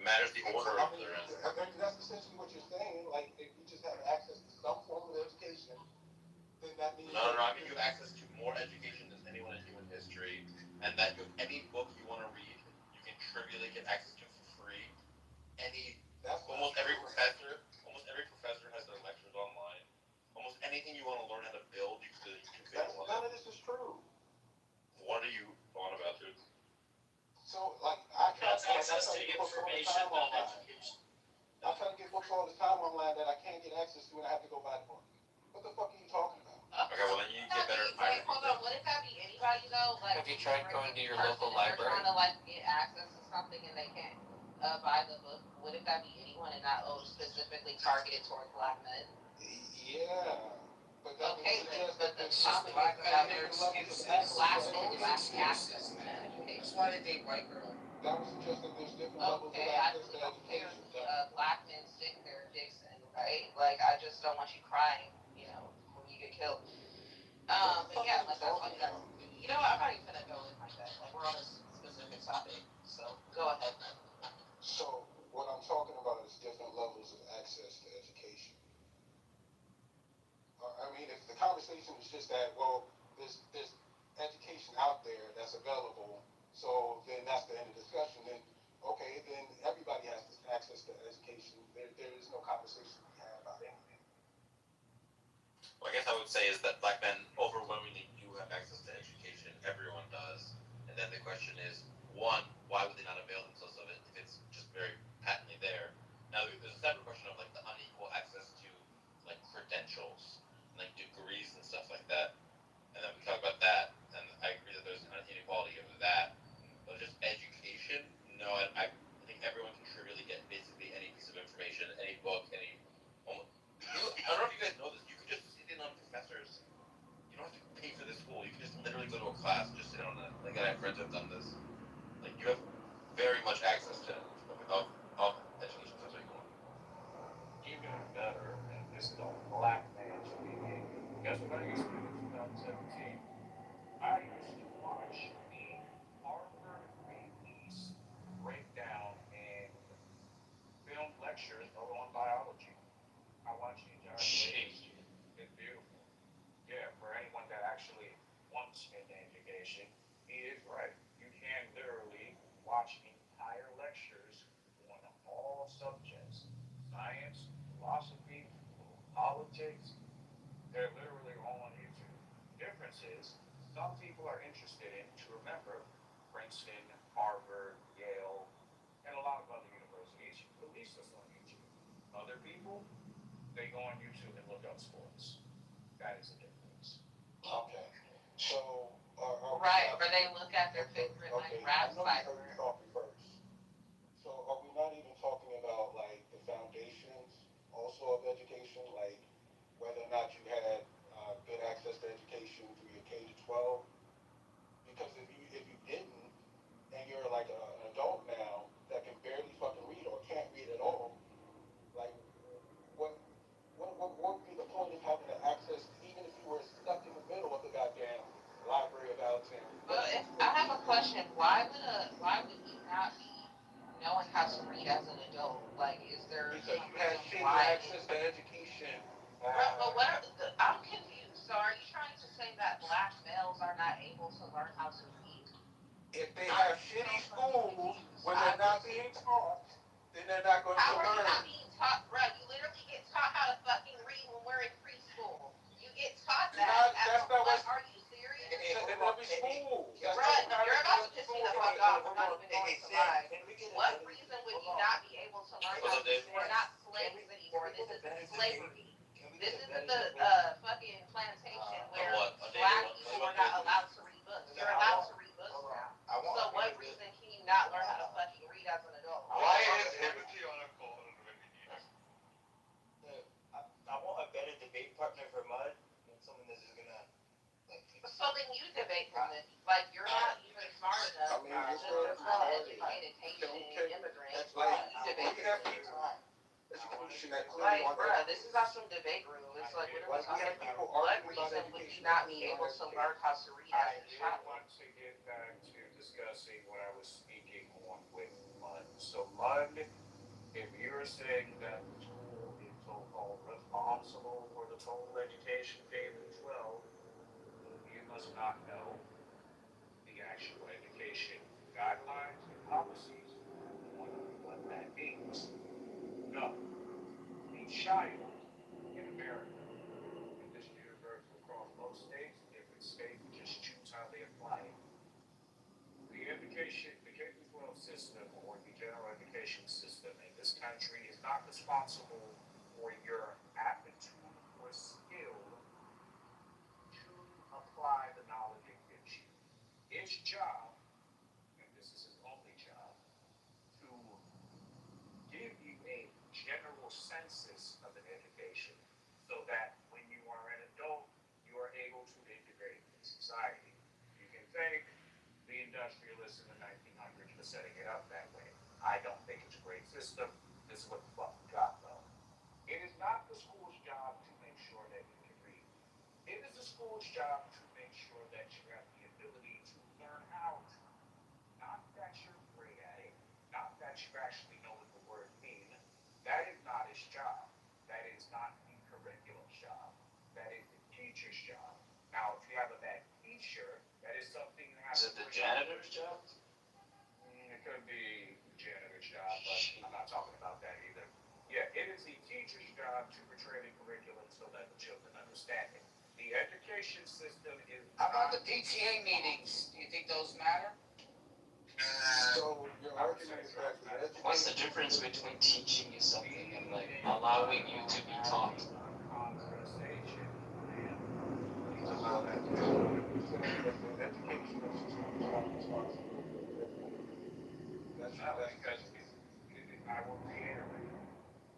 matters the order I of mean, their in. that's essentially what you're saying. Like, if you just have access to some form of education, then that means No, no, that no. I mean, you have access to more education than anyone in human history, and that you have any book you want to read, you can trivially get access to for free. Any, that's not almost every true. professor, almost every professor has their lectures online. Almost anything you want to learn how to build, you can do YouTube video on None it. of this is true. What are you on about, dude? So, like, I try That's to access to get books all the information, time not online. education. I try to get books all the time online that I can't get access to, and I have to go buy the book. What the fuck are you talking about? Okay, well then you get better at pirating. Hold on, what if that be anybody though? Like, have you tried going to your person local and they're library? trying to like get access to something and they can't buy the book. What if that be anyone and not specifically targeted towards black men? Yeah. But that Okay, would suggest but that the there's topic black is men about and their black excuses. men Always lacking access excuses, to man. education. That's why they date white girls. that would suggest that there's different levels of Okay, I access to don't care education. if black men stick their dicks in, right? Like, I just don't want you crying, when you get killed. But yeah, like, that's why you got. You know what? I'm not even gonna go in like that. Like, we're on a specific topic, so go ahead. So what I'm talking about is different levels of access to education. I mean, if the conversation is just that, well, there's education out there that's available, so then that's the end of the discussion. Then okay, then everybody has access to education. There is no conversation to be had about anything. What I guess I would say is that black men overwhelmingly do have access to education. Everyone does. And then the question is, one, why would they not avail themselves of it if it's just very patently there? Now, there's a separate question of like the unequal access to like credentials, and, like degrees and stuff like that. And then we talk about that, and I agree that there's an inequality over that. But just education, no, I think everyone can trivially get basically any piece of information, any book, any. I don't know if you guys know this. You could just sit in on professors. You don't have to pay for this school. You can just literally go to a class and just sit on it. Like I have friends who have done this. Like you have very much access to of education. That's what you want. Even better, and this is a black man speaking. Guess what I used to do in 2017? I used to watch the Harvard release breakdown and film lectures on biology. I watched the entire thing. It's beautiful. Yeah, for anyone that actually wants an education, he is right. You can literally watch entire lectures on all subjects: science, philosophy, politics. They're literally all on YouTube. Difference is, some people are interested in, to remember, Princeton, Harvard, Yale, and a lot of other universities release this on YouTube. Other people, they go on YouTube and look up sports. That is the difference. Okay. So Right, or they look at their favorite like rap fighter. Talking first. So are we not even talking about like the foundations also of education, like whether or not you had good access to education through your K to 12? Because if you didn't, and you're like an adult now that can barely fucking read or can't read at all, like what would be the point of having the access, even if you were stuck in the middle of the goddamn Library of Alexandria? Well, if I have a question, why would you not be knowing how to read as an adult? Like, is there Because some you had reason shitty why? access to education. But I'm confused. So are you trying to say that black males are not able to learn how to read? If they have shitty schools where they're not being taught, then they're not going to How are you learn. not being taught, bro? You literally get taught how to fucking read when we're in preschool. You get taught that. That's not what. Are you serious? In every school. Bro, you're about to piss me the fuck off. I'm not even going to lie. What reason would you not be able to learn how to read? We're not slaves anymore. This is slavery. This isn't the fucking plantation where black people are not allowed to read books. You're allowed to read books now. So what reason can you not learn how to fucking read as an adult? Why is everything on a call when we need it? I want a better debate partner for Mud than someone that's just gonna like. So then you debate from it. Like, you're not even smart enough. Just an uneducated Haitian immigrant. You debate Like, bruh, this is not some debate room. It's like, what are we talking about? What reason would you not be able to learn how to read I as a did child? want to get back to discussing what I was speaking on with Mud. So Mud you're saying that the school is so-called responsible for the total education K through 12, you must not know the actual education guidelines and policies on what that means. No, a child in America, and this is universal across most states, different states just choose how they apply it. The education, the K through 12 system or the general education system in this country is not responsible for your aptitude or skill to apply the knowledge it gives you. Its job, and this is his only job, to give you a general census of an education so that when you are an adult, you are able to integrate in society. You can thank the industrialists in the 1900s for setting it up that way. I don't think it's a great system. This is what the fuck we got, though. It is not the school's job to make sure that you can read. It is the school's job to make sure that you have the ability to learn how to. Not that you're great at it, not that you actually know what the word mean. That is not his job. That is not the curriculum's job. That is the teacher's job. Now, if you have a bad teacher, that is something you have Is it the janitor's job? It could be the janitor's job, but I'm not talking about that either. Yeah, it is the teacher's job to portray the curriculum so that the children understand it. The education system is. How about the PTA meetings? Do you think those matter? So your argument is that the education. What's the difference between teaching you something and like allowing you to be taught? Conversation. He's allowed that to go. He's saying that the educational system is not responsible for the education. That's Because I will reiterate,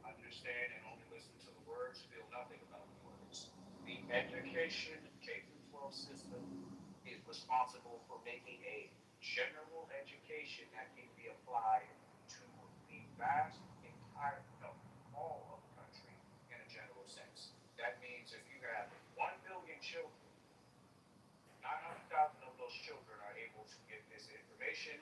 understand and only listen to the words, feel nothing about the words. The education K through 12 system is responsible for making a general education that can be applied to the vast entire, no, all of the country in a general sense. That means if you have 1 billion children, 900,000 of those children are able to get this information,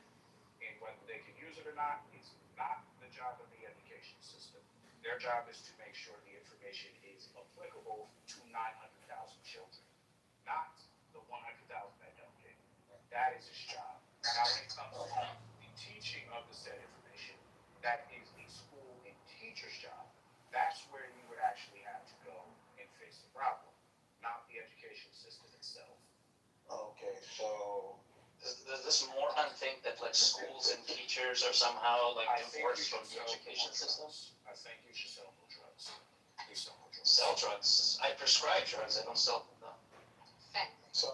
and whether they can use it or not is not the job of the education system. Their job is to make sure the information is applicable to 900,000 children, not the 100,000 that don't get it. That is his job. Now, when it comes to the teaching of the said information, that is the school and teacher's job. That's where you would actually have to go and face the problem, not the education system itself. Okay, so Does this moron think that like schools and teachers are somehow like divorced from the education system? I think you should sell more drugs. Please sell more drugs. Sell drugs. I prescribe drugs. I don't sell them. No. So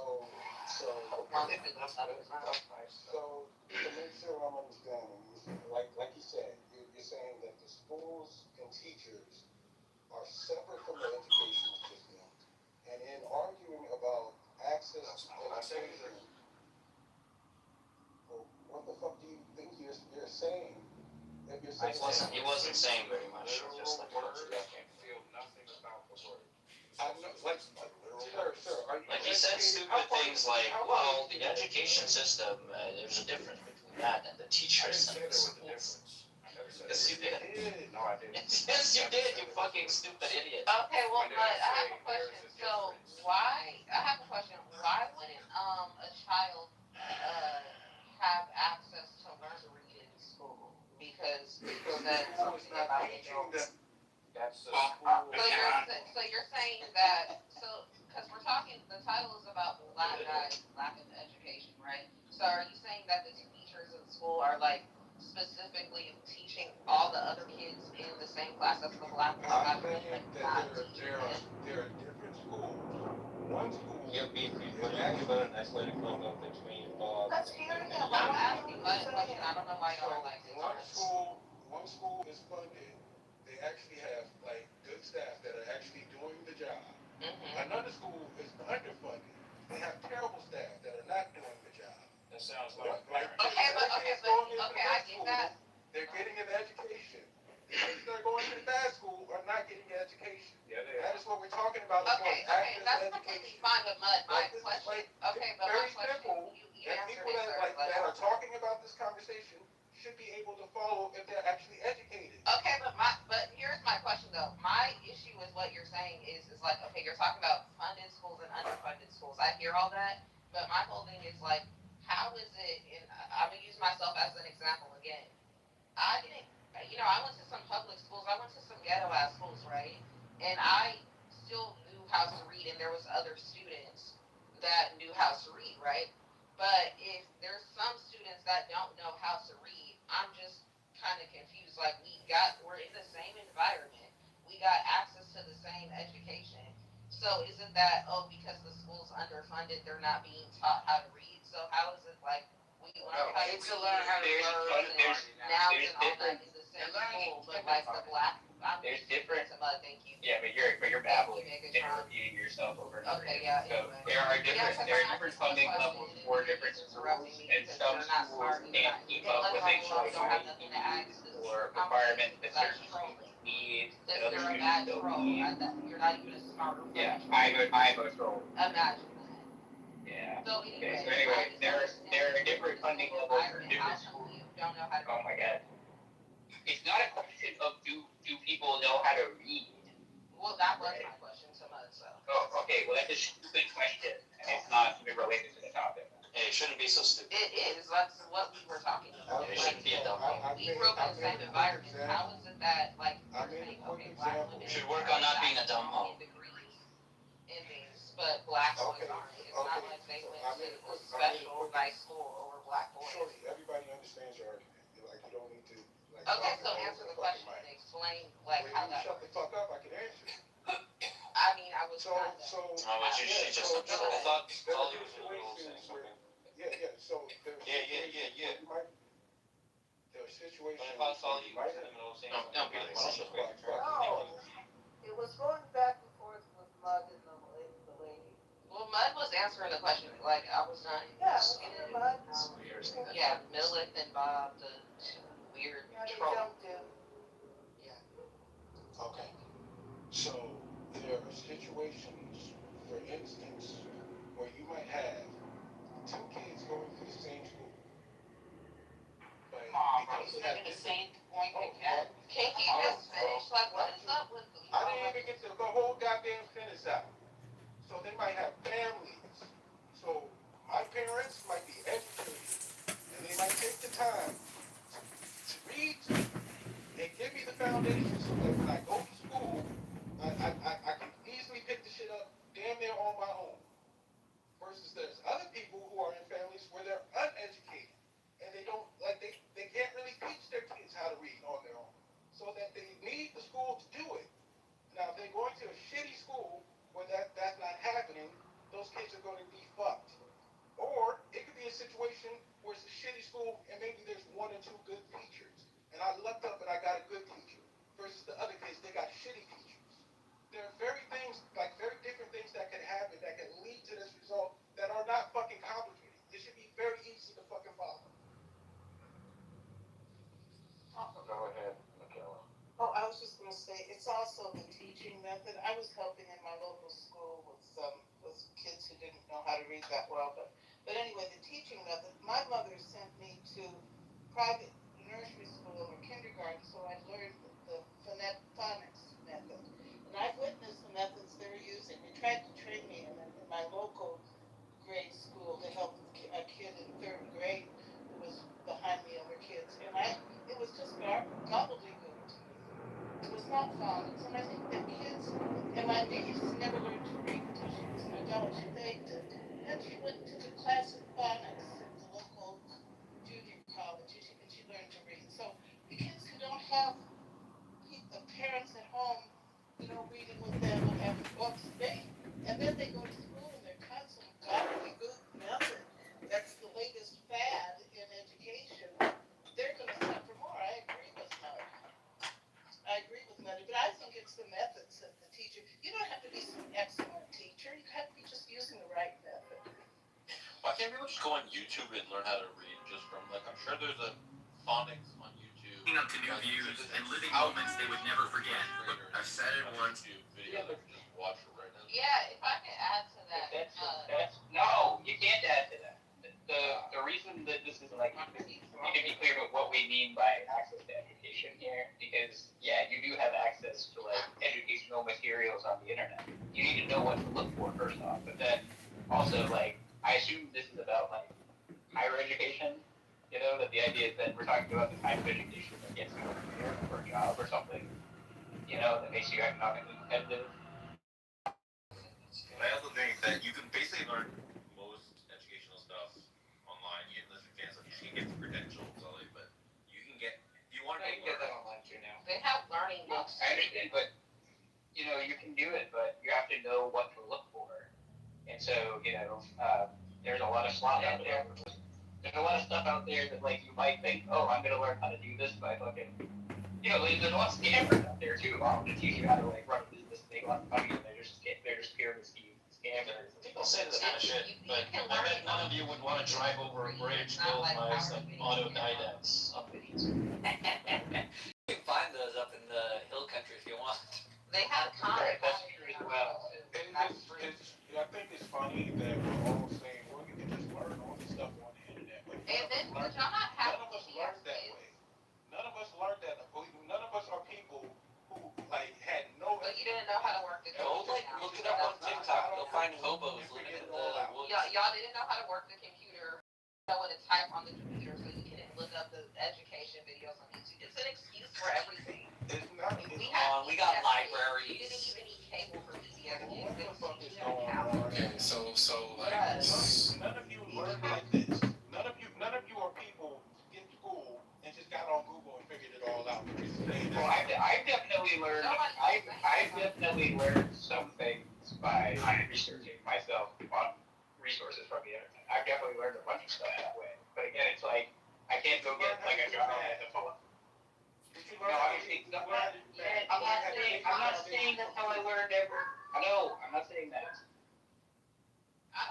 to make sure I'm understanding, like you said, you're saying that the schools and teachers are separate from the education system, and in arguing about access to education, well, what the fuck do you think you're saying? If you're saying He wasn't saying very much. Just like words, feel nothing about the word. I know, sir, are you Like he said stupid things like, well, the education system, there's a difference between that and the I teachers didn't and say the there was a schools. difference. I never said Yes, you did. No, I didn't. Yes, you did, you fucking stupid idiot. Okay, well, but I have a question. So I have a question. Why wouldn't a child have access to learn to read in school? Because that's something about adults. That's the So you're saying that because we're talking, the title is about black guys lacking education, right? So are you saying that the teachers in school are like specifically teaching all the other kids in the same class as the black ones? I'm saying that there are different schools. One school is actually nice way to come up between Let's hear it. I'm asking my question. I don't know why y'all are like this. one school is funded. They actually have like good staff that are actually doing the job. Another school is underfunded. They have terrible staff that are not doing the job. That sounds like. Okay, I get that. They're getting an education. The kids that are going to the bad school are not getting an education. Yeah, they That are. is what we're talking about. Okay, that's completely fine, but my question. Okay, but my Very simple. question. You And answered people it, that sir. that are talking about this conversation should be able to follow if they're actually educated. Okay, but my what you're saying is like, okay, you're talking about funded schools and underfunded schools. I hear all that, but my whole thing is like, how is it? And I'm gonna use myself as an example again. I didn't, I went to some public schools. I went to some ghetto ass schools, right? And I still knew how to read, and there was other students that knew how to read, right? But if there's some students that don't know how to read, I'm just kind of confused. Like we're in the same environment, we got access to the same education. So is it that because the school's underfunded, they're not being taught how to read? So how is it like we learn No, how to kids read? will learn how to There's- read. there's- Nouns there's and all that different- in the same they're learning school, but like the black, I'm There's just different- into mud. Thank you. Yeah, but you're babbling and repeating yourself over and over Okay, again. yeah. So Anyway. there are Yeah, different funding levels for different schools, and some schools can't keep up with a choice or requirement that certain students need that other students don't need. You're not even a smarter. Yeah, I'm a troll. Imagine that. Yeah. So Okay, so anyway, there are different funding levels for different schools. You don't know how to. Oh my god. It's not a question of do people know how to read. Well, that was my question to Mud, so. Oh, okay, well that's a stupid question, and it's not even related to the topic. Hey, it shouldn't be so stupid. It is, that's what we were talking about. It shouldn't be a dumb one. We grew up in the same environment, how is it that, like, I you're made saying, a quick okay, black example. women. We should work on not being a dumb hoe. in degrees in things, but black boys Okay, aren't. It's not okay, like they so went I to made a a quick- special nice school over black boys. Shorty, everybody understands your argument. Like, you don't need to, like. Okay, talk so about answer it the fucking question mic. and explain, like, When how you that shut the works. fuck up, I can answer. I mean, I was So, kind of. so. Oh, but she yeah, just so thought there all are you was doing was saying situations where, something. yeah, so there's. Yeah. There are situations. But if I saw you, might you know, saying Don't something, be like, racist. No. It was going back and forth with Mud and the lady. Well, Mud was answering the question, like, I was not. Yeah, it was Mud. Yeah, Millet and Bob, the two weird Yeah, they trolls. jumped in. Okay, so there are situations, for instance, where you might have two kids going to the same school. But because He's they have making the different. same point that Ken. Can he just finish? Like, what is up with you? I didn't even get to the whole goddamn sentence out. So they might have families. So my parents might be educated, and they might take the time to read to me and give me the foundation so that when I go to school, I can easily pick the shit up damn near on my own. Versus there's other people who are in families where they're uneducated and they don't like they can't really teach their kids how to read on their own. So that they need the school to do it. Now if they're going to a shitty school where that's not happening, those kids are going to be fucked. Or it could be a situation where it's a shitty school and maybe there's one or two good teachers. And I lucked up and I got a good teacher. Versus the other kids, they got shitty teachers. There are very different things that can happen that can lead to this result that are not fucking complicated. It should be very easy to fucking follow. Go ahead, Michaela. Oh, I was just gonna say, it's also the teaching method. I was helping in my local school with kids who didn't know how to read that well, but anyway, the teaching method, my mother sent me to private nursery school or kindergarten, so I learned the phonics method. And I've witnessed the methods they're using. They tried to train me in my local grade school to help a kid in third grade who was behind the other kids, and it was just gobbledygook to me. It was not phonics, and I think that kids, and my niece never learned to read until she was an adult. She begged it, and she went to the class of phonics at the local junior college, and she learned to read. So the kids who don't have parents at home, reading with them and having books, and then they go to school and they're taught some gobbledygook method. That's the latest fad in education. They're going to suffer more. I agree with Muddy, but I think it's the methods of the teacher. You don't have to be some excellent teacher. You have to be just using the right method. Why can't people just go on YouTube and learn how to read just from, like, I'm sure there's a phonics on YouTube. Up to new views and living moments they would never forget. I've said it once. Video that you just watch it right now. Yeah, if I could add to that. That's no, you can't add to that. The reason that this is like, we need to be clear about what we mean by access to education here, because yeah, you do have access to like educational materials materials on the internet. You need to know what to look for first off, but then also like I assume this is about like higher education. You know, that the idea is that we're talking about the type of education that gets you prepared for a job or something. You know, that makes you economically competitive. I also think that you can basically learn most educational stuff online, unless you're fancy. You can get the credentials on it, but you can get if you want to get that online too now. They have learning books. I understand, but you know, you can do it, but you have to know what to look for. And so, you know, there's a lot of slop out there. There's a lot of stuff out there that like you might think, oh, I'm gonna learn how to do this by fucking, you know, there's a lot of scammers out there too. I'm gonna teach you how to like run a business, make a lot of money, and they're just pyramid scheme scammers. People say this kind of shit, but I bet none of you would want to drive over a bridge built by some autodidacts. You can find those up in the hill country if you want. They have Right, comics. that's true as well. I think it's funny that we're all saying, well, you can just learn all this stuff on the internet. But And then, but y'all not none having of us to learned that way. None of us learned that. None of us are people who like had no. But you didn't know how to work the Go computer. like look it up on TikTok. You'll find hobos living in the woods. Y'all didn't know how to work the computer. Know what to type on the computer so you can look up the education videos on YouTube. It's an excuse for everything. It's not. We got You libraries. didn't even need cable for PBS Kids. What They the was fuck is teaching you going how. on? Okay, so like, None of you learned like this. None of you are people in school and just got on Google and figured it all out. Well, I've definitely learned. I've definitely learned some things by researching myself on resources from the internet. I've definitely learned a bunch of stuff that way. But again, it's like I can't go get like a job at the phone. No, obviously, I'm not saying that's how I learned ever. No, I'm not saying that.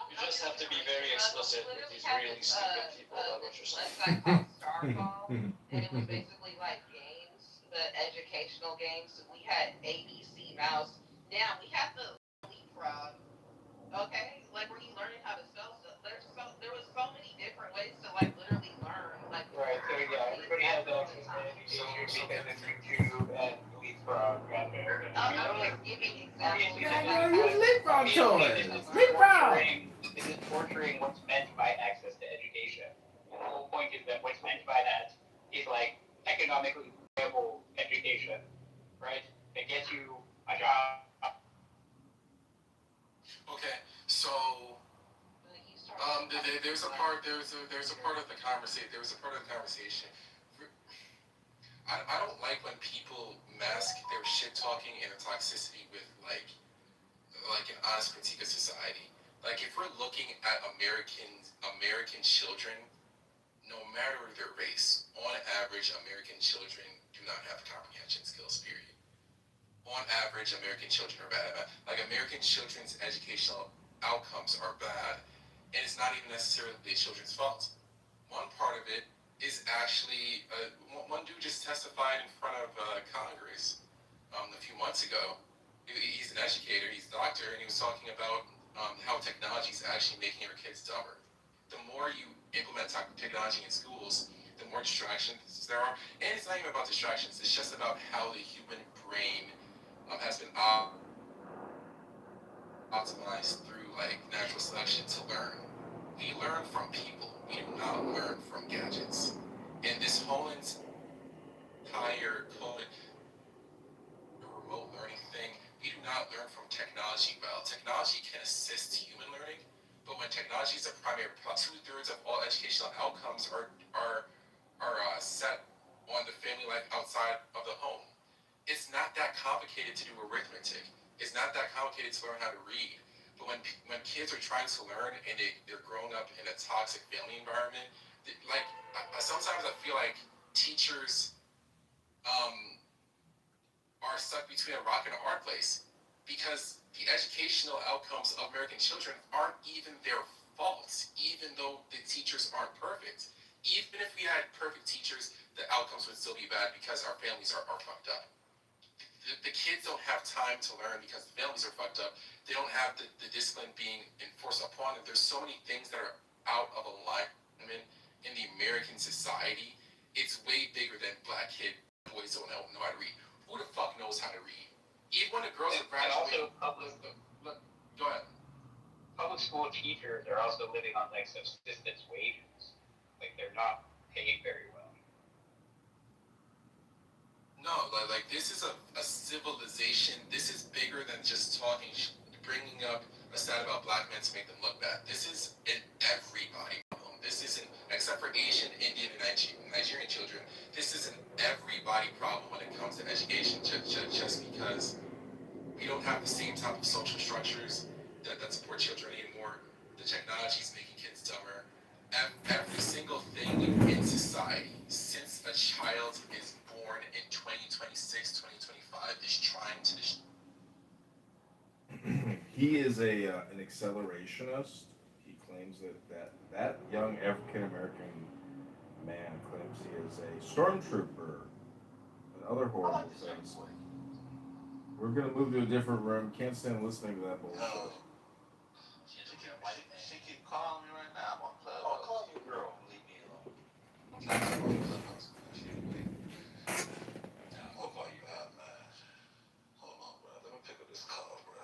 You just have to be very explicit with these really stupid people about what you're saying. Website called Starfall, and it was basically like games, the educational games. We had ABC Mouse. Now we have the leapfrog. Okay, like were you learning how to spell stuff? There was so many different ways to like literally learn. Like Right. So yeah, everybody has access to education because it's YouTube and leapfrog out there. I'm just giving examples. Use leapfrog toys. This is torturing what's meant by access to education. And the whole point is that what's meant by that is like economically viable education, right? That gets you a job. okay, so there's a part of the conversation. I don't like when people mask their shit talking and their toxicity with like an honest critique of society. Like if we're looking at American children, no matter their race, on average, American children do not have comprehension skills. Period. On average, American children are bad at math. Like American children's educational outcomes are bad, and it's not even necessarily the children's fault. One part of it is actually one dude just testified in front of Congress a few months ago. He's an educator, he's a doctor, and he was talking about how technology is actually making our kids dumber. The more you implement technology in schools, the more distractions there are. And it's not even about distractions, it's just about how the human brain has been optimized through like natural selection to learn. We learn from people, we do not learn from gadgets. And this whole entire COVID remote learning thing, we do not learn from technology well. Technology can assist human learning, but when technology is a primary, 2/3 of all educational outcomes are set on the family life outside of the home. It's not that complicated to do arithmetic. It's not that complicated to learn how to read. But when kids are trying to learn and they're growing up in a toxic family environment, sometimes I feel like teachers are stuck between a rock and a hard place because the educational outcomes of American children aren't even their fault, even though the teachers aren't perfect. Even if we had perfect teachers, the outcomes would still be bad because our families are fucked up. The kids don't have time to learn because the families are fucked up. They don't have the discipline being enforced upon them. There's so many things that are out of alignment in the American society. It's way bigger than black boys don't know how to read. Who the fuck knows how to read? even when the girls are And also graduating, go ahead. public school teachers are also living on like subsistence wages. Like they're not paid very well. No, like this is a civilization. This is bigger than just bringing up a stat about black men to make them look bad. This is an everybody problem. This isn't, except for Asian, Indian, and Nigerian children, this is an everybody problem when it comes to education. Just because we don't have the same type of social structures that support children anymore. The technology is making kids dumber. Every single thing in society, since a child is born in 2026, 2025, is trying to He is an accelerationist. He claims that young African American man claims he is a stormtrooper and other horrible things. We're gonna move to a different room. Can't stand listening to that bullshit. She keep calling me right now. I'm on club. Oh, call you, girl. Leave me alone. I'm gonna call you out, man. Hold on, bro. Let me pick up this call, bro.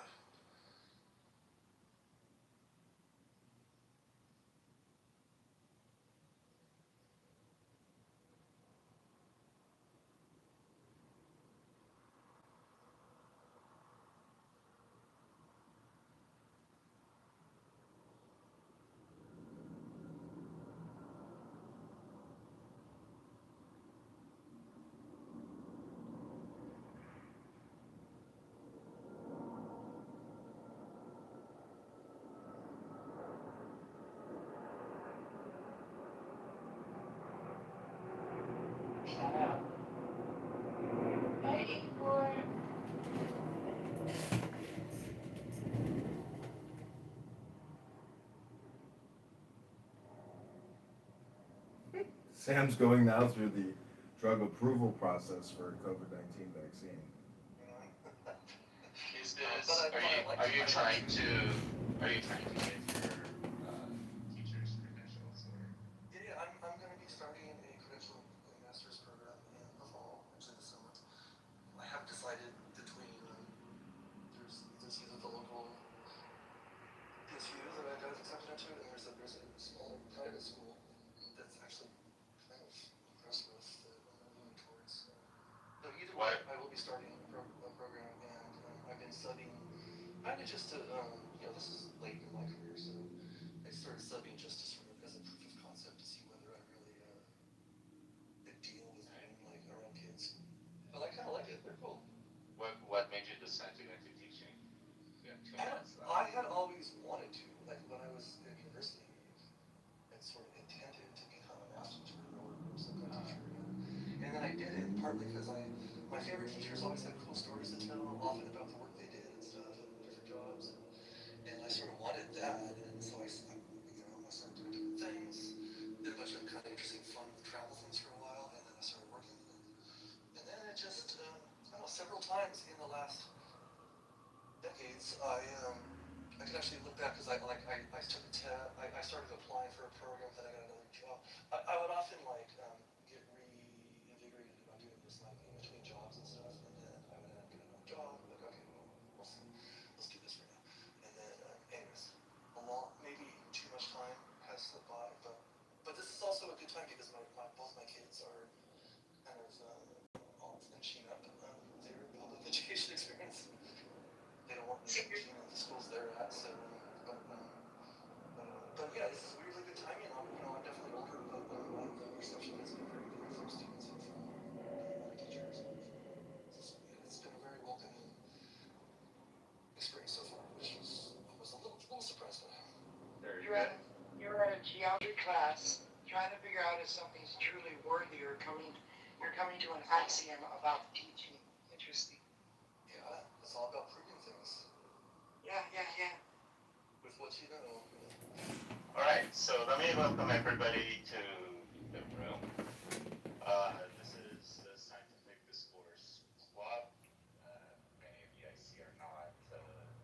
Sam's going now through the drug approval process for COVID-19 vaccine. Is this, are you trying to get your teacher's credentials or? Yeah, I'm going to be starting a credential master's program in the fall, actually this summer. I have decided between there's either the local PSU that I got accepted into, and there's a smaller private school that's actually kind of impressed with that I'm moving towards. So either way, I will be starting a program, and I've been studying kind of just to this is late in my career, so I started subbing just to sort of as a proof of concept to see whether I really deal with being like around kids. But I kind of like it. They're cool. What made you decide to go into teaching? I had always wanted to, like when I was in university, and sort of intended to become a math teacher or some kind of teacher. And then I did it partly because my favorite teachers always had cool stories to tell, often about the work they did and stuff and different jobs. And I sort of wanted that, and so I started doing different things, did a bunch of kind of interesting, fun travel things for a while, and then I started working. And then it just, I don't know, several times in the last decades, I could actually look back because I took a test. I started applying for a program, then I got another job. I would often get reinvigorated about doing this like in between jobs and stuff, and then I would end up getting another job. Like, okay, well, let's do this for now. And then, anyways, maybe too much time has slipped by, but this is also a good time because both my kids are kind of all finishing up their public education experience. They don't want me teaching at the schools they're at, so but yeah, this is really good timing. I'm definitely older, but the reception has been very good from students and from teachers. It's been a very welcoming experience so far, which was a little surprised by. You're in a geometry class trying to figure out if something's truly worthy or you're coming to an axiom about teaching. Interesting. Yeah, it's all about proving things. Yeah. With what you know. Alright, so let me welcome everybody to the room. This is the Scientific Discourse Club. Many of you I see are not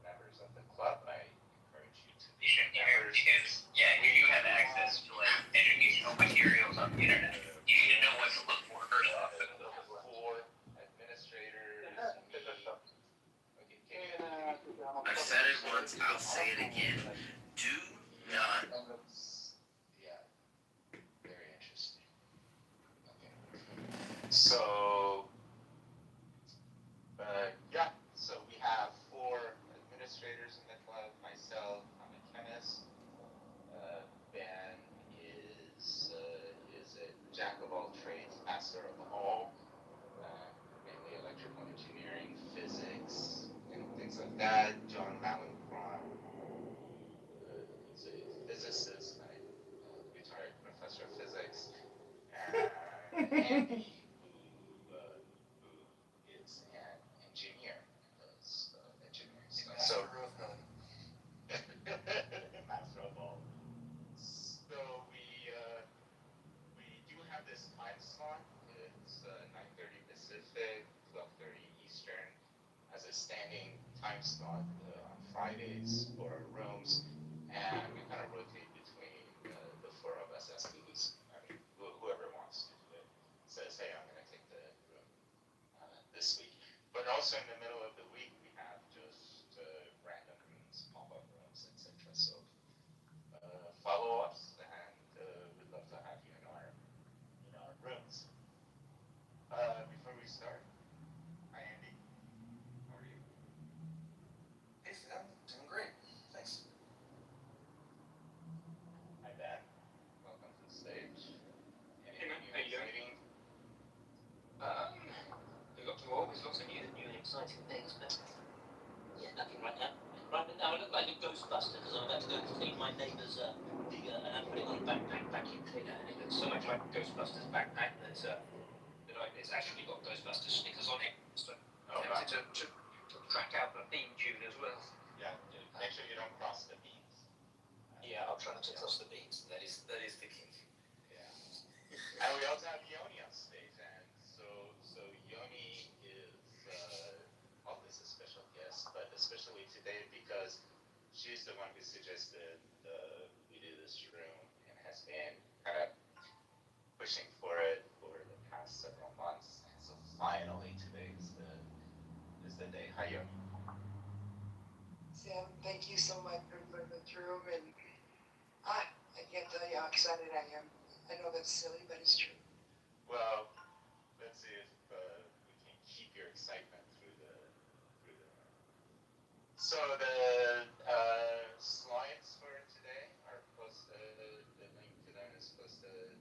members of the club. I encourage you to be members. If you have access to like educational materials on the internet, you need to know what to look for first off. For administrators, once, I'll say it again. Do not. Yeah, very interesting. Okay. So, yeah, so we have 4 administrators in the club. Myself, I'm a chemist. Ben is a jack of all trades, master of all, mainly electrical engineering, physics, and things like that. John Malencron is a physicist, and a retired professor of physics, and Andy, who is an engineer and does engineering stuff. So, master of all. So we do have this time slot. It's 9:30 Pacific, 12:30 Eastern, as a standing time slot on Fridays for our rooms, and we kind of rotate between the 4 of us as to whoever wants to do it says, hey, I'm going to take the room this week. But also in the middle of the week, we have just random rooms, pop-up rooms, etc. So follow us, and we'd love to have you in our rooms. Before we start, hi Andy, how are you? Hey Sam, doing great. Thanks. Hi Ben, welcome to the stage. Hey man, how you doing? We've got always lots of new and exciting things, but yeah, nothing right now. Right now, I look like a ghostbuster because I'm about to go clean my neighbour's digger and I'm putting on a backpack vacuum cleaner, and it looks so much like Ghostbusters backpack that it's actually got Ghostbusters stickers on it. So I'm tempted to crack out the theme tune as well. Yeah, make sure you don't cross the beams. Yeah, I'll try not to cross the beams. That is the key. Yeah. And we also have Yoni on stage, and so Yoni is always a special guest, but especially today because she's the one who suggested we do this room and has been kind of pushing for it for the past several months. And so finally today is the day. Hi Yoni. Sam, thank you so much for putting the room, and I can't tell you how excited I am. I know that's silly, but it's true. Well, let's see if we can keep your excitement through the. So the slides for today are posted. The link to them is posted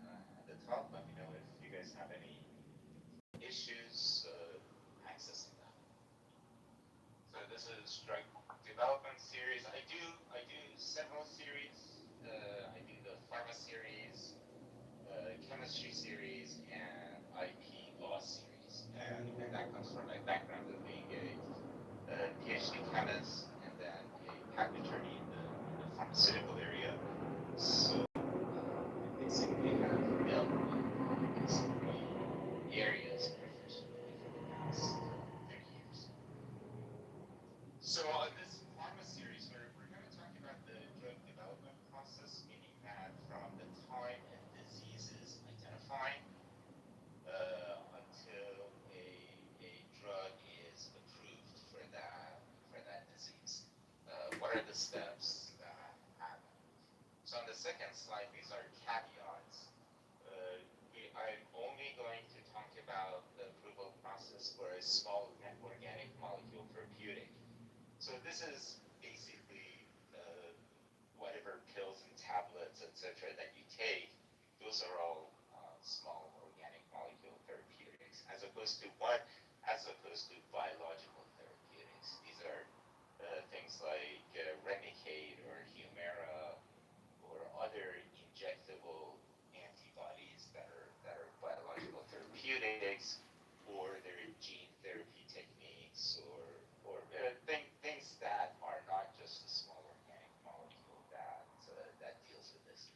at the top. Let me know if you guys have any issues accessing that. So this is drug development series. I do several series. I do the pharma series, chemistry series, and IP law series. And that comes from my background of being a PhD chemist and then a patent attorney in the pharmaceutical area. So I basically have dealt with these 3 areas professionally for the past 30 years. So on this pharma series, we're going to talk about the drug development process, meaning that from the time a disease is identified until a drug is approved for that disease. What are the steps that happen? So on the second slide, these are caveats. I'm only going to talk about the approval process for a small organic molecule therapeutic. So this is basically whatever pills and tablets, etc., that you take. Those are all small organic molecule therapeutics, as opposed to what? As opposed to biological therapeutics. These are things like Remicade or Humira or other injectable antibodies that are biological therapeutics, or they're gene therapy techniques, or things that are not just a small organic molecule that deals with this.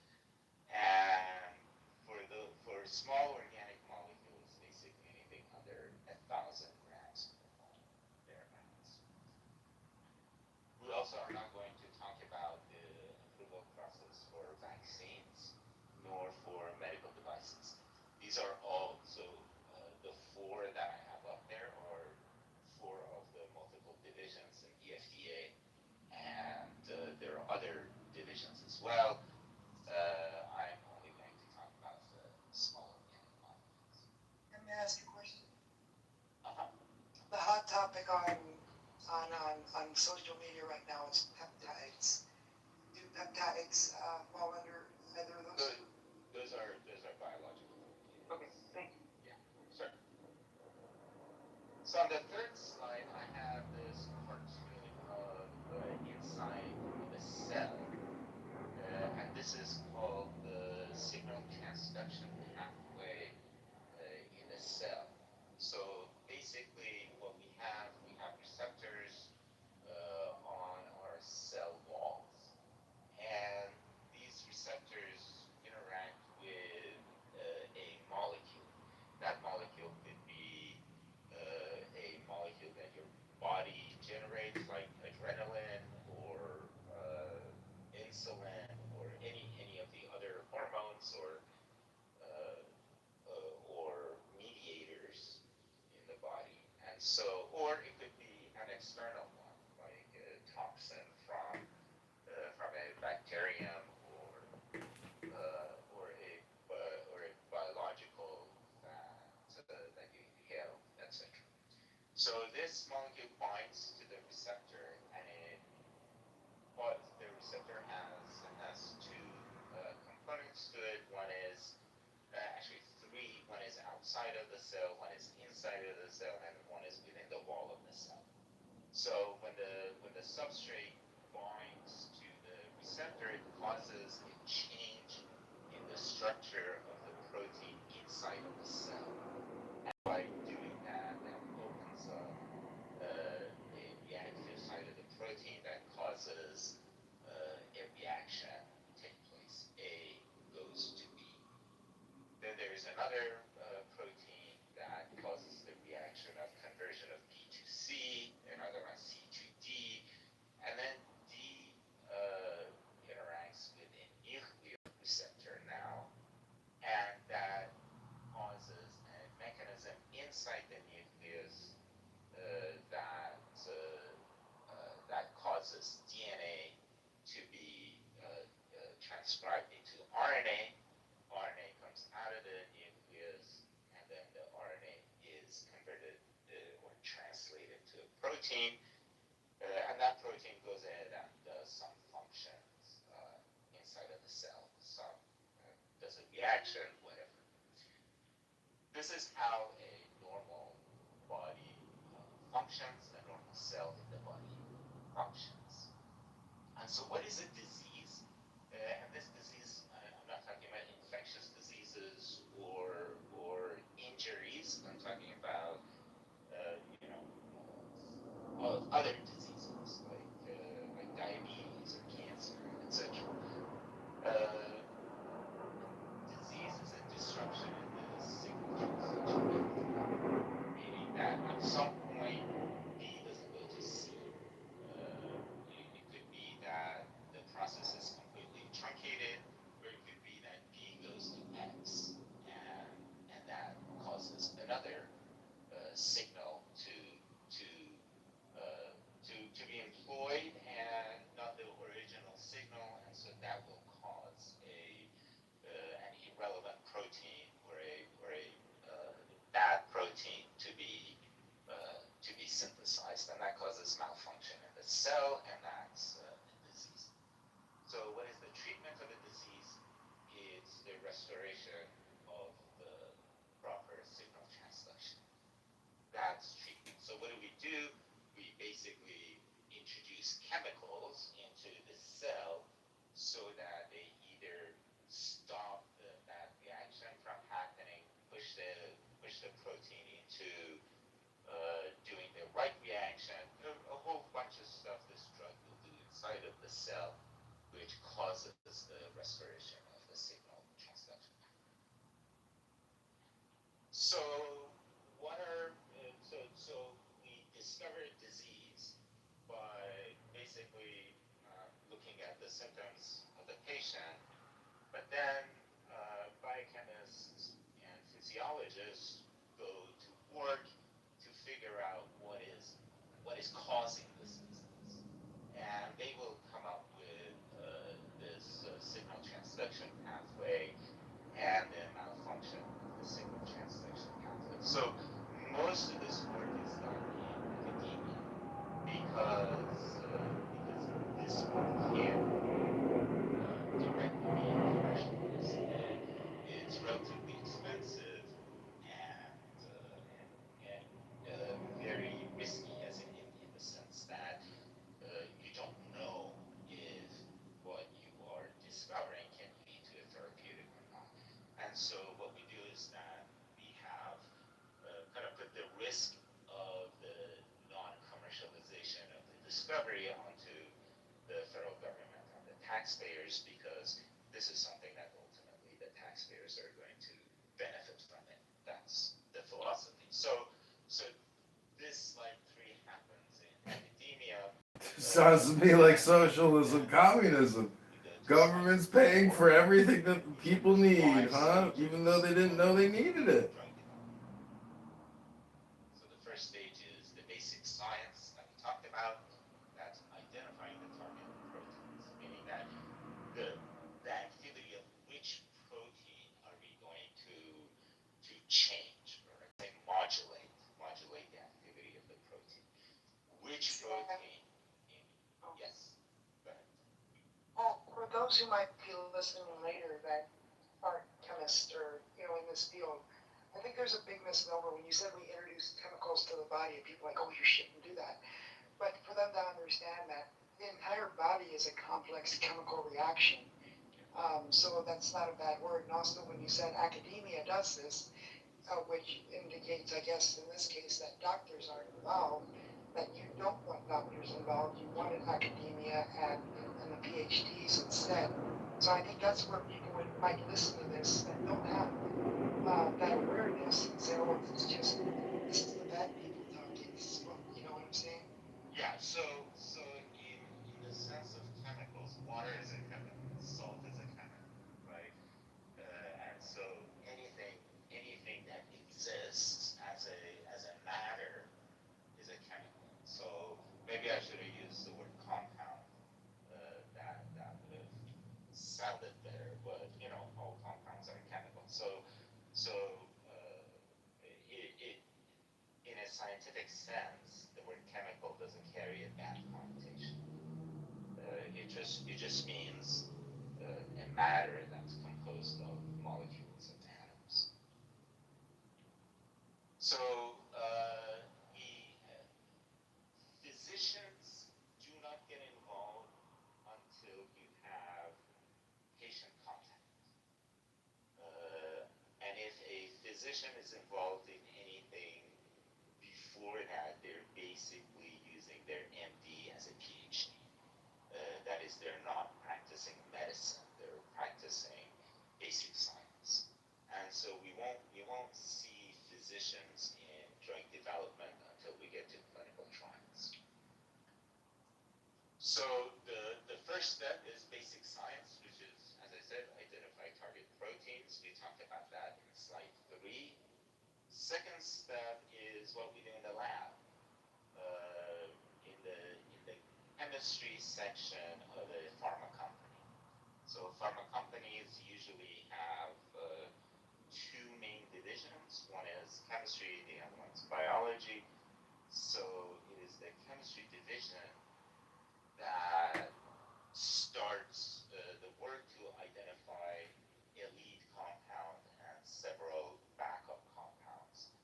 And for small organic molecules, basically anything under 1,000 grams thereabouts. We also are not going to talk about the approval process for vaccines nor for medical devices. These are all, so the 4 that I have up there are 4 of the multiple divisions in the FDA. topic on social media right now is peptides. Do peptides fall under either of those? Those are biological. Okay, thank you. Yeah, sure. So on the third slide, I have this cartoon of inside the cell, and this is called the signal transduction pathway in the cell. So basically, what we have receptors on our cell walls, and these receptors interact with a molecule. That molecule could be a molecule that your body generates, like adrenaline or insulin or any of the other hormones uh, or mediators in the body. And so, or it could be an external one, like a toxin from a bacterium or a biological that you inhale, etc. So this molecule binds to the receptor, and what the receptor has two components to it. One is actually three. One is outside of the cell, one is inside of the cell, and one is within the wall of the cell. So when the substrate binds to the receptor, it causes a change in the structure of the protein inside of the cell. And by doing that, that opens up a reactive side of the protein that causes a reaction to take place. A goes to B. Then there's another protein that causes the reaction of conversion of B to C, another one C to D, and then D interacts with a nuclear receptor now, and that causes a mechanism inside the nucleus that causes DNA to be transcribed into RNA. RNA comes out of the nucleus, and then the RNA is converted or translated to a protein, and that protein goes ahead and does some functions inside of the cell. Some does a reaction, whatever. This is how a normal body functions, a normal cell in the body functions. And so what is a disease? And this disease, I'm not talking about infectious diseases or injuries. I'm talking about, other diseases like diabetes or cancer, etc. Disease is a disruption in the signal transduction pathway, meaning that at some point B doesn't go to C. It could be that the process is completely truncated, or it could be that B goes to X, and that causes another signal to be employed, and not the original signal, and so that will cause an irrelevant protein or a bad protein to be synthesized, and that causes malfunction in the cell, and that's the disease. So what is the treatment of a disease? It's the restoration of the proper signal transduction. That's treatment. So what do? We basically introduce chemicals into the cell so that they either stop that reaction from happening, push the protein into doing the right reaction, a whole bunch of stuff this drug will do inside of the cell, which causes the restoration of the signal transduction. So we discovered disease by basically looking at the symptoms of the patient, but then biochemists and physiologists go to work to figure out what is causing this disease, and they will come up with this signal transduction pathway and the malfunction of the signal transduction pathway. So most of this work is done in discovery onto the federal government, on the taxpayers, because this is something that ultimately the taxpayers are going to benefit from it. That's the philosophy. So this like three happens in academia. Sounds to me like socialism, communism. Government's paying for everything that people need, huh? Even though they didn't know they needed it. So the first stage is the basic science that we talked about. That's identifying the target proteins, meaning that the activity of which protein are we going to change, or say modulate the activity of the protein. Which protein? Yes. Go ahead. For those who might be listening later that aren't chemists or in this field, I think there's a big misnomer when you said we introduce chemicals to the body, and people are like, oh, you shouldn't do that. But for them to understand that the entire body is a complex chemical reaction. So that's not a bad word. And also when you said academia does this, which indicates, I guess, in this case, that doctors aren't involved, that you don't want doctors involved. You wanted academia and the PhDs instead. So I think that's where people might listen to this that don't have that awareness and say, oh, it's just, this is the bad people talking. This is what, you know what I'm saying? Yeah, so in the sense of chemicals, water is a chemical, salt is a chemical, right? And so anything that exists as a matter is a chemical. So maybe I should have used the word compound. That would have sounded better, but all compounds are chemical. So it in a scientific sense, the word chemical doesn't carry a bad connotation. It just means a matter that's composed of molecules and atoms. So physicians do not get involved until you have patient contact. And if a physician is involved in anything before that, they're basically using their MD as a PhD. That is, they're not practicing medicine; they're practicing basic science. And so we won't see physicians in drug development until we get to clinical trials. So the first step is basic science, which is, as I said, identify target proteins. We talked about that in slide 3. Second step is what we do in the lab. In the chemistry section of a pharma company. So pharma companies usually have two main divisions. One is chemistry, the other one's biology. So it is the chemistry division that starts the work to identify a lead compound and several backup compounds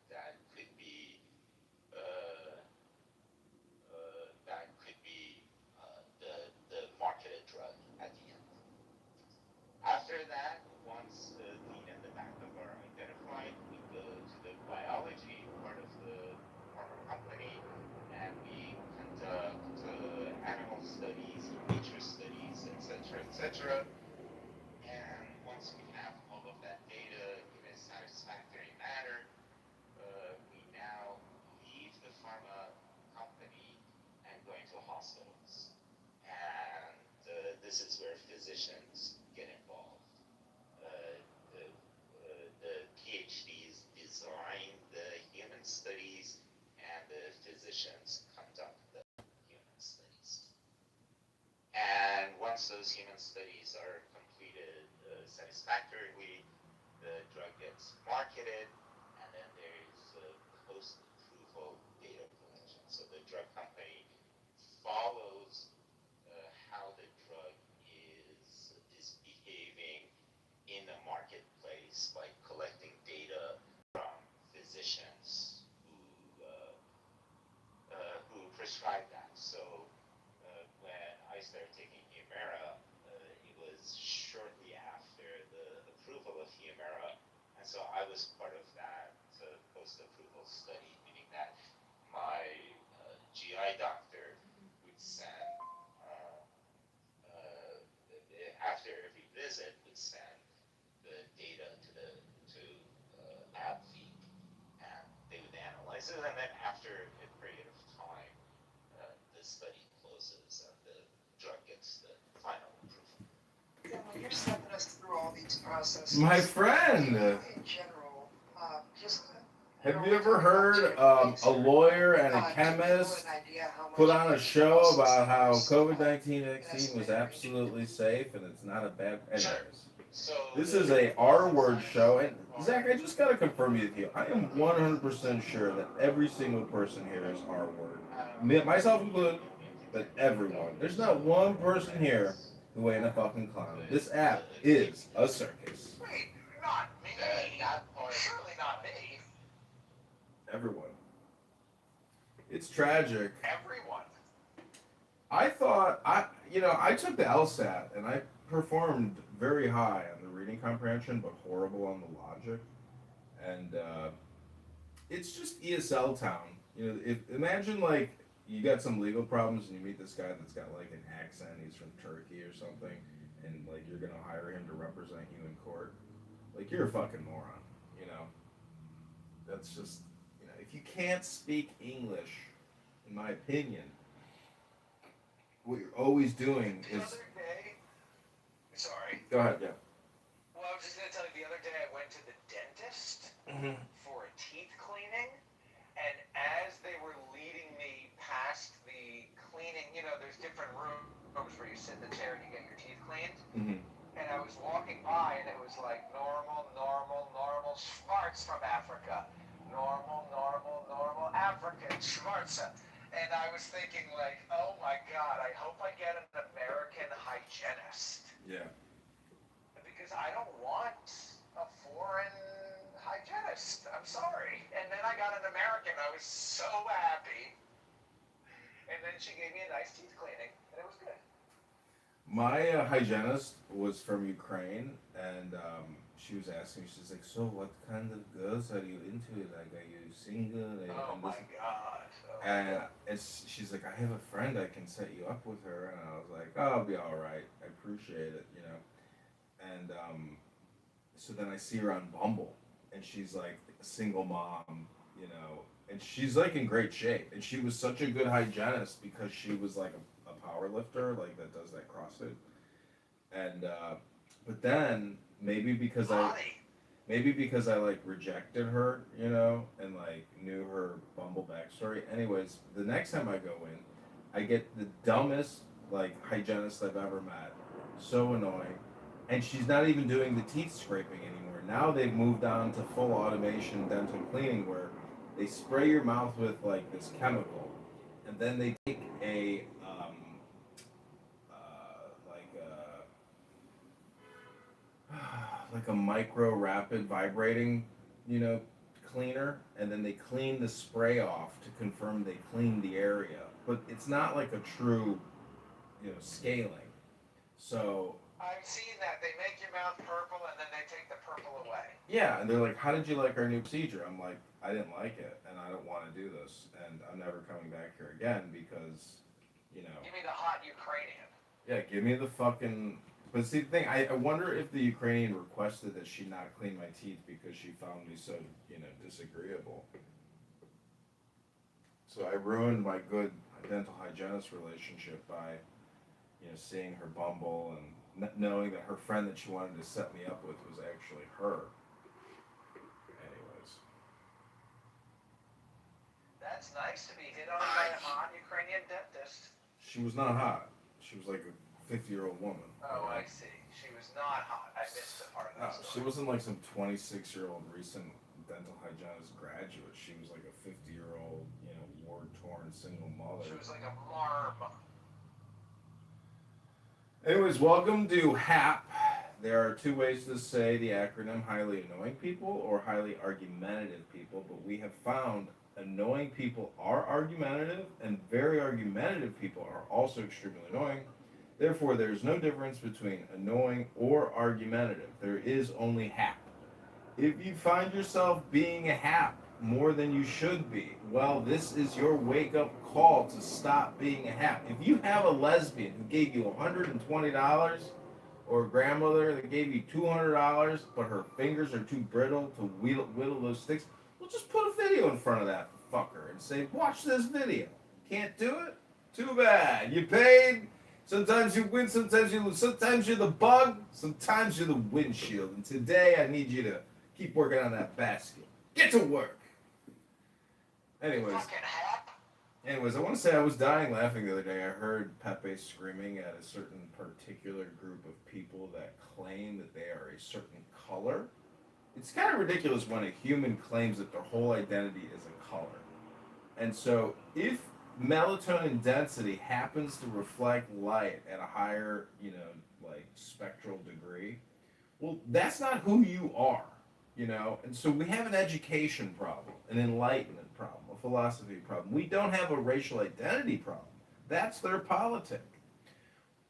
that could be the marketed drug at the end. After that, once the lead and the backup are identified, we go to the biology part of the pharma company, and we conduct animal studies, in vitro studies, etc., etc. And once we have all of that data in a satisfactory manner, we now leave the pharma company and go into hospitals. And this is where physicians get involved. The PhDs design the human studies, and the physicians conduct the human studies. And once those human studies are completed satisfactorily, the drug gets marketed, and then there's post-approval data collection. So the drug company follows how the drug is behaving in the marketplace by collecting data from physicians who prescribe that. So when I started taking Humira, it was shortly after the approval of Humira, and so I was part of that post-approval study, meaning that my GI doctor So then after a period of time, the study closes and the drug gets the final approval. And when you're stepping us through all these processes, My friend, in general, just have you ever heard a lawyer and a chemist put on a show about how COVID-19 vaccine was absolutely safe and it's not a bad. Anyways, this is a R-word show, and Zach, I just gotta confirm with you. I am 100% sure that every single person here is R-word, myself included, but everyone. There's not one person here who ain't a fucking clown. This app is a circus. Wait, not me. Surely not me. Everyone. It's tragic. Everyone. I thought I took the LSAT and I performed very high on the reading comprehension, but horrible on the logic. And it's just ESL town. Imagine like you got some legal problems and you meet this guy that's got like an accent. He's from Turkey or something, and like you're gonna hire him to represent you in court. Like you're a fucking moron. That's just if you can't speak English, in my opinion, what you're always doing The is. other day, sorry. Go ahead, yeah. Well, I was just gonna tell you, the other day I went to the dentist for a teeth cleaning, and as they were leading me past the cleaning, there's different rooms where you sit in the chair and you get your teeth cleaned. And I was walking by, and it was like normal, Schwartz from Africa. Normal, African, Schwarza. And I was thinking, like, oh my God, I hope I get an American hygienist. Yeah. Because I don't want a foreign hygienist. I'm sorry. And then I got an American. I was so happy. And then she gave me a nice teeth cleaning, and it was good. My hygienist was from Ukraine, and she was asking me, she's like, so what kind of girls are you into? Like, are you single? Oh my God. And she's like, I have a friend, I can set you up with her. And I was like, oh, I'll be all right. I appreciate it, And so then I see her on Bumble, and she's like a single mom, and she's like in great shape. And she was such a good hygienist because she was like a power lifter, like that does that CrossFit. And but then maybe because I like rejected her, and like knew her Bumble backstory. Anyways, the next time I go in, I get the dumbest like hygienist I've ever met. So annoying. And she's not even doing the teeth scraping anymore. Now they've moved on to full automation dental cleaning where they spray your mouth with like this chemical, and then they take a like a micro rapid vibrating, cleaner, and then they clean the spray off to confirm they cleaned the area. But it's not like a true, scaling. So I've seen that. They make your mouth purple and then they take the purple away. yeah, and they're like, how did you like our new procedure? I'm like, I didn't like it, and I don't want to do this, and I'm never coming back here again because, Give me the hot Ukrainian. Yeah, give me the fucking. But see, the thing, I wonder if the Ukrainian requested that she not clean my teeth because she found me so, disagreeable. So I ruined my good dental hygienist relationship by, seeing her Bumble and knowing that her friend that she wanted to set me up with was actually her. Anyways. That's nice to be hit on by a hot Ukrainian dentist. She was not hot. She was like a 50-year-old woman. Oh, I see. She was not hot. I missed the part of that story. She wasn't like some 26-year-old recent dental hygienist graduate. She was like a 50-year-old, war-torn single mother. She was like a marm. Anyways, welcome to HAP. There are two ways to say the acronym highly annoying people or highly argumentative people, but we have found annoying people are argumentative and very argumentative people are also extremely annoying. Therefore, there is no difference between annoying or argumentative. There is only HAP. If you find yourself being a HAP more than you should be, well, this is your wake-up call to stop being a HAP. If you have a lesbian who gave you $120 or a grandmother that gave you $200, but her fingers are too brittle to whittle those sticks, well, just put a video in front of that fucker. and say, watch this video. Can't do it? Too bad. You paid. Sometimes you win, sometimes you lose. Sometimes you're the bug, sometimes you're the windshield. And today I need you to keep working on that basket. Get to work. Anyways, I want to say I was dying laughing the other day. I heard Pepe screaming at a certain particular group of people that claim that they are a certain color. It's kind of ridiculous when a human claims that their whole identity is a color. And so, if melatonin density happens to reflect light at a higher, like spectral degree, well, that's not who you are, And so we have an education problem, an enlightenment problem, a philosophy problem. We don't have a racial identity problem. That's their politic.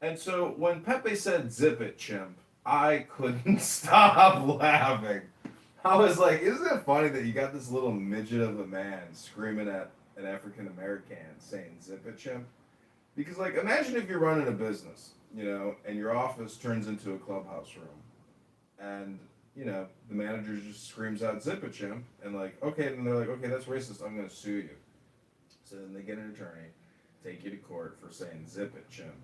And so when Pepe said "zip it, chimp," I couldn't stop laughing. I was like, isn't it funny that you got this little midget of a man screaming at an African American saying "zip it, chimp"? Because, like, imagine if you're running a business, and your office turns into a clubhouse room, and the manager just screams out "zip it, chimp," and like, okay, and they're like, okay, that's racist. I'm gonna sue you. So then they get an attorney, take you to court for saying "zip it, chimp,"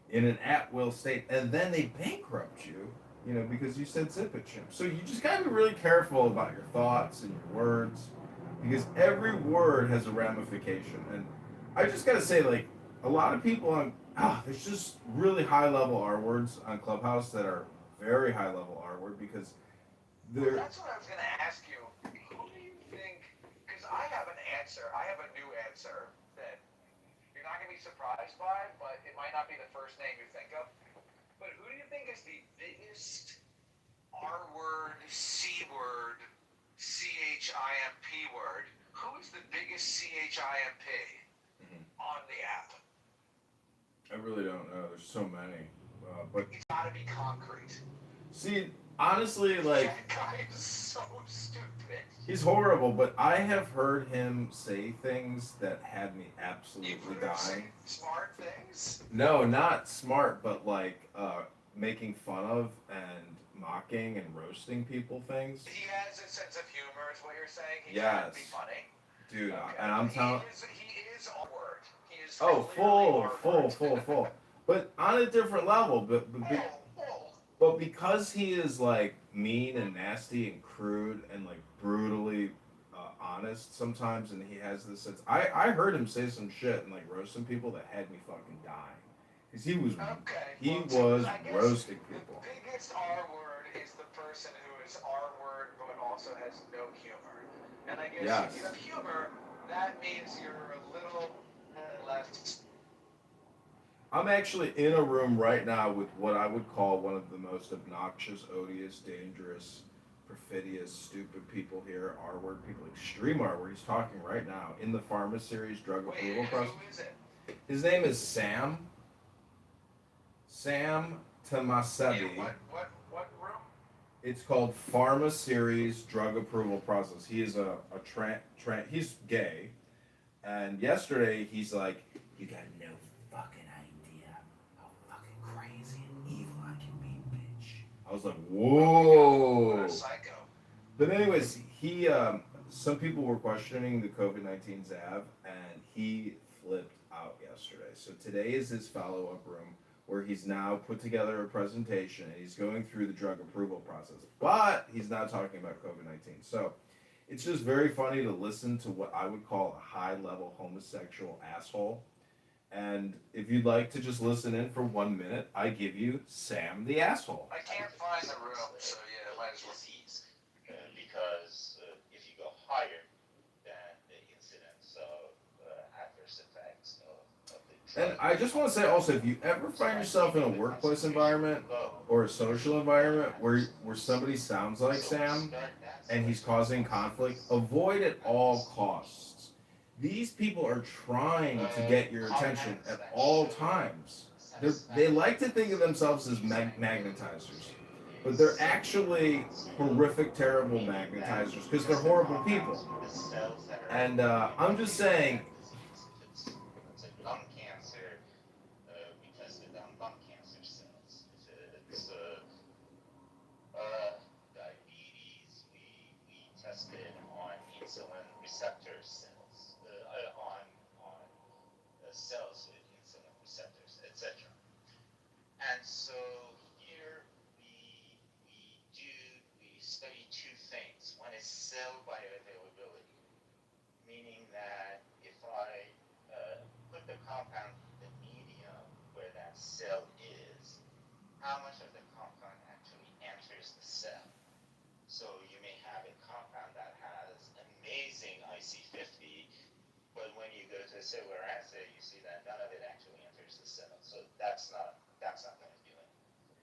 in an at-will state, and then they bankrupt you, because you said "zip it, chimp." So you just gotta be really careful about your thoughts and your words, because every word has a ramification. And I just gotta say, like, a lot of people there's just really high-level R words on Clubhouse that are very high-level R word because they're. Well, that's what I was gonna ask you. Who do you think? Because I have an answer. I have a new answer that you're not gonna be surprised by, but it might not be the first name you think of. But who do you think is the biggest R word, C word, CHIMP word? Who is the biggest CHIMP on the app? I really don't know. There's so many, but It's gotta be concrete. see, honestly, like, That guy is so stupid. he's horrible. But I have heard him say things that had me absolutely You've heard him dying. say smart things? No, not smart, but like making fun of and mocking and roasting people things. He has a sense of humor, is what you're saying. He Yes. can be funny. Dude, Okay. and I'm telling. He is R-word. He is Oh, clearly full. But on a different level. But because he is like mean and nasty and crude and like brutally honest sometimes, and he has this sense. I heard him say some shit and like roast some people that had me fucking dying. Because he was roasting people. The biggest R word is the person who is R word but also has no humor. And I guess if you have humor, that means you're a little less. I'm actually in a room right now with what I would call one of the most obnoxious, odious, dangerous, perfidious, stupid people here, R-word people, extreme R-word. He's talking right now in the Pharma Series drug approval process. Who is it? His name is Sam Tamasebi. What room? It's called Pharma Series drug approval process. He is he's gay, and yesterday he's like, you got no fucking idea how fucking crazy and evil I can be, bitch. I was like, whoa. What a psycho. But anyways, he some people were questioning the COVID-19 Zav, and he flipped out yesterday. So today is his follow-up room where he's now put together a presentation and he's going through the drug approval process. But he's not talking about COVID-19. So it's just very funny to listen to what I would call a high-level homosexual asshole. And if you'd like to just listen in for 1 minute, I give you Sam the Asshole. I can't find the room, so yeah, might as well. Because if you go higher, then the incidence of adverse effects of the drug. And I just want to say also, if you ever find yourself in a workplace environment or a social environment where somebody sounds like Sam and he's causing conflict, avoid at all costs. These people are trying to get your attention at all times. They like to think of themselves as magnetizers, but they're actually horrific, terrible magnetizers because they're horrible people. And I'm just saying. Lung cancer, we tested on lung cancer cells. It's diabetes, we tested on insulin receptor cells. cells with insulin receptors, etc. And so here we study two things. One is cell bioavailability, meaning that if I put the compound in the medium where that cell is, how much of the compound actually enters the cell. So you may have a compound that has amazing IC50, but when you go to a cellular assay, you see that none of it actually enters the cell. So that's not going to do it for you.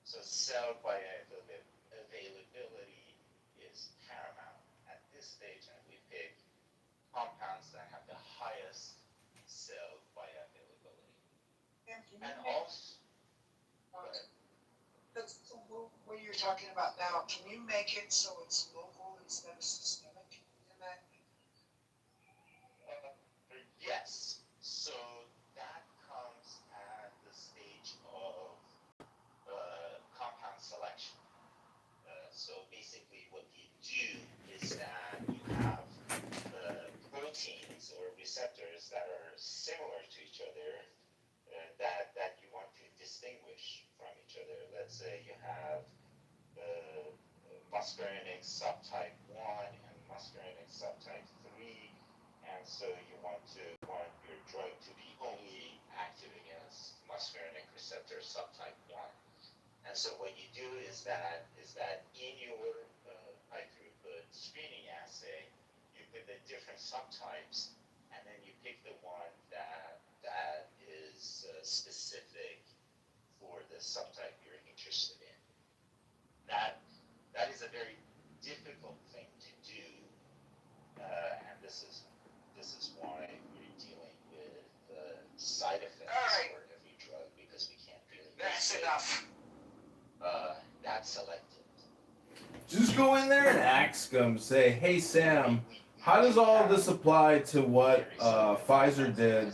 So cell bioavailability is paramount at this stage, and we pick compounds that have the highest cell bioavailability. And also, what you're talking about now, can you make it so it's local instead of systemic in that? yes. So that comes at the stage of compound selection. So basically what you do is that you have proteins or receptors that are similar to each other that you want to distinguish from each other. Let's say you have muscarinic subtype 1 and muscarinic subtype 3, and so you want your drug to be only active against muscarinic receptor subtype 1. And so what you do is that in your high throughput screening assay, you put the different subtypes, and then you pick the one that is specific for the subtype you're interested in. That is a very difficult thing to do, and this is why we're dealing with side effects for every drug, because we can't really. That's enough. That selected. Just go in there and ask them. Say, hey Sam, how does all this apply to what Pfizer did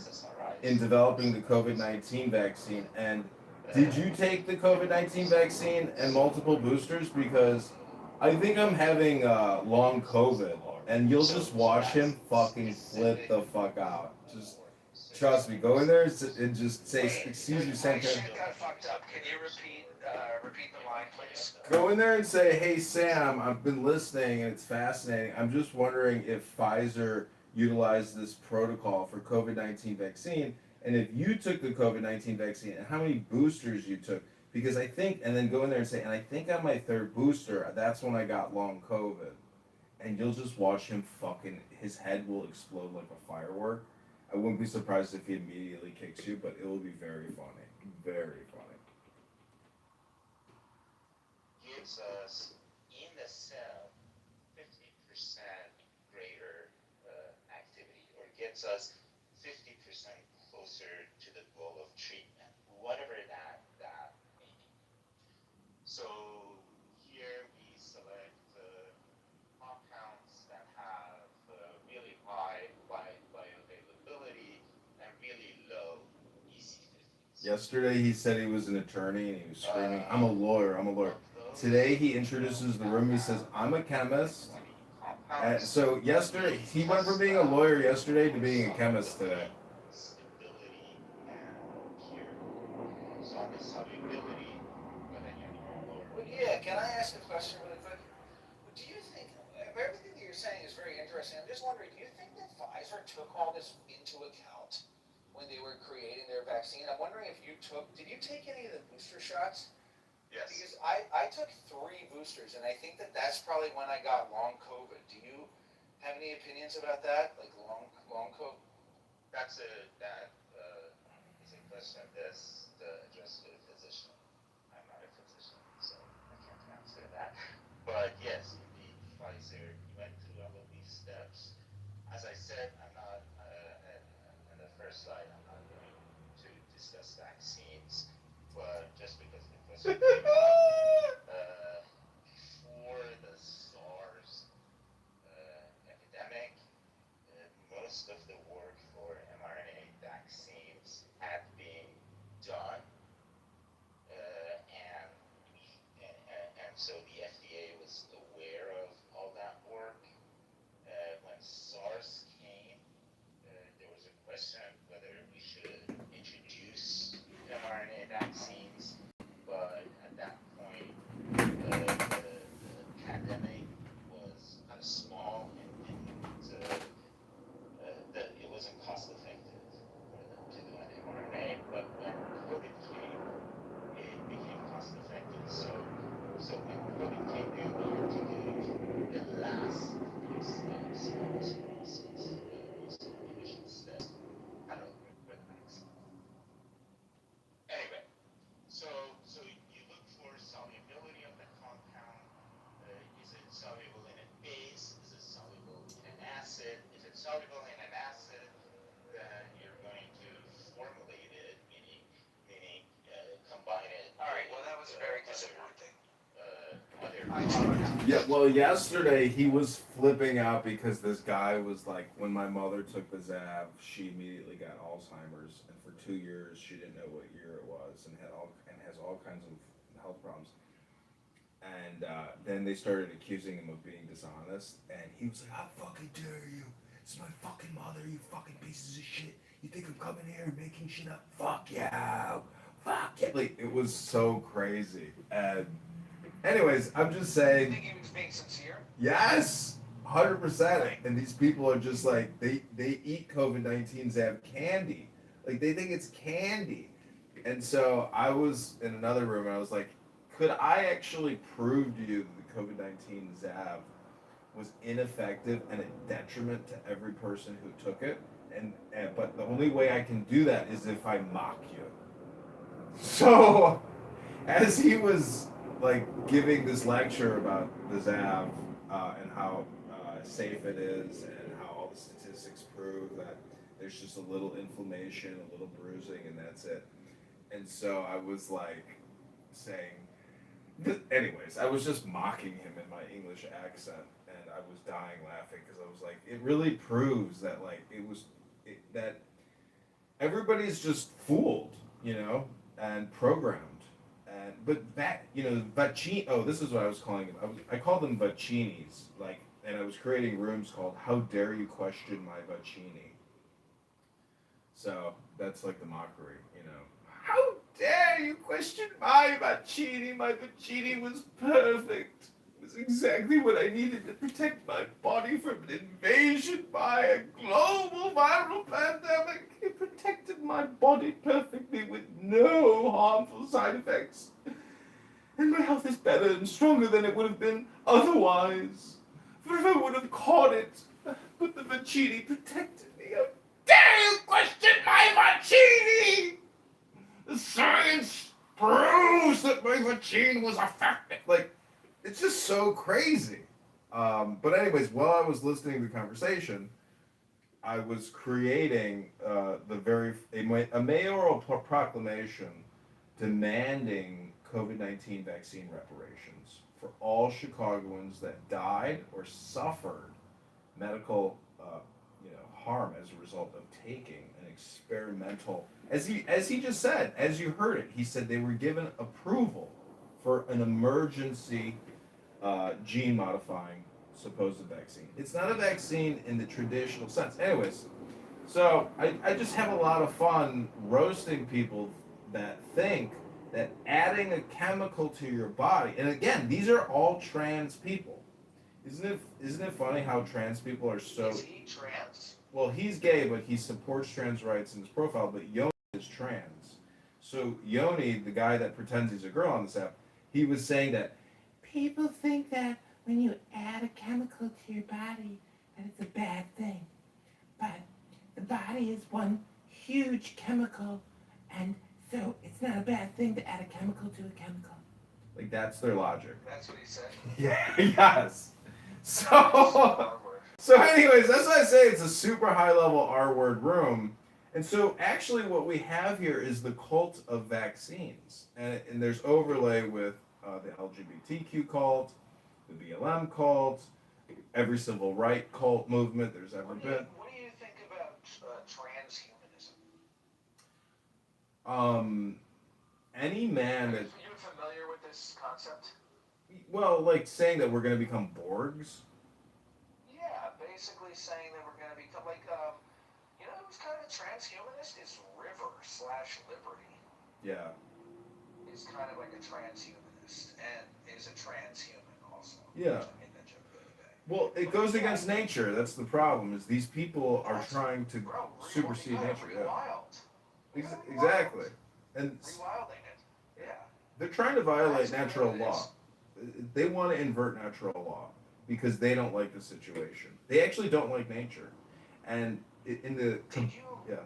in developing the COVID-19 vaccine? And did you take the COVID-19 vaccine and multiple boosters? Because I think I'm having long COVID, and you'll just watch him fucking flip the fuck out. Just trust me. Go in there and just say, excuse me, Sam. Shit got fucked up. Can you repeat the line, please? Go in there and say, hey Sam, I've been listening and it's fascinating. I'm just wondering if Pfizer utilized this protocol for COVID-19 vaccine, and if you took the COVID-19 vaccine and how many boosters you took. Because I think, and then go in there and say, and I think on my third booster, that's when I got long COVID. And you'll just watch him fucking, his head will explode like a firework. I wouldn't be surprised if he immediately kicks you, but it will be very funny. Very funny. Gives us in the cell 50% greater activity, or gets us 50% closer to the goal of treatment, whatever that may be. So here we select compounds that have really high bioavailability and really low EC50s. Yesterday he said he was an attorney and he was screaming, I'm a lawyer, I'm a lawyer. Today he introduces the room, he says, I'm a chemist. And so yesterday, he went from being a lawyer yesterday to being a chemist today. Stability and cure. So on the solubility, but then you're lower. Well, yeah, can I ask a question really quick? Do you think, everything that you're saying is very interesting. I'm just wondering, do you think that Pfizer took all this into account when they were creating their vaccine? I'm wondering if did you take any of the booster shots? Yes. Because I took 3 boosters, and I think that's probably when I got long COVID. Do you have any opinions about that, like long COVID? That is a question that's addressed to a physician. I'm not a physician, so I can't answer that. But yes, indeed, Pfizer went through all of these steps. As I said, I'm not in the first slide. I'm not going to discuss vaccines, but just because the question came up before the SARS epidemic, most of the work for mRNA vaccines had been done, and so the FDA was aware of all that work. When SARS came, there was a question whether soluble in an acid, then you're going to formulate it, meaning combine it. All right. Well, that was very disappointing. Yeah, well, yesterday he was flipping out because this guy was like, when my mother took the Zav, she immediately got Alzheimer's, and for 2 years she didn't know what year it was, and has all kinds of health problems. And then they started accusing him of being dishonest, and he was like, "How fucking dare you? It's my fucking mother, you fucking pieces of shit. You think I'm coming here and making shit up? Fuck yeah, fuck yeah!" Like it was so crazy. And anyways, I'm just You saying. think he was being sincere? Yes, 100%. And these people are just like they eat COVID-19 Zab candy, like they think it's candy. And so I was in another room and I was like, could I actually prove to you that the COVID-19 Zab was ineffective and a detriment to every person who took it? And but the only way I can do that is if I mock you. So as he was like giving this lecture about the Zav and how safe it is and how all the statistics prove that there's just a little inflammation, a little bruising, and that's it. And so I was like saying, anyways, I was just mocking him in my English accent, and I was dying laughing because I was like, it really proves that like that everybody's just fooled, and programmed. And but that vaccini. Oh, this is what I was calling them. I called them vaccinis. Like, and I was creating rooms called "How Dare You Question My Vaccini." So that's like the mockery. How dare you question my vaccini? My vaccini was perfect. It was exactly what I needed to protect my body from an invasion by a global viral pandemic. It protected my body perfectly with no harmful side effects. And my health is better and stronger than it would have been otherwise. For if I would have caught it, but the vaccini protected me. How dare you question my vaccini? The science proves that my vaccine was effective. Like, it's just so crazy. But anyways, while I was listening to the conversation, I was creating a mayoral proclamation demanding COVID-19 vaccine reparations for all Chicagoans that died or suffered medical harm as a result of taking an experimental, as he just said, as you heard it, he said they were given approval for an emergency gene modifying supposed vaccine. It's not a vaccine in the traditional sense. Anyways, so I just have a lot of fun roasting people that think that adding a chemical to your body, and again, these are all trans people. Isn't it funny how trans people are so... Is he trans? Well, he's gay, but he supports trans rights in his profile, but Yoni is trans. So Yoni, the guy that pretends he's a girl on this app, he was saying that people think that when you add a chemical to your body, that it's a bad thing. But the body is one huge chemical, and so it's not a bad thing to add a chemical to a chemical. Like, that's their logic. That's what he said. Yeah, yes. So anyways, that's why I say it's a super high level R word room. And so actually what we have here is the cult of vaccines. And there's overlay with the LGBTQ cult, the BLM cult, every civil right cult movement there's ever been. What do you think about transhumanism? Any man that... Are you familiar with this concept? Well, like saying that we're going to become Borgs? Yeah, basically saying that we're going to become like, who's kind of a transhumanist is River/Liberty. Yeah. Is kind of like a transhumanist and is a transhuman also. Yeah. I made that joke the other day. Well, it goes against nature. That's the problem. Is these people are trying to supersede nature. Yeah. Exactly. And rewilding it. Yeah. They're trying to violate natural law. They want to invert natural law because they don't like the situation. They actually don't like nature. And in the... Did you... Yeah.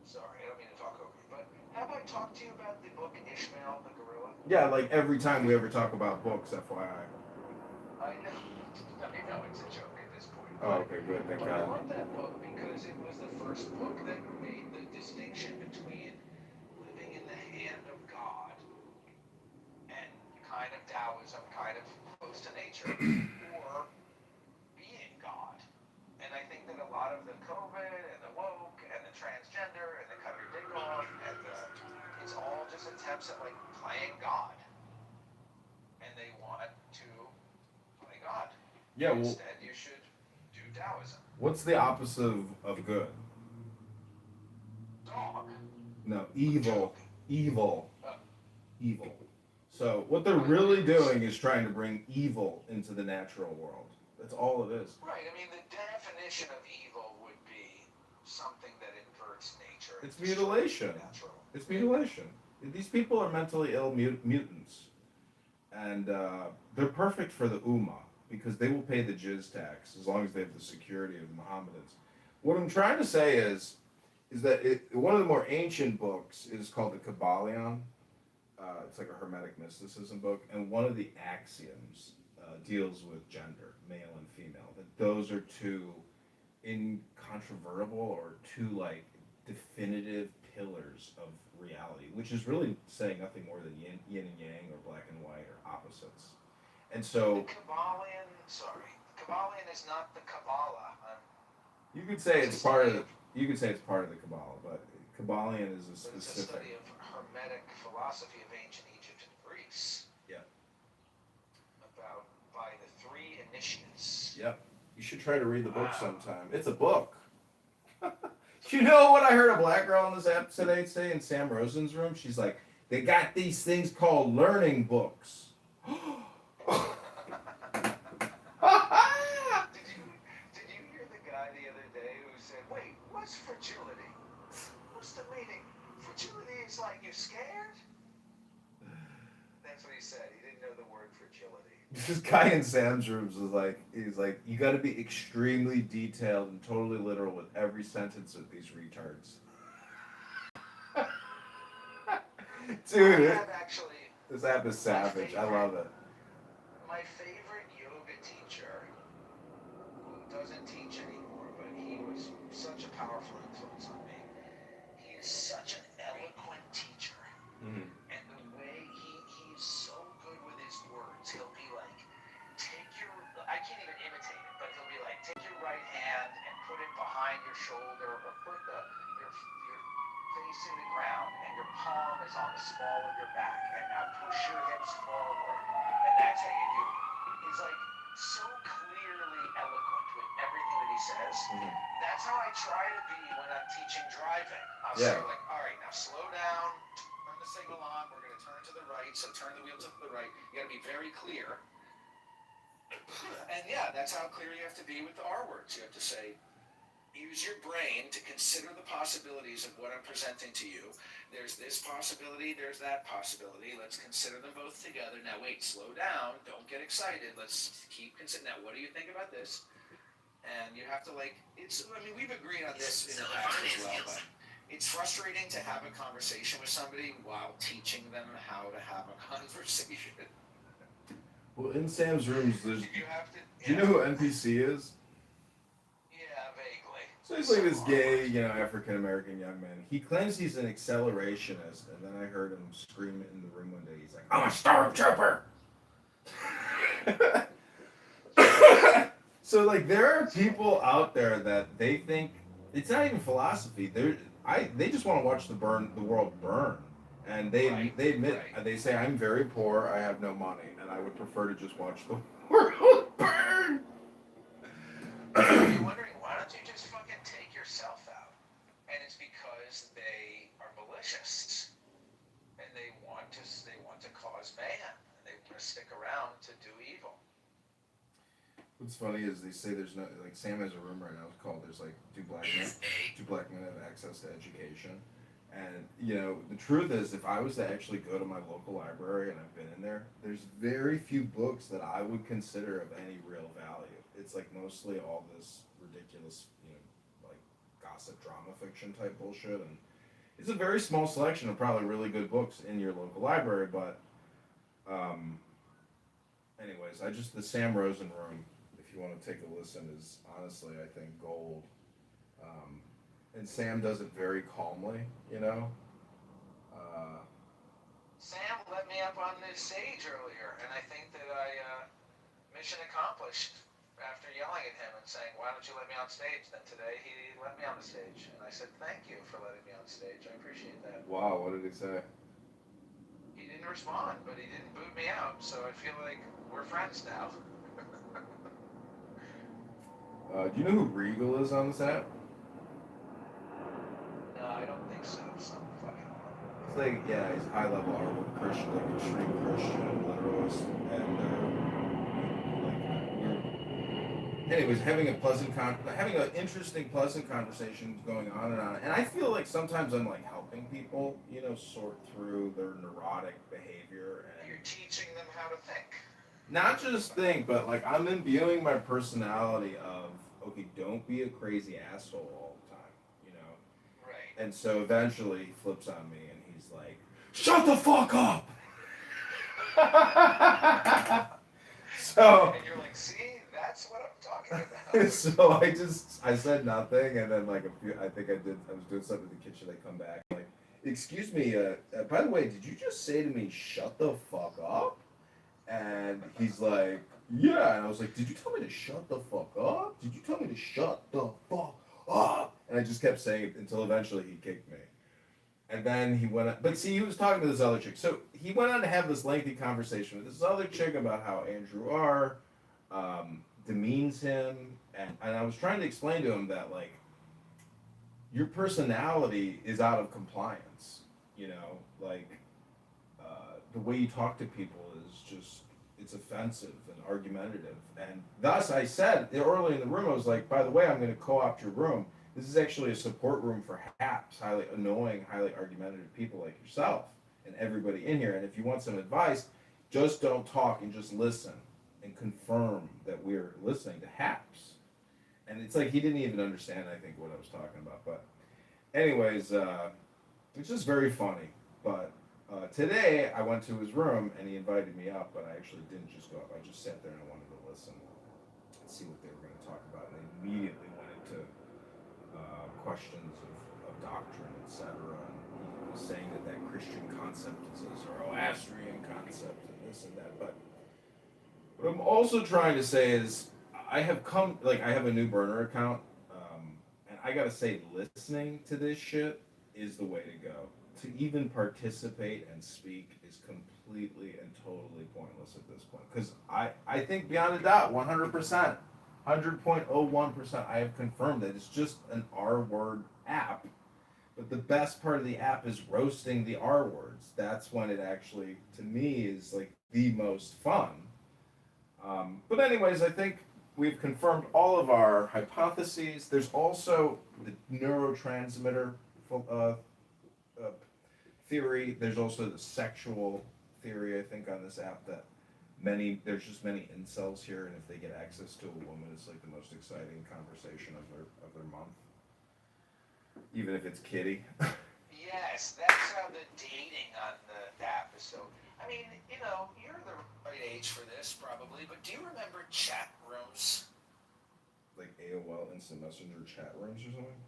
Sorry, I don't mean to talk over you, but have I talked to you about the book Ishmael the Gorilla? Yeah, like every time we ever talk about books, FYI. I know it's a joke at this point. Oh, okay, good. Thank But I God. love that book because it was the first book that made the distinction between living in the hand of God and kind of Taoism, kind of close to nature, or being God. And I think that a lot of the COVID and the woke and the transgender and the cut your dick off and it's all just attempts at like playing God. And they want to play God. Yeah, well, Instead, you should do Taoism. what's the opposite of good? Dog. No, evil. Evil. Oh. Evil. So what they're really doing is trying to bring evil into the natural world. That's all it is. Right. I mean, the definition of evil would be something that inverts nature. It's mutilation. It's mutilation. These people are mentally ill mutants, and they're perfect for the Ummah because they will pay the jizz tax as long as they have the security of the Mohammedans. What I'm trying to say is that one of the more ancient books is called the Kabbalion. It's like a Hermetic mysticism book, and one of the axioms deals with gender, male and female. That those are two incontrovertible or two like definitive pillars of reality, which is really saying nothing more than yin and yang or black and white or opposites. And so the Kabbalion is not the Kabbalah. you could say it's part of the Kabbalah, but Kabbalion is a specific. It's a study of Hermetic philosophy of ancient Egypt and Greece. Yeah. About by the three initiates. Yep. You should try to read the book sometime. It's a book. You know what I heard a black girl on this app today say in Sam Rosen's room? She's like, they got these things called learning books. Did you hear the guy the other day who said, wait, what's fragility? What's the meaning? Fragility is like you're scared? That's what he said. He didn't know the word fragility. This guy in Sam's rooms is like, he's like, you got to be extremely detailed and totally literal with every sentence of these retards. Dude, this app is savage. I love it. My favorite yoga teacher, who doesn't teach anymore, but he was such a powerful influence on me. He is such an eloquent teacher. Mm. And the way he's so good with his words, he'll be like, I can't even imitate it, but he'll be like, take your right hand and put it behind your shoulder, or put your face in the ground, and your palm is on the small of your back, and now push your hips forward, and that's how you do it. He's like so clearly eloquent with everything that he says. Mm. That's how I try to be when I'm teaching driving. I'll say like, all right, now slow down, turn the signal on, we're going to turn to the right, so turn the wheel to the right. You got to be very clear. And yeah, that's how clear you have to be with the R words. You have to say, use your brain to consider the possibilities of what I'm presenting to you. There's this possibility, there's that possibility. Let's consider them both together. Now wait, slow down. Don't get excited. Let's keep considering. Now, what do you think about this? And you have to we've agreed on this in the past as well, but it's frustrating to have a conversation with somebody while teaching them how to have a conversation. Well, in Sam's rooms, do you know who NPC is? Yeah, vaguely. So he's like this gay, African American young man. He claims he's an accelerationist, and then I heard him scream in the room one day. He's like, "I'm a stormtrooper." So like, there are people out there that they think it's not even philosophy. They just want to watch the world burn. And they admit, they say, I'm very poor, I have no money, and I would prefer to just watch the world burn. You're wondering, why don't you just fucking take yourself out? And it's because they are malicious. And they want to cause mayhem. And they want to stick around to do evil. What's funny is they say there's no, like Sam has a room right now called, there's like, do black men have access to education? And, the truth is, if I was to actually go to my local library, and I've been in there, there's very few books that I would consider of any real value. It's like mostly all this ridiculous, like gossip drama fiction type bullshit. And it's a very small selection of probably really good books in your local library. But anyways, the Sam Rosen room, if if you want to take a listen, is honestly, I think, gold. And Sam does it very calmly, you know. Uh, Sam let me up on this stage earlier, and I think that mission accomplished after yelling at him and saying, "Why don't you let me on stage?" Then today he let me on the stage, and I said, "Thank you for letting me on stage. I appreciate that." wow, what did he say? He didn't respond, but he didn't boot me out, so I feel like we're friends now. Do you know who Regal is on this app? No, I don't think so. Some fucking. He's like, yeah, he's high level Arnold Christian, like extreme Christian literalist, and anyways, having an interesting, pleasant conversation going on and on. And I feel like sometimes I'm like helping people, you know, sort through their neurotic behavior and You're teaching them how to think. not just think, but like I'm imbuing my personality of okay, don't be a crazy asshole all the time, you know. Right. And so eventually he flips on me and he's like, "Shut the fuck up!" So And you're like, "See, that's what I'm talking about." so I said nothing, and then like I was doing something in the kitchen. I come back like, "Excuse me, by the way, did you just say to me, shut the fuck up?" And he's like, "Yeah," and I was like, "Did you tell me to shut the fuck up? Did you tell me to shut the fuck up?" And I just kept saying it until eventually he kicked me. And then he went, but see, he was talking to this other chick. So he went on to have this lengthy conversation with this other chick about how Andrew R. Demeans him. And I was trying to explain to him that, like, your personality is out of compliance. You know, like, the way you talk to people is just, it's offensive and argumentative. And thus I said early in the room, I was like, by the way, I'm going to co-opt your room. This is actually a support room for HAPs, highly annoying, highly argumentative people like yourself and everybody in here. And if you want some advice, just don't talk and just listen and confirm that we're listening to HAPs. And it's like he didn't even understand, I think, what I was talking about. But anyways, it's just very funny. But today I went to his room and he invited me up, but I actually didn't just go up. I just sat there and I wanted to listen and see what they were going to talk about. And they immediately went into questions of doctrine, etc. And he was saying that Christian concept is a Zoroastrian concept and this and that. But what I'm also trying to say is I have a new burner account, and I gotta say listening to this shit is the way to go. To even participate and speak is completely and totally pointless at this point. Because I think beyond a doubt, 100%. 100.01%, I have confirmed that it's just an R word app. But the best part of the app is roasting the R words. That's when it actually, to me, is like the most fun. But anyways, I think we've confirmed all of our hypotheses. There's also the neurotransmitter theory. There's also the sexual theory, I think, on this app that there's just many incels here, and if they get access to a woman, it's like the most exciting conversation of their month, even if it's Kitty. Yes, that's how the dating on the app is so. I mean, you know, you're the right age for this probably, but do you remember chat rooms? Like AOL Instant Messenger chat rooms or something?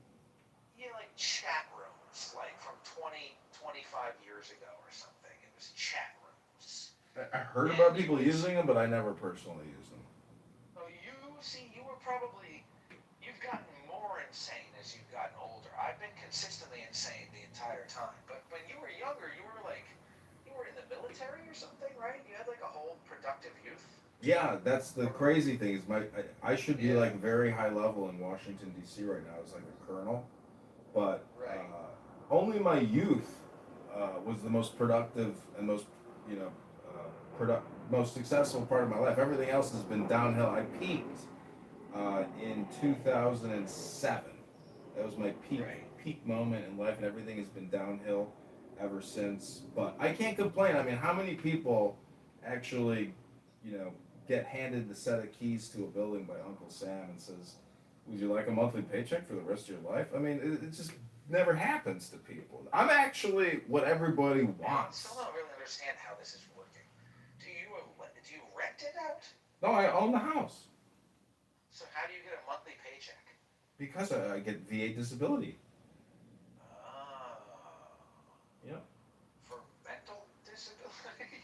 Yeah, like chat rooms, like from 20, 25 years ago or something. It was chat rooms. I heard about people using them, but I never personally used them. Oh, you've gotten more insane as you've gotten older. I've been consistently insane the entire time. But when you were younger, you were in the military or something, right? You had like a whole productive youth. Yeah, that's the crazy thing is I should be like very high level in Washington D.C. right now as like a colonel, but only my youth was the most productive and most most successful part of my life. Everything else has been downhill. I peaked in 2007. That was my peak moment in life, and everything has been downhill ever since. But I can't complain. I mean, how many people actually, get handed the set of keys to a building by Uncle Sam and says, "Would you like a monthly paycheck for the rest of your life?" I mean, it just never happens to people. I'm actually what everybody wants. I still don't really understand how this is working. Do you rent it out? No, I own the house. Because I get VA disability. Yeah. For mental disability?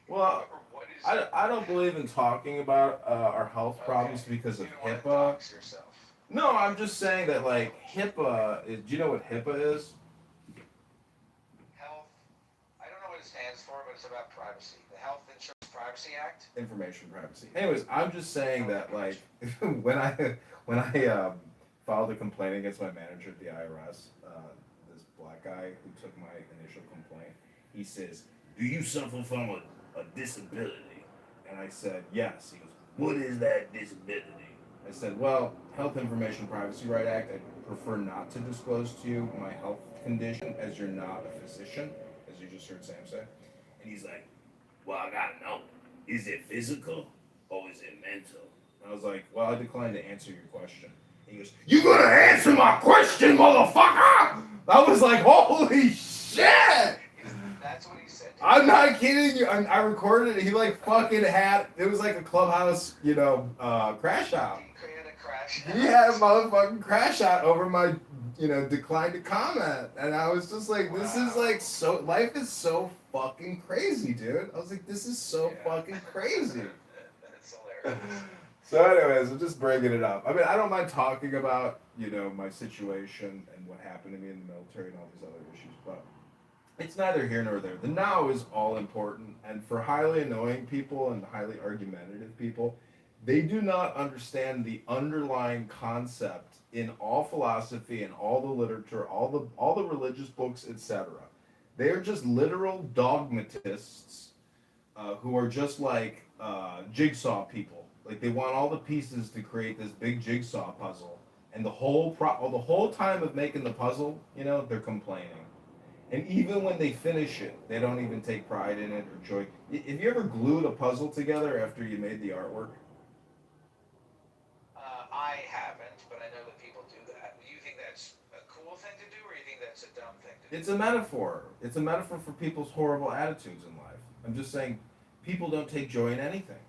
Well, Or what is I don't believe in talking about our health problems because You of don't want to HIPAA. dox yourself. No, I'm just saying that like HIPAA is. Do you know what HIPAA is? Health, I don't know what it stands for, but it's about privacy. The Health Insurance Privacy Act. Information privacy. Anyways, I'm just saying that like when I filed a complaint against my manager at the IRS, this black guy who took my initial complaint, he says, "Do you suffer from a disability?" And I said, "Yes." He goes, "What is that disability?" I said, "Well, Health Information Privacy Right Act. I prefer not to disclose to you my health condition as you're not a physician, as you just heard Sam say." And he's like, "Well, I gotta know. Is it physical or is it mental?" And I was like, "Well, I decline to answer your question." And he goes, "You gonna answer my question, motherfucker?" I was like, "Holy shit!" That's what he said. I'm not kidding you. I recorded it. He like fucking had. It was like a clubhouse, crash out. He created a crash. He had a motherfucking crash out over my, declined to comment, and I was just like, "This is like so. Life is so fucking crazy, dude." I was like, "This is so fucking crazy." That's hilarious. So, anyways, I'm just bringing it up. I mean, I don't mind talking about, my situation and what happened to me in the military and all these other issues, but it's neither here nor there. The now is all important, and for highly annoying people and highly argumentative people, they do not understand the underlying concept in all philosophy and all the literature, all the religious books, etc. They are just literal dogmatists who are just like jigsaw people. Like they want all the pieces to create this big jigsaw puzzle, and the whole time of making the puzzle, they're complaining. And even when they finish it, they don't even take pride in it or joy. Have you ever glued a puzzle together after you made the artwork? I haven't, but I know that people do that. Do you think that's a cool thing to do, or you think that's a dumb thing to do? It's a metaphor. It's a metaphor for people's horrible attitudes in life. I'm just saying, people don't take joy in anything.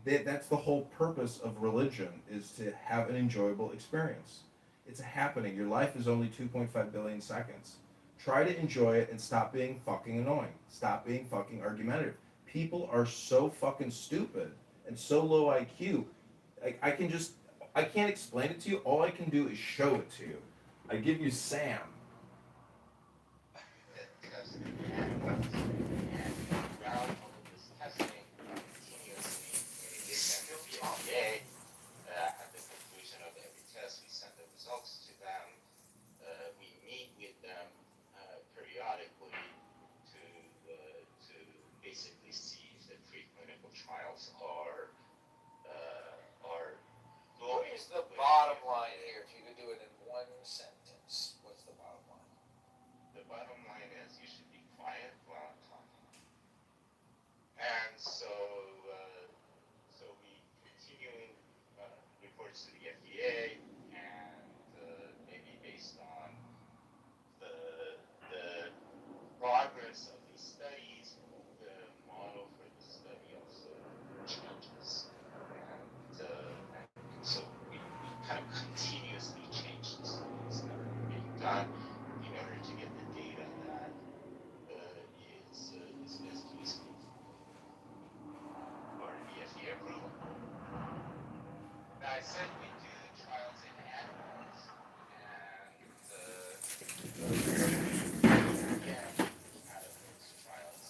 That's the whole purpose of religion, is to have an enjoyable experience. It's a happening. Your life is only 2.5 billion seconds. Try to enjoy it and stop being fucking annoying. Stop being fucking argumentative. People are so fucking stupid and so low IQ. I can't explain it to you. All I can do is show it to you. I give you Sam. At the conclusion of every test, we send the results to them. We meet with them periodically to basically see if the preclinical trials are What going. is the bottom line here? If you could do it in one sentence, what's the bottom line? The bottom line is you should be quiet while I'm talking. And so we continuing reports to the FDA, and maybe based on the progress of these studies, the model for the study also changes, and so we kind of continuously change the studies that are being done in order to get the data that is best useful for the FDA approval. Now, I said we do the trials in animals, and again, out of those trials,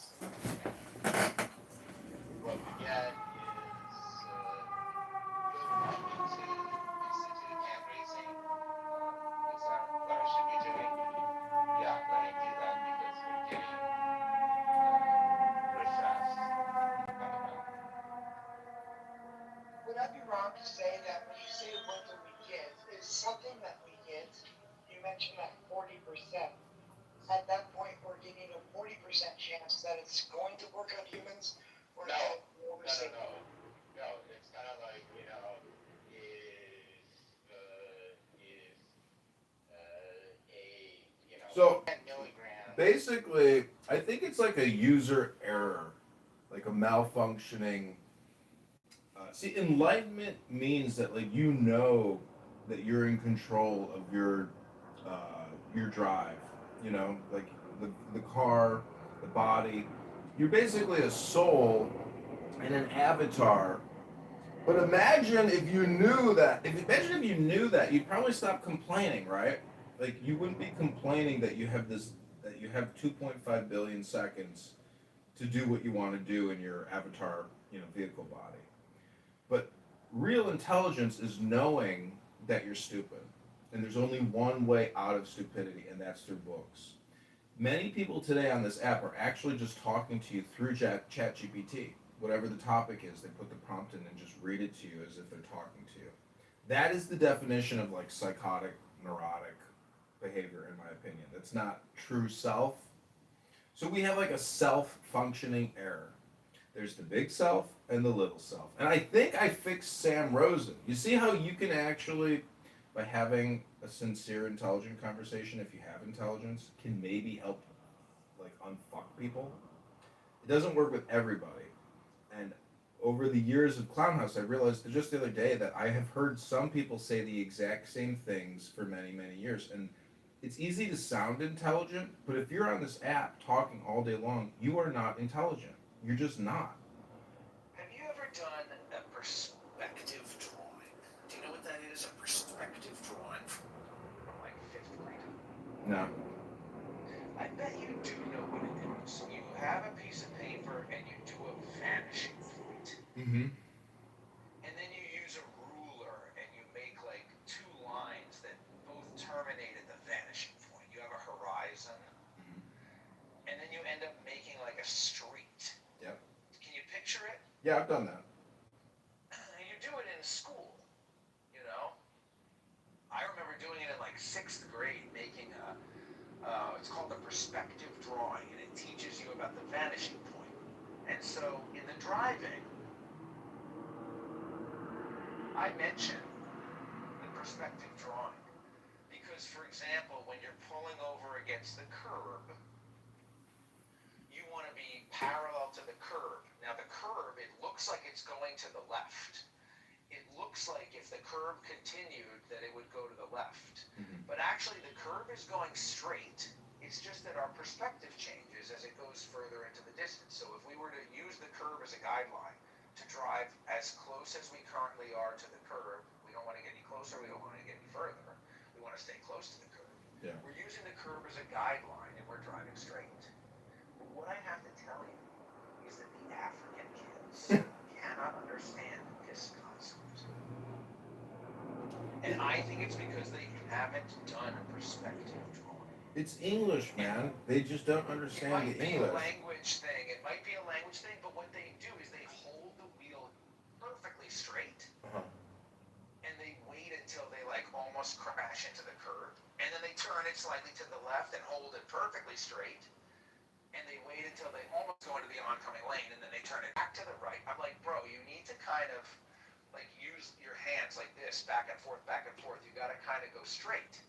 what we get is good institute hand raising. Is that what I should be doing? Yeah, let me do that because we're getting riffraff on the ground. Would I be wrong to say that when you say what do we get, is something that we get, you mentioned that 40%. At that point, we're getting a 40% chance that it's going to work on humans, or No, that no, we're saying, no. It's kind of like, if a So 10 milligrams. basically, I think it's like a user error, like a malfunctioning. See, enlightenment means that like that you're in control of your drive. You know, like the car, the body. You're basically a soul and an avatar. But imagine if you knew that. Imagine if you knew that, you'd probably stop complaining, right? Like you wouldn't be complaining that you have 2.5 billion seconds to do what you want to do in your avatar, vehicle body. But real intelligence is knowing that you're stupid. And there's only one way out of stupidity, and that's through books. Many people today on this app are actually just talking to you through ChatGPT. Whatever the topic is, they put the prompt in and just read it to you as if they're talking to you. That is the definition of like psychotic, neurotic behavior, in my opinion. That's not true self. So we have like a self-functioning error. There's the big self and the little self. And I think I fixed Sam Rosen. You see how you can actually, by having a sincere, intelligent conversation, if you have intelligence, can maybe help like unfuck people? It doesn't work with everybody. And over the years of Clownhouse, I realized just the other day that I have heard some people say the exact same things for many, many years. And it's easy to sound intelligent, but if you're on this app talking all day long, you are not intelligent. You're just not. Have you ever done a perspective drawing? Do you know what that is? A perspective drawing from like fifth grade? No. I bet you do know what it is. You have a piece of paper and you do a vanishing point. Mm-hmm. And then you use a ruler and you make like two lines that both terminate at the vanishing point. You have a horizon. Mm-hmm. And then you end up making like a street. Yep. Can you picture it? Yeah, I've done that. You do it in school, you know? I remember doing it in like sixth grade, making it's called a perspective drawing, and it teaches you about the vanishing point. And so in the driving, I mentioned the perspective drawing because, for example, when you're pulling over against the curb, you want to be parallel to the curb. Now the curb, it looks like it's going to the left. It looks like if the curb continued that it would go to the left. Mm-hmm. But actually the curb is going straight. It's just that our perspective changes as it goes further into the distance. So if we were to use the curb as a guideline to drive as close as we currently are to the curb, we don't want to get any closer, we don't want to get any further. We want to stay close to the curb. Yeah. We're using the curb as a guideline and we're driving straight. But what I have to tell you is that the African kids cannot understand this concept. And I think it's because they haven't done a perspective drawing. It's English, man. They just don't understand the It might be English. a language thing, but what they do is they hold the wheel perfectly straight, Uh-huh. and they wait until they like almost crash into the curb, and then they turn it slightly to the left and hold it perfectly straight, and they wait until they almost go into the oncoming lane, and then they turn it back to the right. I'm like, bro, you need to kind of like use your hands like this, back and forth, back and forth. You got to kind of go straight.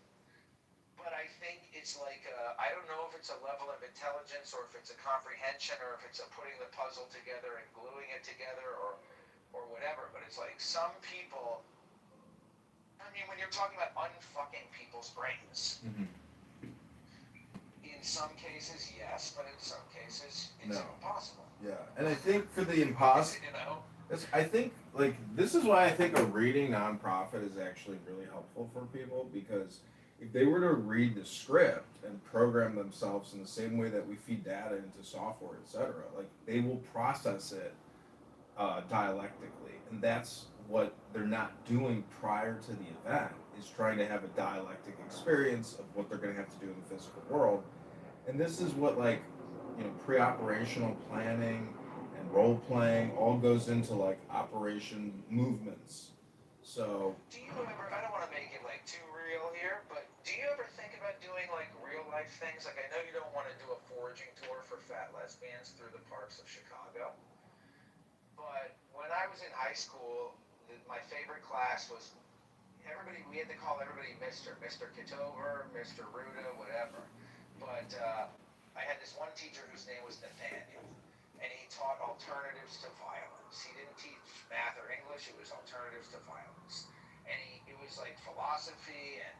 But I think it's like, I don't know if it's a level of intelligence or if it's a comprehension or if it's a putting the puzzle together and gluing it together or whatever. But it's like some people, I mean, when you're talking about unfucking people's brains, Mm-hmm. in some cases, yes, but in some cases, it's No. impossible. Yeah, and I think for the impossible, You know? I think like this is why I think a reading nonprofit is actually really helpful for people, because if they were to read the script and program themselves in the same way that we feed data into software, etc., like they will process it dialectically, and that's what they're not doing prior to the event, is trying to have a dialectic experience of what they're going to have to do in the physical world. And this is what pre-operational planning and role playing all goes into like operation movements. So Do you ever, I don't want to make it like too real here, but do you ever think about doing like real life things? Like I know you don't want to do a foraging tour for fat lesbians through the parks of Chicago, but when I was in high school, my favorite class was we had to call everybody Mr. Kitover, Mr. Ruda, whatever. But I had this one teacher whose name was Nathaniel, and he taught alternatives to violence. He didn't teach math or English, it was alternatives to violence. and it was like philosophy, and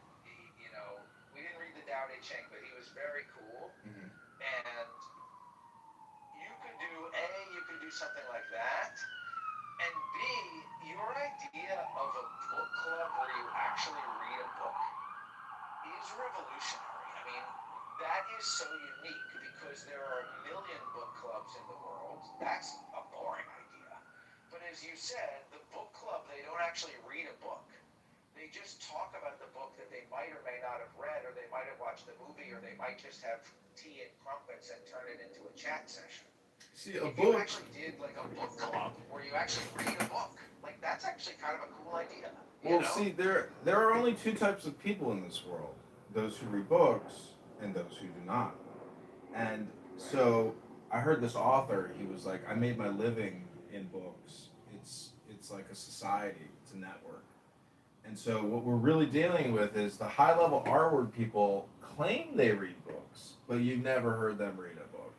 we didn't read the Tao Te Ching, but he was very cool. Mm-hmm. And you could do something like that, and B, your idea of a book club where you actually read a book is revolutionary. I mean, that is so unique because there are a million book clubs in the world. That's a boring idea. But as you said, the book club, they don't actually read a book. They just talk about the book that they might or may not have read, or they might have watched the movie, or they might just have tea and crumpets and turn it into a chat session. See, if you actually did like a book club where you actually read a book, like that's actually kind of a cool idea. Well, see, there are only two types of people in this world: those who read books and those who do not. And so I heard this author. He was like, "I made my living in books. It's like a society. It's a network." And so what we're really dealing with is the high level R word people claim they read books, but you've never heard them read a book.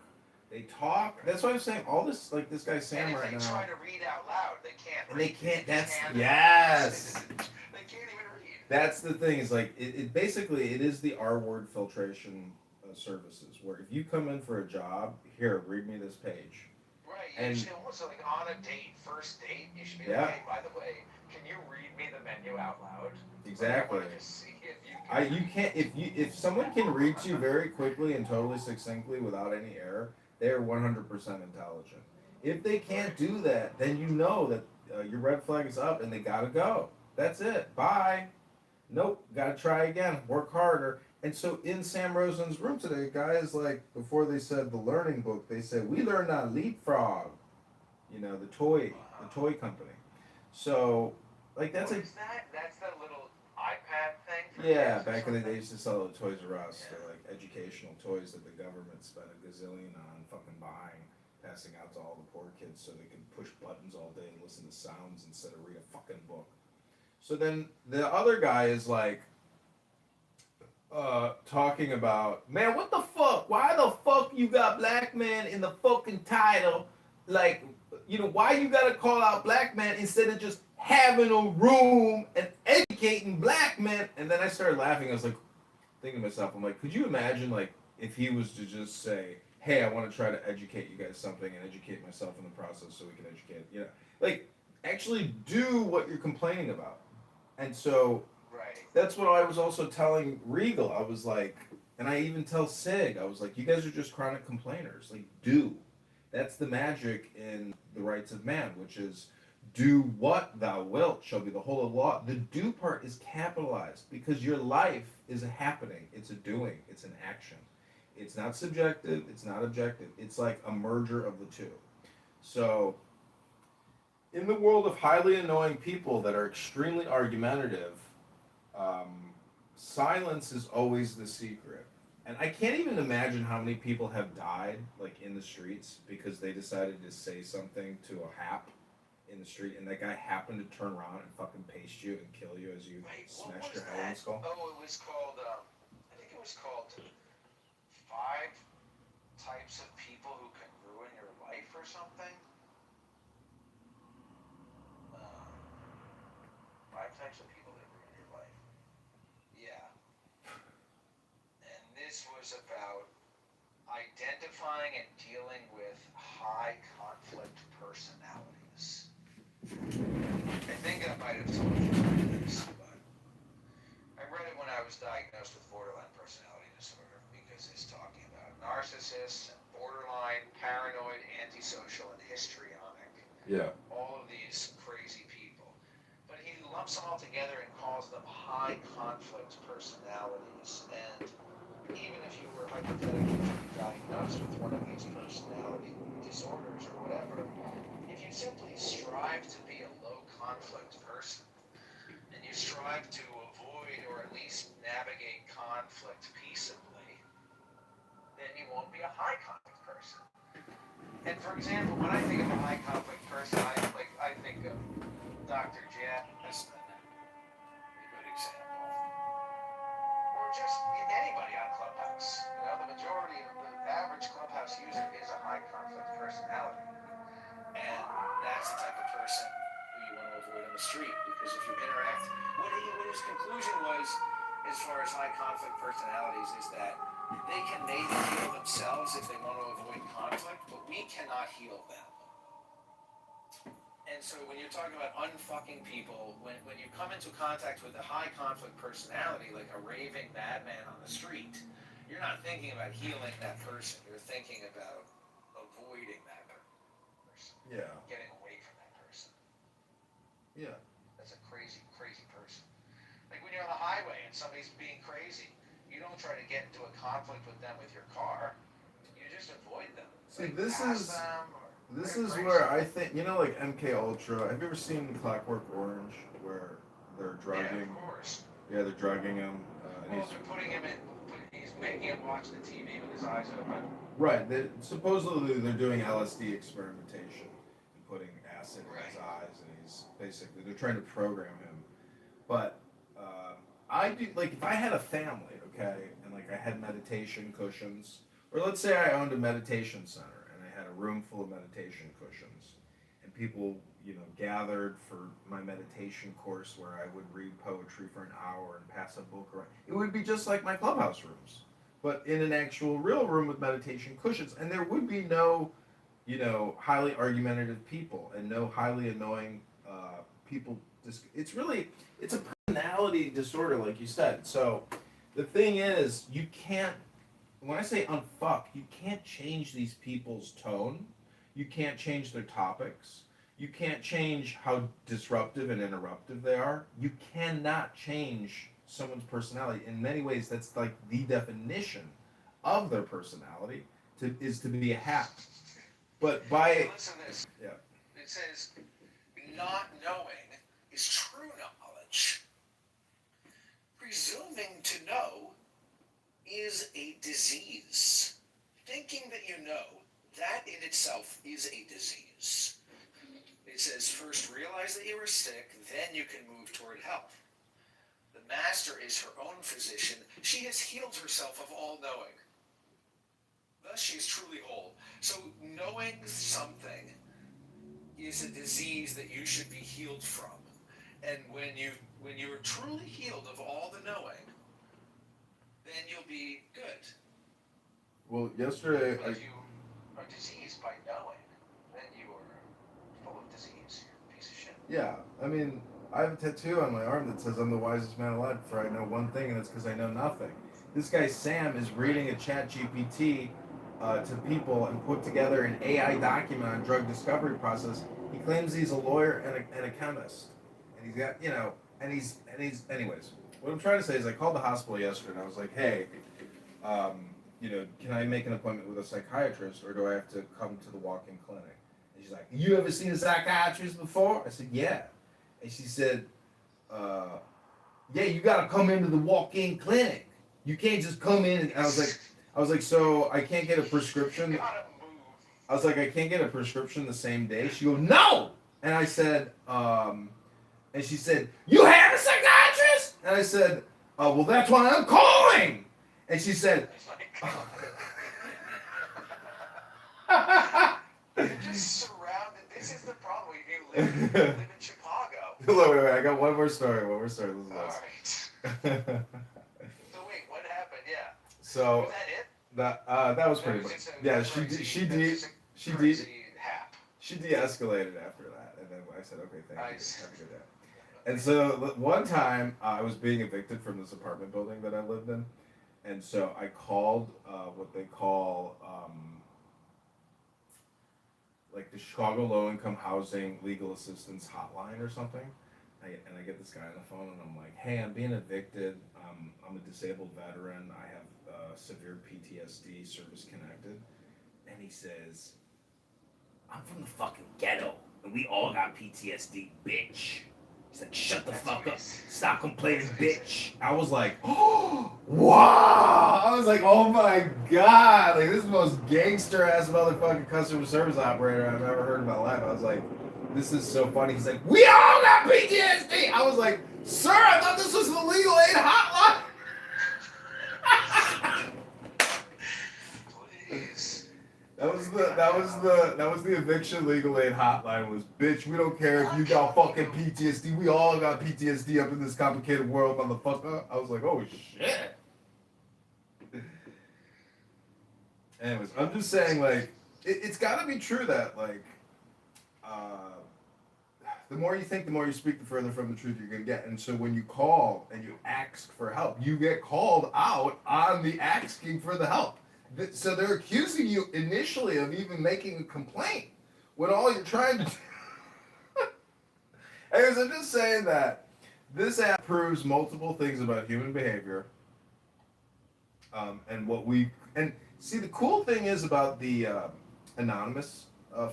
They talk. That's why I'm saying all this, like this guy Sam right now. And if they try to read out loud, they can't. And they can't. That's yes. They can't even read. That's the thing. Is like it basically it is the R word filtration services where if you come in for a job, here read me this page. Right. And you should almost like on a date, first date, you should be like, hey, by the way, can you read me the menu out loud? Exactly. Like, I want to just see if you can't if someone can read to you very quickly and totally succinctly without any error, they are 100% intelligent. If they can't do that, then you know that your red flag is up and they gotta go. That's it. Bye. Nope. Gotta try again. Work harder. And so in Sam Rosen's room today, guys like before they said the learning book, they said we learned on Leapfrog, the toy company. So like that's what is that? That's the little iPad thing. Yeah, back in the day, they used to sell the Toys R Us. They're like educational toys that the government spent a gazillion on fucking buying, passing out to all the poor kids so they can push buttons all day and listen to sounds instead of read a fucking book. So then the other guy is like, talking about, man, what the fuck? Why the fuck you got black man in the fucking title? Like, why you gotta call out black man instead of just having a room and educating black men? And then I started laughing. I was like, thinking to myself, I'm like, could you imagine, like, if he was to just say, hey, I want to try to educate you guys something and educate myself in the process so we can educate, like, actually do what you're complaining about. And so that's what I was also telling Regal. I was like, and I even tell Sig, I was like, you guys are just chronic complainers. Like, do. That's the magic in the rights of man, which is do what thou wilt shall be the whole of law. The do part is capitalized because your life is a happening. It's a doing. It's an action. It's not subjective. It's not objective. It's like a merger of the two. So in the world of highly annoying people that are extremely argumentative, silence is always the secret. And I can't even imagine how many people have died, like, in the streets because they decided to say something to a hap in the street, and that guy happened to turn around and fucking paste you and kill you as you smashed your head in the skull. Oh, it was called, I think it was called 5 Types of People Who Can Ruin Your Life or something. 5 Types of People That Ruin Your Life. Yeah. And this was about identifying and dealing with high conflict personalities. I think I might have told you this, but I read it when I was diagnosed with borderline personality disorder because it's talking about narcissists, borderline, paranoid, antisocial, and histrionic. Yeah. All of these crazy people. But he lumps them all together and calls them high conflict personalities. And even if you were hypothetically to be diagnosed with one of these personality disorders or whatever, if you simply strive to be a low conflict person, and you strive to avoid or at least navigate conflict peaceably, then you won't be a high conflict person. And for example, when I think of a high conflict person, I think of Dr. Jasmine, a good example. Or just anybody on Clubhouse. The majority of the average Clubhouse user is a high conflict personality. And that's the type of person who you want to avoid on the street, because if you interact, what his conclusion was, as far as high conflict personalities, is that they can maybe heal themselves if they want to avoid conflict, but we cannot heal them. And so when you're talking about unfucking people, when you come into contact with a high conflict personality, like a raving madman on the street, you're not thinking about healing that person. You're thinking about avoiding that person. Yeah. Getting away from that person. Yeah. That's a crazy, crazy person. Like when you're on the highway and somebody's being crazy, you don't try to get into a conflict with them with your car. You just avoid them. See, like, this is where I think, you know, like MK Ultra. Have you ever seen Clockwork Orange, where they're drugging? Yeah, of course. Yeah, they're drugging him. Well, they're putting him in. He's making him watch the TV with his eyes open. Right. Supposedly they're doing LSD experimentation and putting acid in his eyes, and he's basically they're trying to program him. But I do, like, if I had a family, okay, and like I had meditation cushions, or let's say I owned a meditation center and I had a room full of meditation cushions, and people, you know, gathered for my meditation course where I would read poetry for an hour and pass a book around. It would be just like my clubhouse rooms, but in an actual real room with meditation cushions, and there would be no, you know, highly argumentative people and no highly annoying people. It's a personality disorder, like you said. So the thing is, you can't, when I say unfuck, you can't change these people's tone. You can't change their topics. You can't change how disruptive and interruptive they are. You cannot change someone's personality. In many ways, that's like the definition of their personality is to be a hack. But by listen to this. Yeah. It says, not knowing is true knowledge. Presuming to know is a disease. Thinking that you know, that in itself is a disease. It says, first realize that you are sick, then you can move toward health. The master is her own physician. She has healed herself of all knowing. Thus she is truly whole. So knowing something is a disease that you should be healed from. And when you are truly healed of all the knowing, then you'll be good. Well, yesterday But if you are diseased by knowing, then you are full of disease. You're a piece of shit. Yeah, I mean, I have a tattoo on my arm that says I'm the wisest man alive, for I know one thing, and it's because I know nothing. This guy Sam is reading a chat GPT to people and put together an AI document on drug discovery process. He claims he's a lawyer and a chemist. And he's got, you know, and he's anyways, what I'm trying to say is I called the hospital yesterday and I was like, hey, you know, can I make an appointment with a psychiatrist, or do I have to come to the walk-in clinic? And she's like, you ever seen a psychiatrist before? I said, yeah. And she said, yeah, you got to come into the walk-in clinic. You can't just come in. And I was like, so I can't get a prescription? I was like, I can't get a prescription the same day? She goes, no! And I said, and she said, you have a psychiatrist? And I said, well, that's why I'm calling. And she said, You're just surrounded. This is the problem if you live in Chicago. Wait, I got one more story. Listen to this. Alright. So wait, what happened? Yeah. So Was that it? that was pretty much. Yeah, she de-escalated after that, and then I said, okay, thank you. Have a good day. And so one time I was being evicted from this apartment building that I lived in, and so I called what they call like the Chicago Low Income Housing Legal Assistance Hotline or something. And I get this guy on the phone and I'm like, hey, I'm being evicted. I'm a disabled veteran. I have severe PTSD, service connected. And he says, I'm from the fucking ghetto and we all got PTSD, bitch. He's like, shut the fuck up. Stop complaining, bitch. I was like, oh, wow. I was like, oh my God. Like, this is the most gangster ass motherfucking customer service operator I've ever heard in my life. I was like, this is so funny. He's like, we all got PTSD. I was like, sir, I thought this was the legal aid hotline. Please. That was the the eviction legal aid hotline was, bitch, we don't care if you got fucking PTSD. We all got PTSD up in this complicated world, motherfucker. I was like, oh shit. Anyways, I'm just saying, like, it's got to be true that, like, the more you think, the more you speak, the further from the truth you're going to get. And so when you call and you ask for help, you get called out on the asking for the help. So they're accusing you initially of even making a complaint when all you're trying to do. Anyways, I'm just saying that this app proves multiple things about human behavior. And see, the cool thing is about the anonymous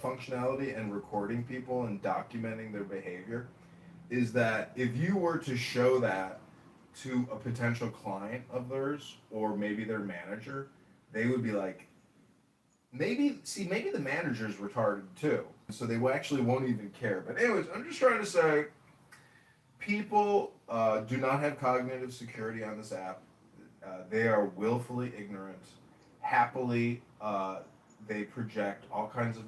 functionality and recording people and documenting their behavior is that if you were to show that to a potential client of theirs or maybe their manager, they would be like, maybe the manager's retarded too, so they actually won't even care. But anyways, I'm just trying to say, people do not have cognitive security on this app. They are willfully ignorant. Happily, they project all kinds of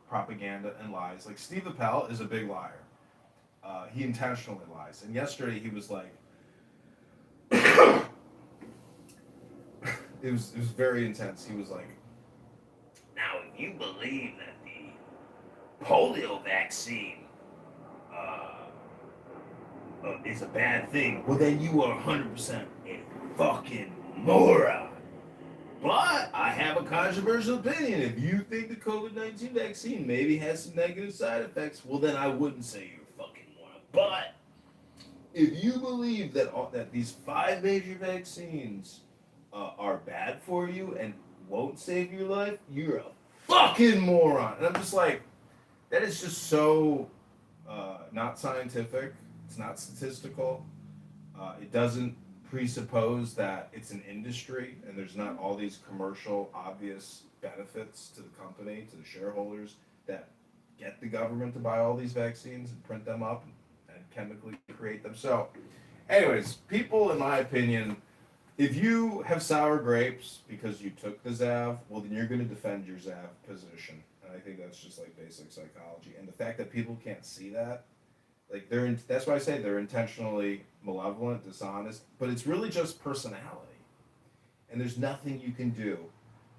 propaganda and lies. Like Steve Appel is a big liar. He intentionally lies. And yesterday he was like, it was very intense. He was like, now, if you believe that the polio vaccine is a bad thing, well then you are 100% a fucking moron. But I have a controversial opinion. If you think the COVID-19 vaccine maybe has some negative side effects, well then I wouldn't say you're a fucking moron. But if you believe that these 5 major vaccines are bad for you and won't save your life, you're a fucking moron. And I'm just like, that is just so not scientific. It's not statistical. It doesn't presuppose that it's an industry and there's not all these commercial obvious benefits to the company, to the shareholders that get the government to buy all these vaccines and print them up and chemically create them. So anyways, people, in my opinion, if you have sour grapes because you took the Zav, well then you're going to defend your Zav position. And I think that's just like basic psychology. And the fact that people can't see that, like that's why I say they're intentionally malevolent, dishonest, but it's really just personality. And there's nothing you can do.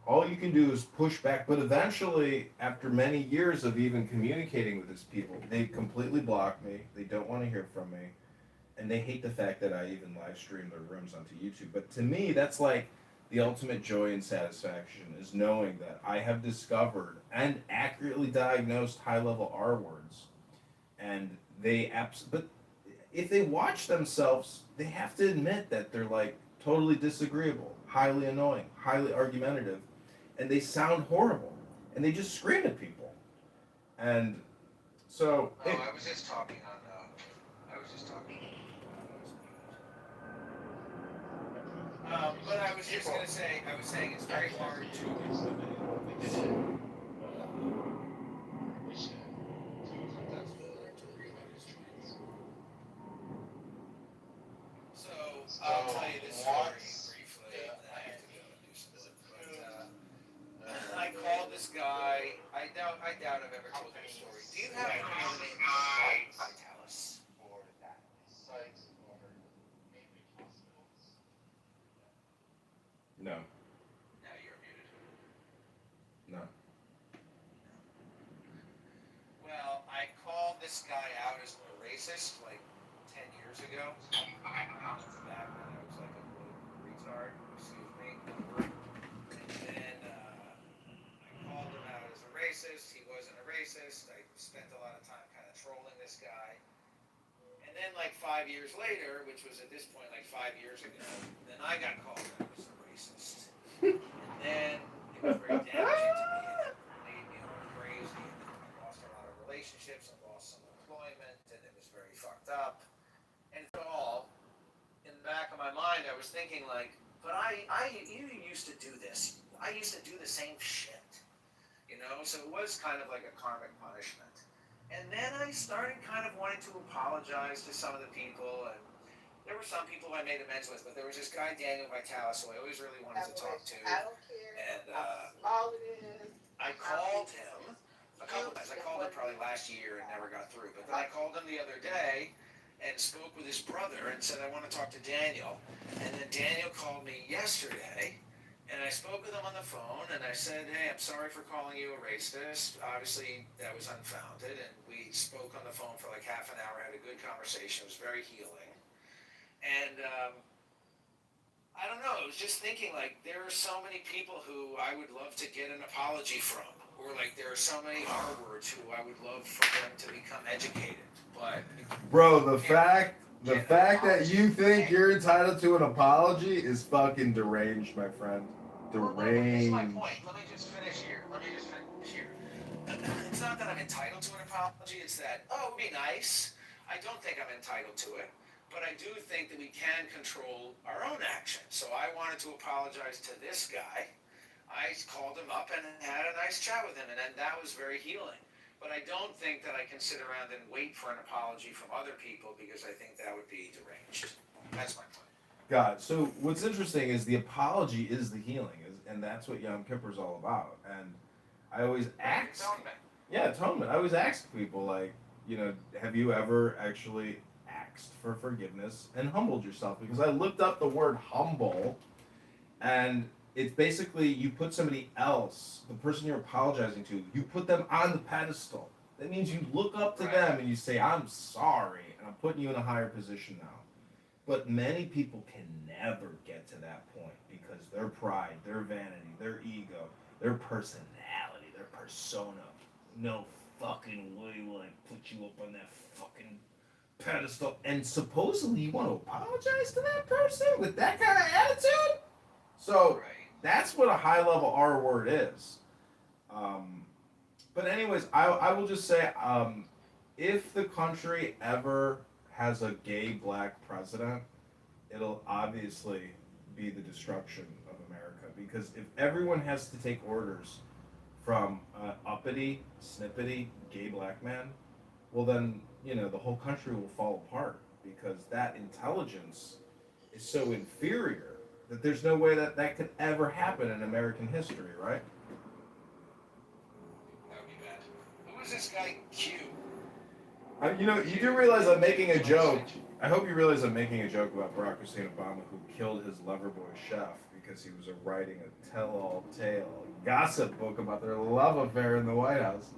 All you can do is push back, but eventually, after many years of even communicating with these people, they completely block me, they don't want to hear from me, and they hate the fact that I even live stream their rooms onto YouTube. But to me, that's like the ultimate joy and satisfaction, is knowing that I have discovered and accurately diagnosed high-level R words, and but if they watch themselves, they have to admit that they're like totally disagreeable, highly annoying, highly argumentative, and they sound horrible, and they just scream at people. And so I was just talking on but I was just gonna say, I was saying it's very hard to. So I'll tell you this story briefly. I have to go and do some stuff. But I called this guy. I doubt I've ever told you the story. Do you happen to know the name of Vitalis? For that sites or maybe hospitals. no, Now you're muted. no. Well, I called this guy out as a racist like 10 years ago. Back when I was like a little retard, excuse me. And then I called him out as a racist. He wasn't a racist. I spent a lot of time kind of trolling this guy. And then like 5 years later, which was at this point like 5 years ago, then I got called out as a racist. And then it was very damaging to me, and it made me all crazy, and I lost a lot of relationships, I lost some employment, and it was very fucked up. And it's all in the back of my mind, I was thinking like, but you used to do this. I used to do the same shit, you know? So it was kind of like a karmic punishment. And then I started kind of wanting to apologize to some of the people, and there were some people I made amends with, but there was this guy, Daniel Vitalis, who I always really wanted to talk to. I don't care And how small it is. I called him a couple times. I called him probably last year and never got through. But then I called him the other day and spoke with his brother and said, I want to talk to Daniel. And then Daniel called me yesterday and I spoke with him on the phone and I said, hey, I'm sorry for calling you a racist. Obviously, that was unfounded. And we spoke on the phone for like half an hour, had a good conversation. It was very healing. And I don't know, I was just thinking, like, there are so many people who I would love to get an apology from. Or, like, there are so many R words who I would love for them to become educated. But, bro, the fact that you think you're entitled to an apology is fucking deranged, my friend. Here's my Deranged. point. Let me just finish here. It's not that I'm entitled to an apology, it's that, oh, it would be nice. I don't think I'm entitled to it. But I do think that we can control our own actions. So I wanted to apologize to this guy. I called him up and had a nice chat with him, and then that was very healing. But I don't think that I can sit around and wait for an apology from other people because I think that would be deranged. That's my point. God, so what's interesting is the apology is the healing, and that's what Yom Kippur is all about. And I always ask, atonement. I always ask people, like, you know, have you ever actually asked for forgiveness and humbled yourself? Because I looked up the word humble, and it's basically you put somebody else, the person you're apologizing to, you put them on the pedestal. That means you look up to them and you say, I'm sorry, and I'm putting you in a higher position now. But many people can never get to that point because their pride, their vanity, their ego, their personality, their persona, no fucking way will I put you up on that fucking pedestal. And supposedly you want to apologize to that person with that kind of attitude? So that's what a high level R word is. But anyways, I will just say, if the country ever has a gay black president, it'll obviously be the destruction of America. Because if everyone has to take orders from an uppity, snippety, gay black man, well then, you know, the whole country will fall apart. Because that intelligence is so inferior that there's no way that that could ever happen in American history, right? That would be bad. Who is this guy Q? You know, you do realize I'm making a joke. I hope you realize I'm making a joke about Barack Hussein Obama, who killed his lover boy chef because he was writing a tell-all tale, a gossip book about their love affair in the White House.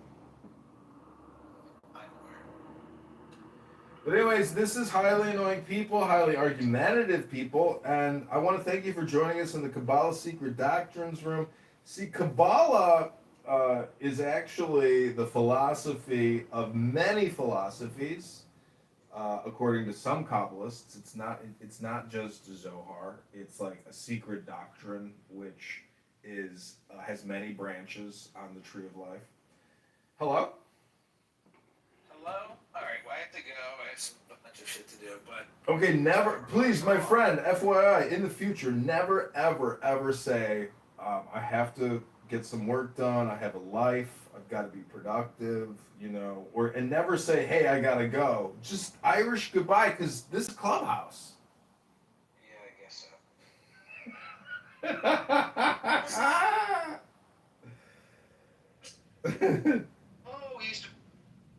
But anyways, this is Highly Annoying People, Highly Argumentative People, and I want to thank you for joining us in the Kabbalah Secret Doctrines room. See, Kabbalah is actually the philosophy of many philosophies. According to some Kabbalists, it's not just Zohar. It's like a secret doctrine which is has many branches on the tree of life. Hello? Hello? Alright, well I have to go. I have a bunch of shit to do, but... Okay, never, please, my friend, FYI, in the future, never, ever, ever say, I have to get some work done, I have a life, I've got to be productive, you know, and never say, hey, I gotta go. Just Irish goodbye, because this is Clubhouse. Yeah, I guess so. Oh, we used to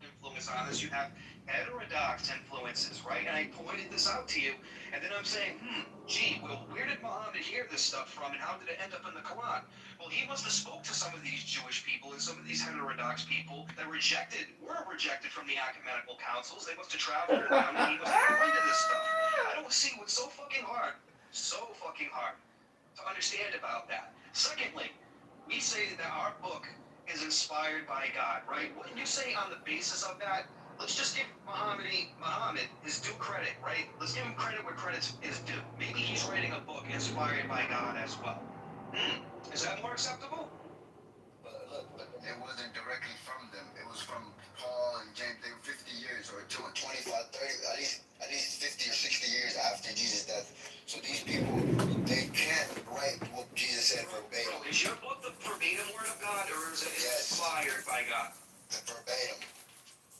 influence on us. You have heterodox influences, right? And I pointed this out to you, and then I'm saying, gee, well, where did Muhammad hear this stuff from, and how did it end up in the Quran? Well, he must have spoke to some of these Jewish people and some of these heterodox people that were rejected from the ecumenical councils. They must have traveled around, and he must have pointed this stuff. I don't see what's so fucking hard to understand about that. Secondly, we say that our book is inspired by God, right? Wouldn't you say on the basis of that, let's just give Muhammad his due credit, right? Let's give him credit where credit is due. Maybe he's writing a book inspired by God as well. Is that more acceptable? But it wasn't directly from them. It was from Paul and James. They were 50 years or 25, 30, at least 50 or 60 years after Jesus' death. So these people, they can't write what Jesus said verbatim. Is your book the verbatim word of God, or is it inspired by God? The verbatim.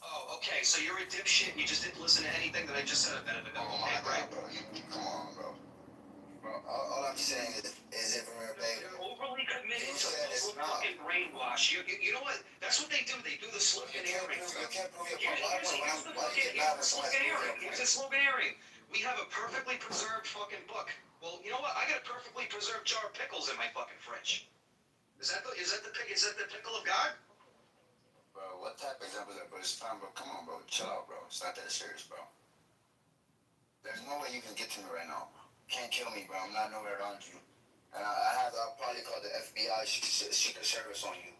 Oh, okay, so you're a dipshit and you just didn't listen to anything that I just said a minute ago. Oh my God, bro. Come on, bro. All I'm saying is it verbatim. You're overly committed to fucking brainwash. Here's the sloganarium. We have a perfectly preserved fucking book. Well, you know what? I got a perfectly preserved jar of pickles in my fucking fridge. Is that the pickle of God? Bro, what type of example is that, bro? It's fine, bro. Come on, bro. Chill out, bro. It's not that serious, bro. There's no way you can get to me right now. Can't kill me, bro. I'm not nowhere around you. And I'll probably call the FBI Secret Service on you.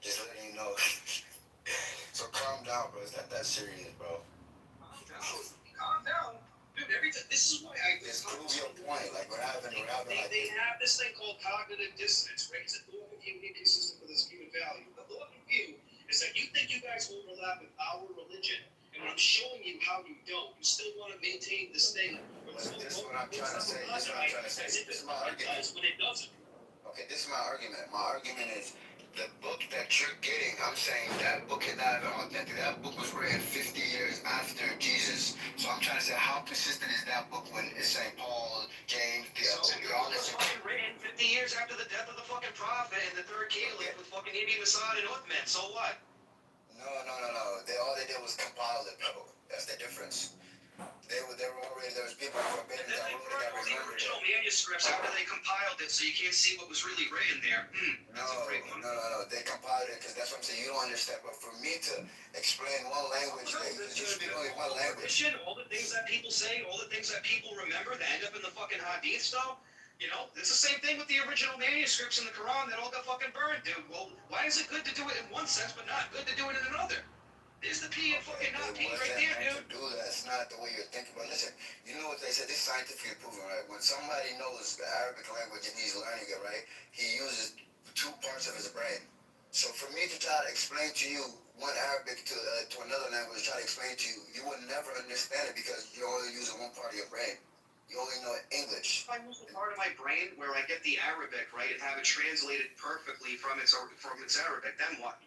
Just letting you know. So calm down, bro. It's not that serious, bro. Calm down. Dude, this is why I... Just prove your point. Like, we're having They have this thing called cognitive dissonance, right? It's a thought of view inconsistent with this human value. The thought of view is that you think you guys overlap with our religion, and when I'm showing you how you don't, you still want to maintain this thing. This is what I'm trying to say. This is my argument. When it doesn't. Okay, this is my argument. My argument is the book that you're getting, I'm saying that book is not even authentic. That book was written 50 years after Jesus. So I'm trying to say, how consistent is that book when it's saying Paul, James, the It's fucking written 50 years after the death of the fucking prophet and the third caliph with fucking Ibn Masad and Uthman. So what? No. All they did was compile it, bro. That's the difference. They were already, there was people forbidden that wrote it that the remembered original it. manuscripts after they compiled it, so you can't see what was really written there. That's a great one. No. They compiled it because that's what I'm saying. You don't understand. But for me to explain one language, you speak only one language. All the things that people say, all the things that people remember that end up in the fucking hadiths, though. You know, it's the same thing with the original manuscripts in the Quran that all got fucking burned, dude. Well, why is it good to do it in one sense, but not good to do it in another? There's the P and fucking not P right there, dude. To do that. It's not the way you're thinking. But listen, you know what they said? This is scientifically proven, right? When somebody knows the Arabic language and he's learning it, right, he uses 2 parts of his brain. So for me to try to explain to you one Arabic to another language, try to explain to you, you would never understand it because you're only using one part of your brain. You only know English. If I use the part of my brain where I get the Arabic, right, and have it translated perfectly from its Arabic, then what?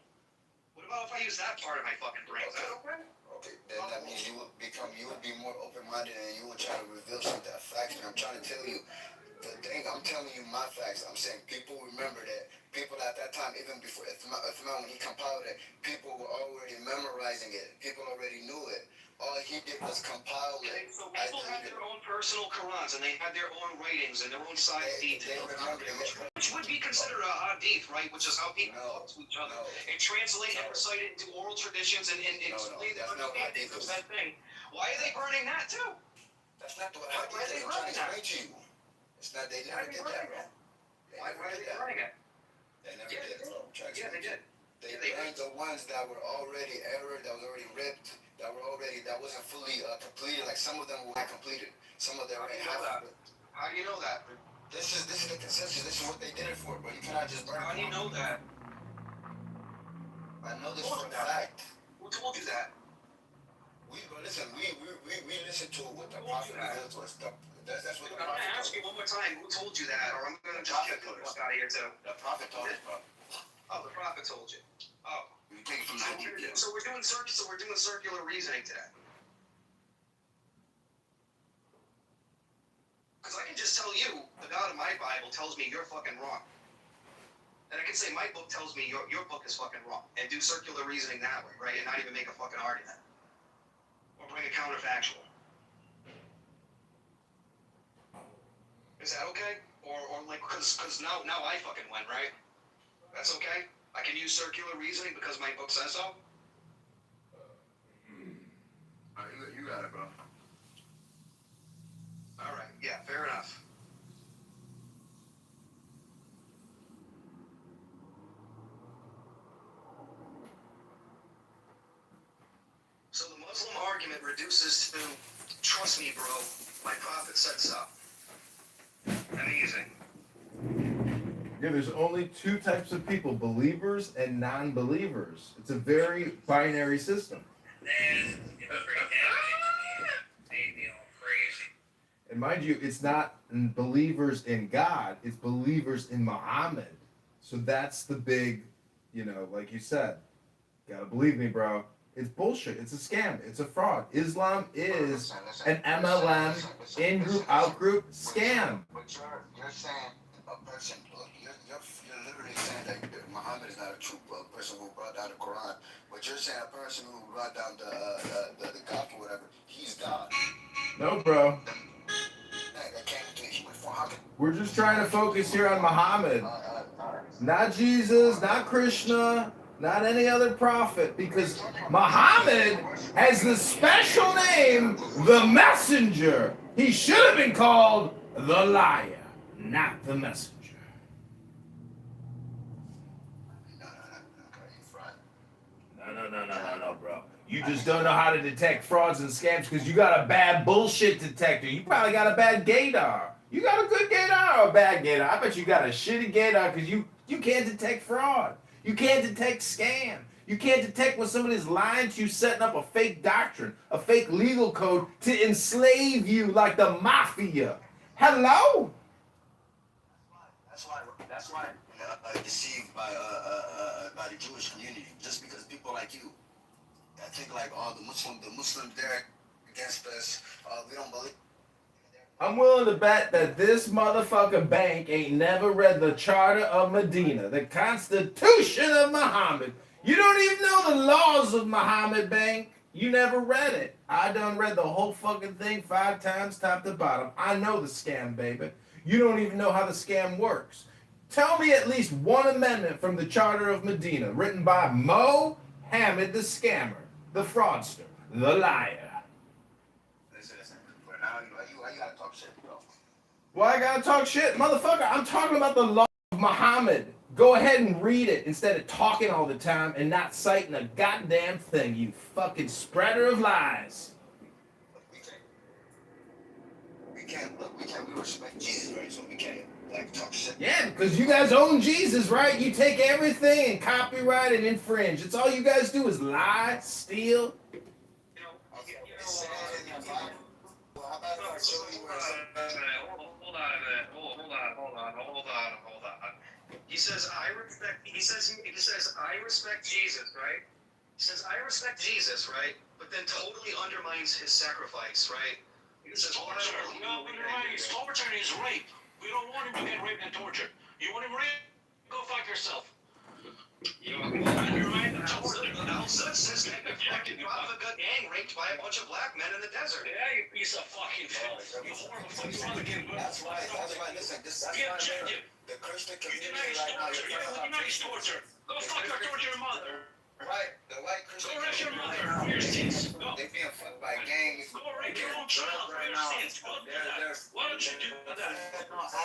What about if I use that part of my fucking brain? Is that okay? Okay, then that means you would be more open-minded and you would try to reveal some of that facts. And I'm trying to tell you, the thing, I'm telling you my facts. I'm saying people remember that. People at that time, even before Uthman, when he compiled it, people were already memorizing it. People already knew it. All he did was compile it. So people had their own personal Qurans and they had their own writings and their own size details. Which would be considered a hadith, right? Which is how people talk to each other and translate and recite it into oral traditions and explain the understanding of that thing. Why are they burning that too? That's not the way I'm trying to explain to you. It's not, they never did that, bro. Why are they burning it? They never did, bro. Yeah, they did. They burned the ones that were already errored, that was already ripped, that wasn't fully completed. Like some of them were completed. Some of them were half. How do you know that? This is the consensus. This is what they did it for, bro. You cannot just burn it. How do you know that? I know this for a fact. Who told you that? We listen to what the prophet revealed to us. That's what the I'm prophet gonna ask you one more time. Who told you that? Or I'm gonna just get the fuck out of here too. The prophet told us, bro. Oh, the prophet told you. Oh. You take it from the So we're doing circular reasoning today. Because I can just tell you, the God of my Bible tells me you're fucking wrong. And I can say my book tells me your book is fucking wrong. And do circular reasoning that way, right? And not even make a fucking argument. Or bring a counterfactual. Is that okay? Or like, because now I fucking win, right? That's okay? I can use circular reasoning because my book says so? You got it, bro. Alright, yeah, fair enough. So the Muslim argument reduces to, trust me, bro, my prophet said so. Amazing. Yeah, there's only 2 types of people, believers and non-believers. It's a very binary system. And mind you, it's not believers in God, it's believers in Muhammad. So that's the big, like you said, gotta believe me, bro. It's bullshit. It's a scam. It's a fraud. Islam is an MLM, in-group, out-group scam. But you're saying a person, look, you're literally saying that Muhammad Muhammad is not a true person who brought down the Quran. But you're saying a person who brought down the gospel, whatever, he's God. No, bro. That came into the human form. How can We're just trying to focus here on Muhammad. Not Jesus, not Krishna, not any other prophet, because Muhammad has the special name, the messenger. He should have been called the liar, not the messenger. No, bro. You just don't know how to detect frauds and scams because you got a bad bullshit detector. You probably got a bad gaydar. You got a good gaydar or a bad gaydar? I bet you got a shitty gaydar because you can't detect fraud. You can't detect scam. You can't detect when somebody's lying to you, setting up a fake doctrine, a fake legal code to enslave you like the mafia. Hello? That's why deceived by the Jewish community, just because people like you. I think like all the Muslims they're against us. We don't believe. I'm willing to bet that this motherfucking bank ain't never read the Charter of Medina, the Constitution of Muhammad. You don't even know the laws of Muhammad, Bank. You never read it. I done read the whole fucking thing 5 times, top to bottom. I know the scam, baby. You don't even know how the scam works. Tell me at least one amendment from the Charter of Medina written by Mohammed the scammer, the fraudster, the liar. Listen. For now, you gotta talk shit, bro. Why I gotta talk shit? Motherfucker, I'm talking about the law of Muhammad. Go ahead and read it instead of talking all the time and not citing a goddamn thing, you fucking spreader of lies. We respect Jesus, right? So we can't, like, talk shit. Yeah, because you guys own Jesus, right? You take everything and copyright and infringe. It's all you guys do is lie, steal. Hold on. He says I respect Jesus, right? He says I respect Jesus, right? But then totally undermines his sacrifice, right? He says torture. No, undermines torture is rape. We don't want him to get raped and tortured. You want him raped? Go fuck yourself. You undermine the torture. Al-Sud says that the fucking Prophet got gang raped by a bunch of black men in the desert. Yeah, you piece of fucking filth. You horrible fucking. That's why. Listen, that's Be why objective. the Christian You community deny right now. torture. Yeah, you deny torture. Go fuck your torture mother. Right, the white Christian Go rape your community mother right now, for your sins. Go. they being fucked by gangs. Go rape your own child for your sins. Go do that. Why don't you do that?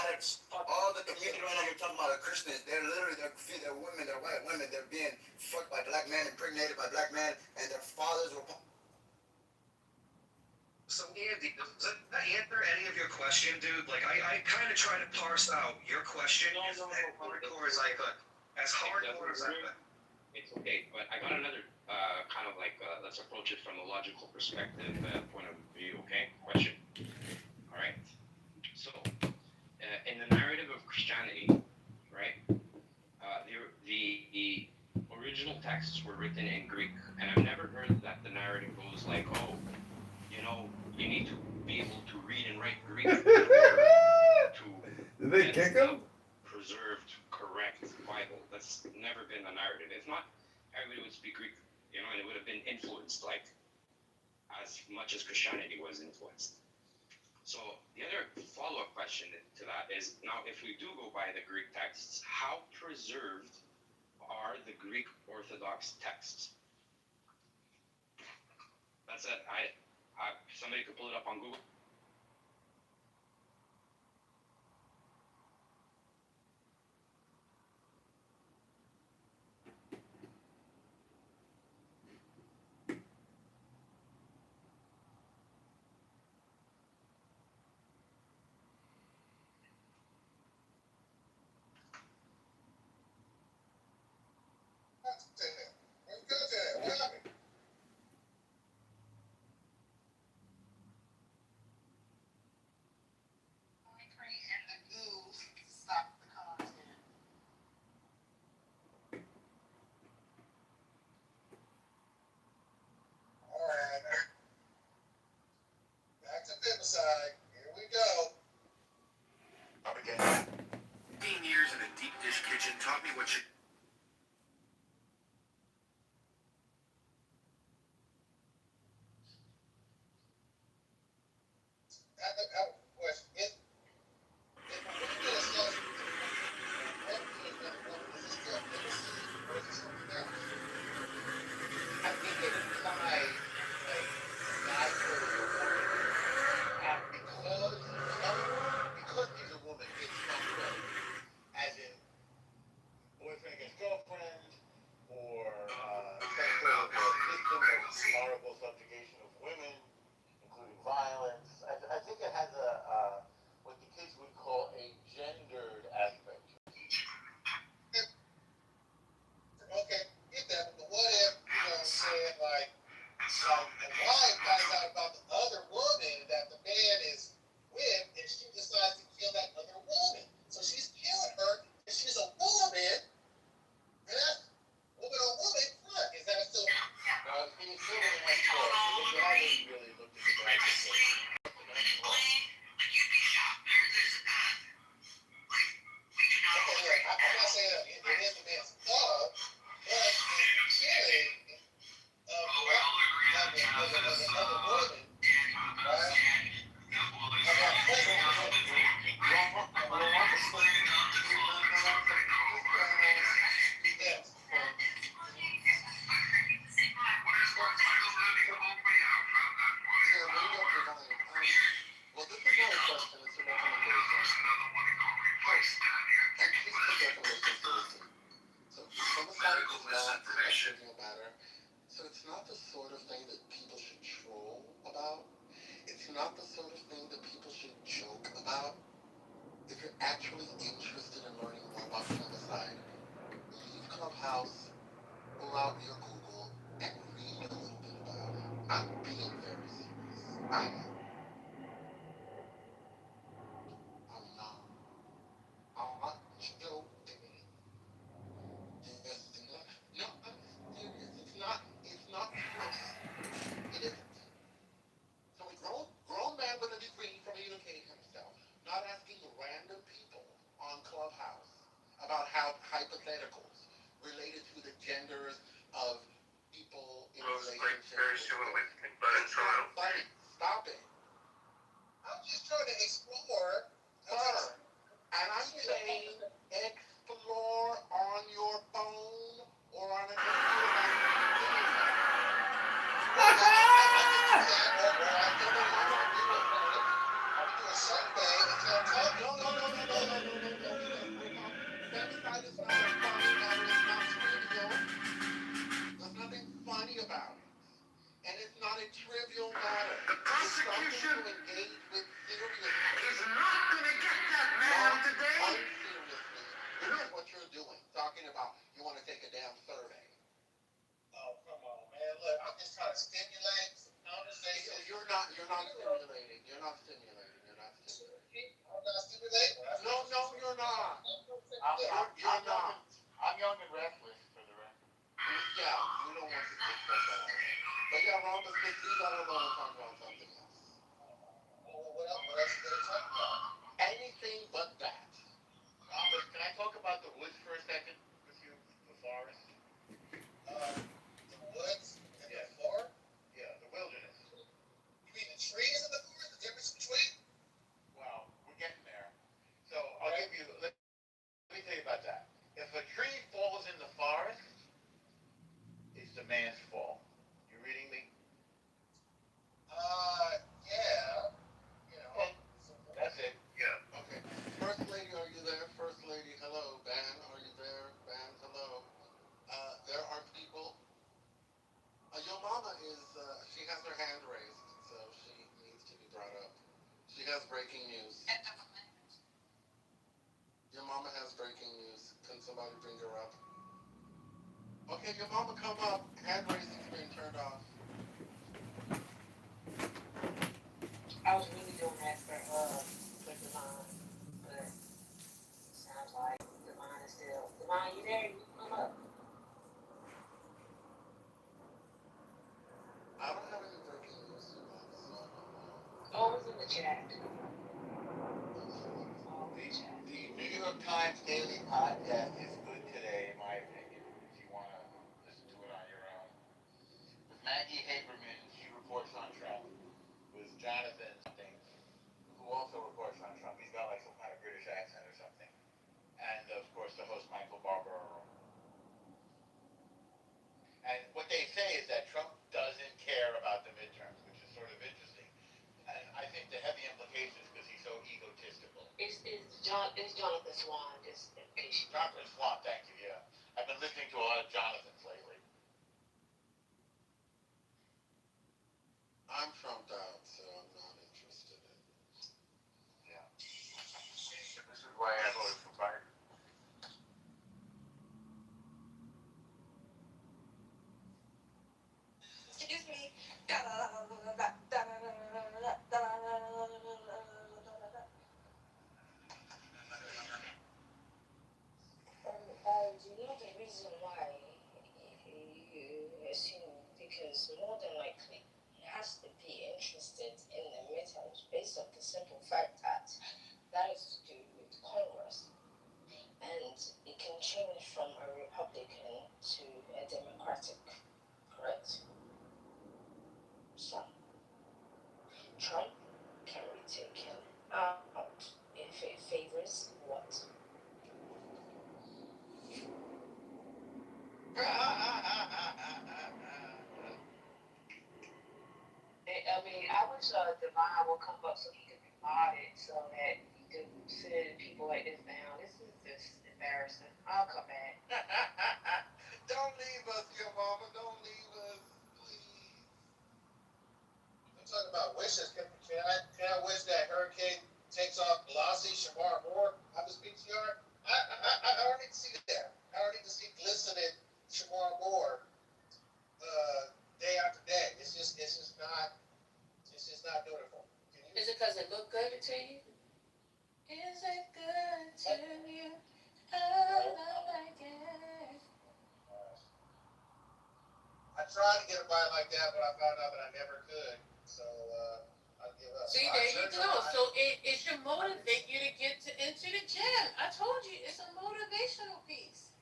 Addicts, all the community right now you're talking about are Christians. They're literally, they're women, they're white women. They're being fucked by black men, impregnated by black men, and their fathers were. So Andy, does that answer any of your question, dude? Like I kind of try to parse out your question as hardcore as I could. As hardcore as I could. It's okay, but I got another kind of like, let's approach it from a logical perspective point of view, okay? Question. All right. So, in the narrative of Christianity, right, the original texts were written in Greek, and I've never heard that the narrative goes like, oh, you know, you need to be able to read and write Greek in order to Did they kick him? Preserved, correct Bible. That's never been the narrative. If not, everybody would speak Greek, you know, and it would have been influenced like as much as Christianity was influenced. So the other follow-up question to that is, now if we do go by the Greek texts, how preserved are the Greek Orthodox texts? That's it. Somebody could pull it up on Google. not the sort of thing that people should joke about. If you're actually interested in learning more about femicide, leave Clubhouse, pull out your Google, and read a little bit about it. I'm being very serious. I'm not. I'm not joking. No, I'm serious. It's not funny. It isn't. So a grown man with a degree from educating himself, not asking random people on Clubhouse about how hypotheticals related to the genders of people in relationships. It's not funny. Stop it. I'm just trying to explore. Sir, and I'm saying explore on your phone or on a computer. Femicide is not a funny matter, it's not trivial. There's nothing funny about it. And it's not a trivial matter. The prosecution to engage with seriously. Is not gonna get that man today. Unseriously, this is what you're doing. Talking about you want to take a damn survey. Oh, come on, man. Look, I'm just trying to stimulate some conversation. You're not stimulating. You're not stimulating. I'm not stimulating. No, you're not. You're not. I'm young and restless, for the record. Yeah, you don't want to discuss that. But yeah, Ron, let's leave that alone and talk about something else. What else are they talking about? Anything but that. Can I talk about the woods for a second with you? The forest? The woods and the forest? Yeah, the wilderness. You mean the trees in the forest? The difference between? Well, we're getting there. So I'll give you, let me tell you about that. If a tree falls in the forest, it's the man's fault. You reading me? Yeah. You know. That's it. Yeah. Okay. First lady, are you there? First lady, hello. Ban, are you there? Ban, hello. There are people. Your mama is, she has her hand raised, so she needs to be brought up. She has breaking news. Your mama has breaking news. Can somebody bring her up? Okay, your mama come up. Hand raising's been turned off. I was really doing that for Devon, but it sounds like Devon is still. Devon, you there? You come up. I don't have any breaking news, so I don't know. Oh, it's in the chat. The New York Times Daily Podcast is good today, in my opinion, if you want to listen to it on your own. With Maggie Haberman, she reports on Trump. With Jonathan something, who also reports on Trump. He's got like some kind of British accent or something. And of course the host Michael Barbaro. And what they say is that Trump doesn't care about the midterms, which is sort of interesting. And I think the heavy implication is because he's so egotistical. It's Jonathan Swan, just in case you. Jonathan Swan, thank you, yeah. I've been listening to a lot of Jonathans lately. I'm trumped out, so I'm not interested in. Yeah. This is why I voted for Biden. Excuse me. Do you know the reason why you assume? Because more than likely, he has to be interested in the midterms based on the simple fact that that is to do with Congress. And it can change from a Republican to a Democratic, correct? So, Trump can be taken out if it favors what? I mean, I wish Devon will come up so he could be modded so that he could sit people like this down. This is just embarrassing. I'll come back. Don't leave us, your mama. Don't leave us, please. I'm talking about wishes. Can I see Shamar Moore on this PTR? I don't need to see that. I don't need to see glistening Shamar Moore day after day. It's just not doing it for me. Is it because it looked good to you? Is it good to you? I like it. I tried to get a bite like that, but I found out that I never could. So I give up. See, there you go. So it should motivate you to get into the gym. I told you, it's a motivational piece.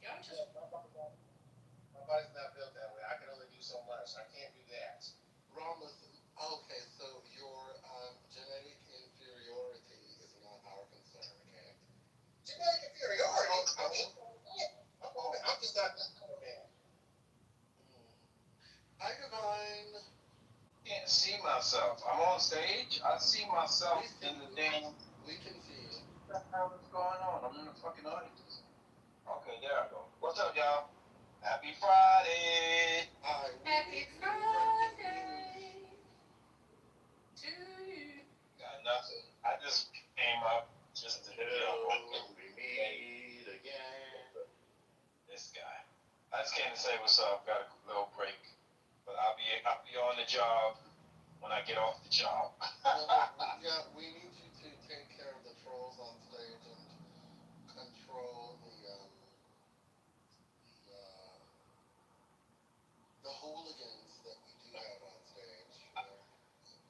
Y'all just. My body's not built that way. I can only do so much. I can't do that. Ramos, okay, so your genetic inferiority is not our concern, okay? Genetic inferiority? I'm just not that kind of man. I divine. Can't see myself. I'm on stage. I see myself in the damn. We can see you. What the hell is going on? I'm in the fucking audience. Okay, there I go. What's up, y'all? Happy Friday. Happy Friday to you. Got nothing. I just came up just to We meet again. this guy. I just came to say what's up. Got a little break, but I'll be on the job when I get off the job. Yeah, we need you to take care of the trolls on stage and control the hooligans that we do have on stage.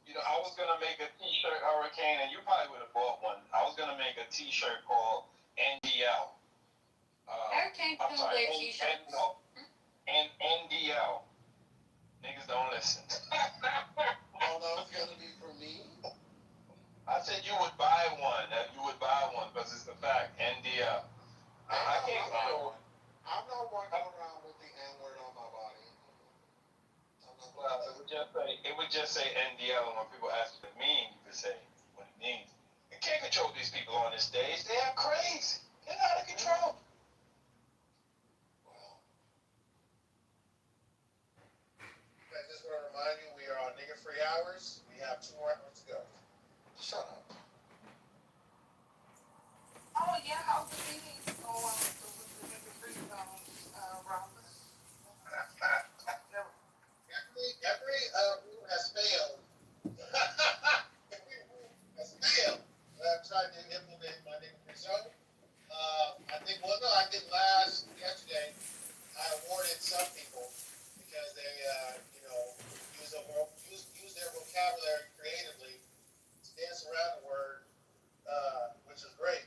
You know, I was gonna make a T-shirt hurricane, and you probably would have bought one. I was gonna make a T-shirt called NDL. Hurricane I'm don't sorry, wear T-shirts. NDL. Niggas don't listen. Oh, that was gonna be for me? I said you would buy one. That you would buy one because it's the fact. NDL. I can't go. I'm not walking around with the N-word on my body. Well, it would just say NDL, and when people ask what it means, you could say what it means. You can't control these people on this stage. They are crazy. They're out of control. Wow. I just want to remind you, we are on nigga-free hours. We have 2 more hours to go. Shut up. Oh yeah, how's the meeting going with the free zones, Ramos? Every rule has failed. Every rule has failed. I've tried to implement my nigga-free zone. I think, well, no, I did yesterday. I awarded some people because they, use their vocabulary creatively to dance around the word, which is great.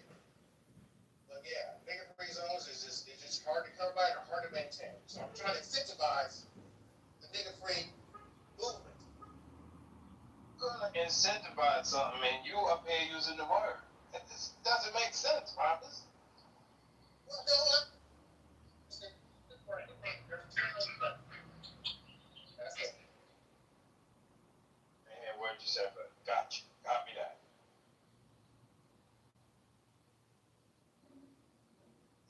But yeah, nigga-free zones it's just hard to come by and hard to maintain. So I'm trying to incentivize the nigga-free movement. Gonna incentivize something, and you up here using the word. It just doesn't make sense, Marcus. Well, no, that's it. Man, word you said, but gotcha. Copy that.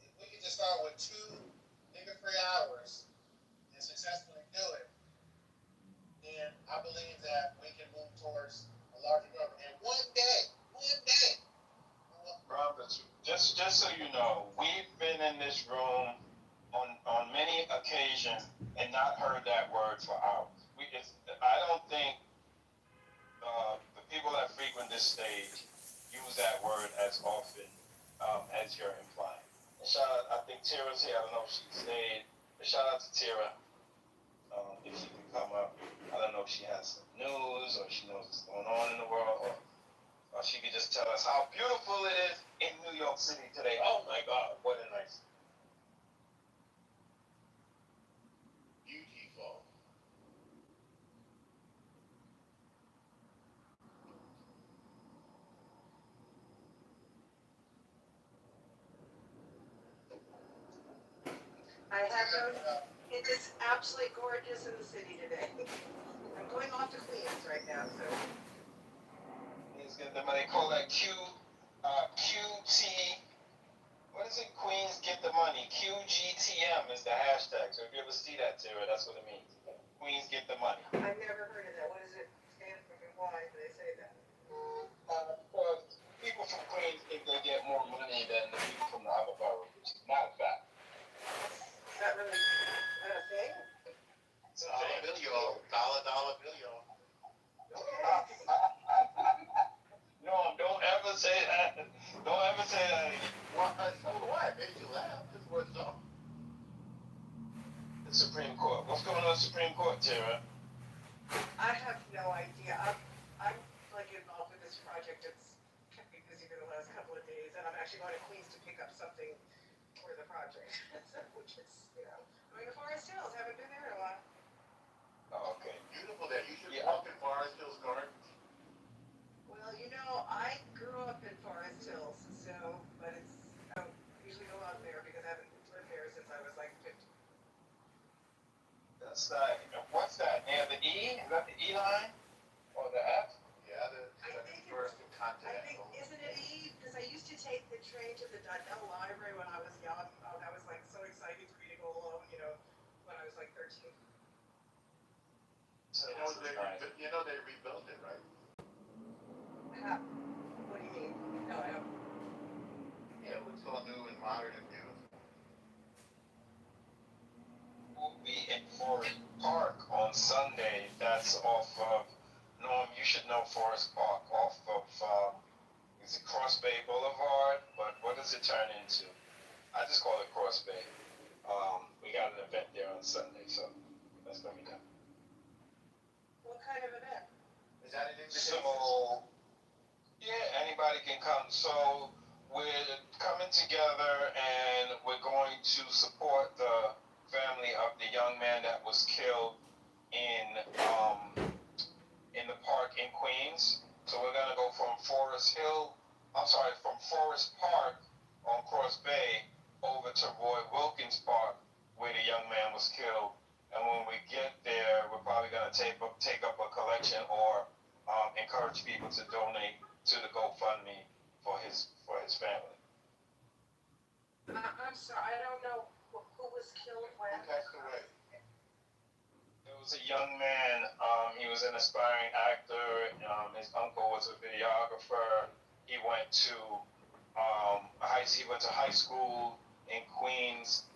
If we could just start with 2 nigga-free hours and successfully do it, then I believe that we can move towards a larger number. And one day, Marcus, just so you know, we've been in this room on many occasions and not heard that word for hours. I don't think the people that frequent this stage use that word as often as you're implying. And shout out, I think Tira's here. I don't know if she stayed, but shout out to Tira. If she can come up, I don't know if she has some news or she knows what's going on in the world, or she could just tell us how beautiful it is in New York City today. Oh my God, what a nice. beautiful. I have no. It is absolutely gorgeous in the city today. I'm going off to Queens right now, so. They call that QT. What is it? Queens get the money. QGTM is the hashtag. So if you ever see that, Tara, that's what it means. Queens get the money. I've never heard of that. What does it stand for? Why do they say that? For people people from Queens think they get more money than the people from the other boroughs, which is not a fact. Is that really a thing? It's a bill, y'all. Dollar bill, y'all. No, don't ever say that. Don't ever say that again. What? So what? Made you laugh. This was so. The Supreme Court. What's going on in the Supreme Court, Tara? I have no idea. I'm like involved with this project. It's kept me busy for the last couple of days, and I'm actually going to Queens to pick up something for the project. Which is, going to Forest Hills. Haven't been there in a while. Oh, okay. Beautiful there. You should walk in Forest Hills Gardens. Well, I grew up in Forest Hills, but I don't usually go out there because I haven't lived there since I was like 50. That's what's that? Near the E? Is that the E line? Or the F? Yeah, first in contact. Isn't it E? Because I used to take the train to the Donnell Library when I was young. Oh, that was like so exciting for me to go alone, when I was like 13. So they rebuilt it, right? What do you mean? No, I don't. Yeah, it looks all new and modern and beautiful. We'll be in Forest Park on Sunday. That's off of Norm. You should know Forest Park off of is it Cross Bay Boulevard? But what does it turn into? I just call it Cross Bay. We got an event there on Sunday, so that's gonna be done. What kind of event? Is that an invitation? So yeah, anybody can come. So we're coming together and we're going to support the family of the young man that was killed in the park in Queens. So we're gonna go from Forest Park on Cross Bay over to Roy Wilkins Park where the young man was killed. And when we get there, we're probably gonna take up a collection or encourage people to donate to the GoFundMe for his family. I'm sorry, I don't know who was killed when. Who passed away? It was a young man. He was an aspiring actor. His uncle was a videographer. He went to high school in Queens.